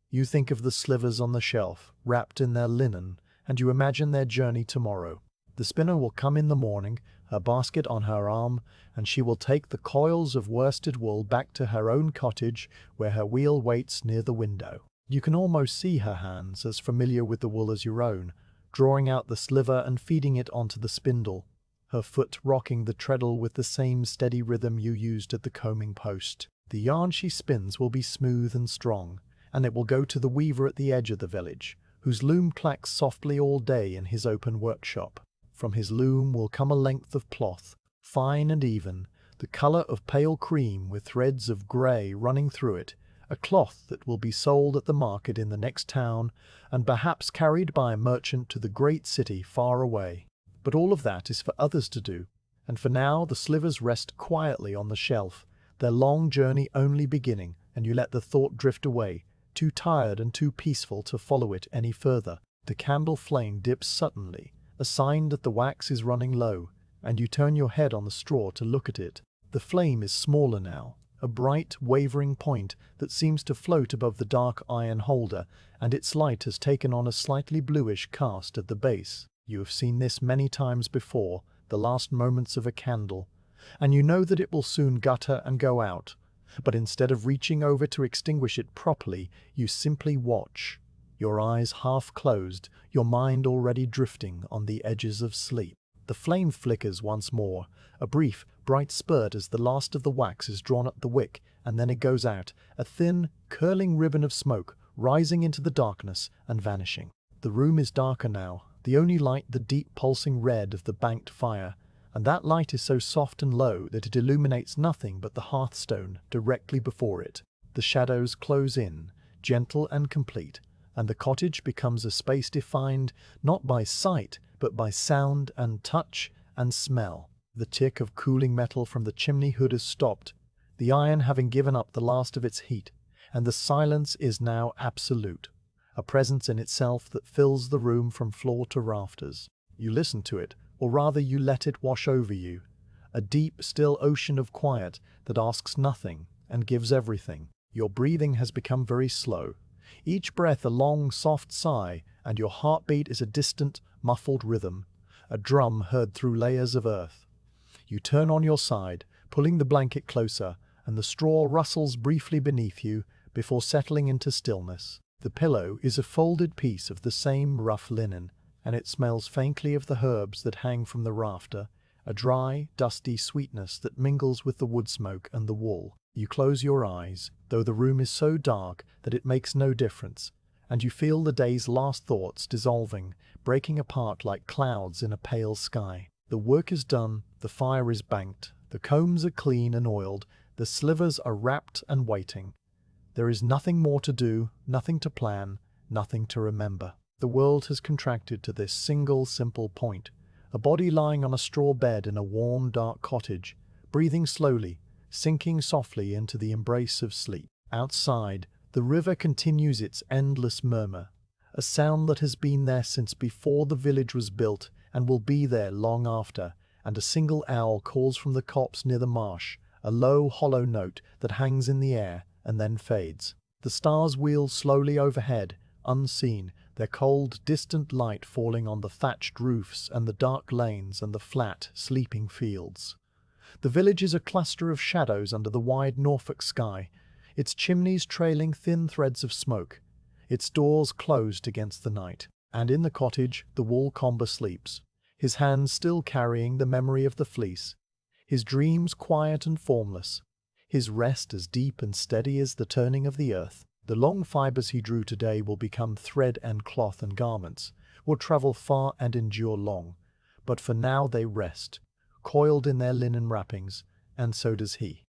Speaker 1: You think of the slivers on the shelf, wrapped in their linen, and you imagine their journey tomorrow. The spinner will come in the morning, her basket on her arm, and she will take the coils of worsted wool back to her own cottage where her wheel waits near the window. You can almost see her hands, as familiar with the wool as your own, drawing out the sliver and feeding it onto the spindle, her foot rocking the treadle with the same steady rhythm you used at the combing post. The yarn she spins will be smooth and strong, and it will go to the weaver at the edge of the village, whose loom clacks softly all day in his open workshop. From his loom will come a length of cloth, fine and even, the colour of pale cream with threads of grey running through it, a cloth that will be sold at the market in the next town, and perhaps carried by a merchant to the great city far away. But all of that is for others to do, and for now the slivers rest quietly on the shelf, their long journey only beginning, and you let the thought drift away, too tired and too peaceful to follow it any further. The candle flame dips suddenly, a sign that the wax is running low, and you turn your head on the straw to look at it. The flame is smaller now, a bright, wavering point that seems to float above the dark iron holder, and its light has taken on a slightly bluish cast at the base. You have seen this many times before, the last moments of a candle, and you know that it will soon gutter and go out. But instead of reaching over to extinguish it properly, you simply watch, your eyes half closed, your mind already drifting on the edges of sleep. The flame flickers once more, a brief, bright spurt as the last of the wax is drawn up the wick, and then it goes out, a thin, curling ribbon of smoke, rising into the darkness and vanishing. The room is darker now, the only light the deep pulsing red of the banked fire, and that light is so soft and low that it illuminates nothing but the hearthstone directly before it. The shadows close in, gentle and complete, and the cottage becomes a space defined not by sight, but by sound and touch and smell. The tick of cooling metal from the chimney hood is stopped, the iron having given up the last of its heat, and the silence is now absolute, a presence in itself that fills the room from floor to rafters. You listen to it, or rather you let it wash over you, a deep, still ocean of quiet that asks nothing and gives everything. Your breathing has become very slow, each breath a long, soft sigh, and your heartbeat is a distant, muffled rhythm, a drum heard through layers of earth. You turn on your side, pulling the blanket closer, and the straw rustles briefly beneath you before settling into stillness. The pillow is a folded piece of the same rough linen, and it smells faintly of the herbs that hang from the rafter, a dry, dusty sweetness that mingles with the wood smoke and the wool. You close your eyes, though the room is so dark that it makes no difference, and you feel the day's last thoughts dissolving, breaking apart like clouds in a pale sky. The work is done, the fire is banked, the combs are clean and oiled, the slivers are wrapped and waiting. There is nothing more to do, nothing to plan, nothing to remember. The world has contracted to this single, simple point, a body lying on a straw bed in a warm, dark cottage, breathing slowly, sinking softly into the embrace of sleep. Outside, the river continues its endless murmur, a sound that has been there since before the village was built and will be there long after, and a single owl calls from the copse near the marsh, a low, hollow note that hangs in the air and then fades. The stars wheel slowly overhead, unseen, their cold, distant light falling on the thatched roofs and the dark lanes and the flat, sleeping fields. The village is a cluster of shadows under the wide Norfolk sky, its chimneys trailing thin threads of smoke, its doors closed against the night. And in the cottage the wool-comber sleeps, his hands still carrying the memory of the fleece, his dreams quiet and formless, his rest as deep and steady as the turning of the earth. The long fibres he drew today will become thread and cloth and garments, will travel far and endure long, but for now they rest, coiled in their linen wrappings, and so does he.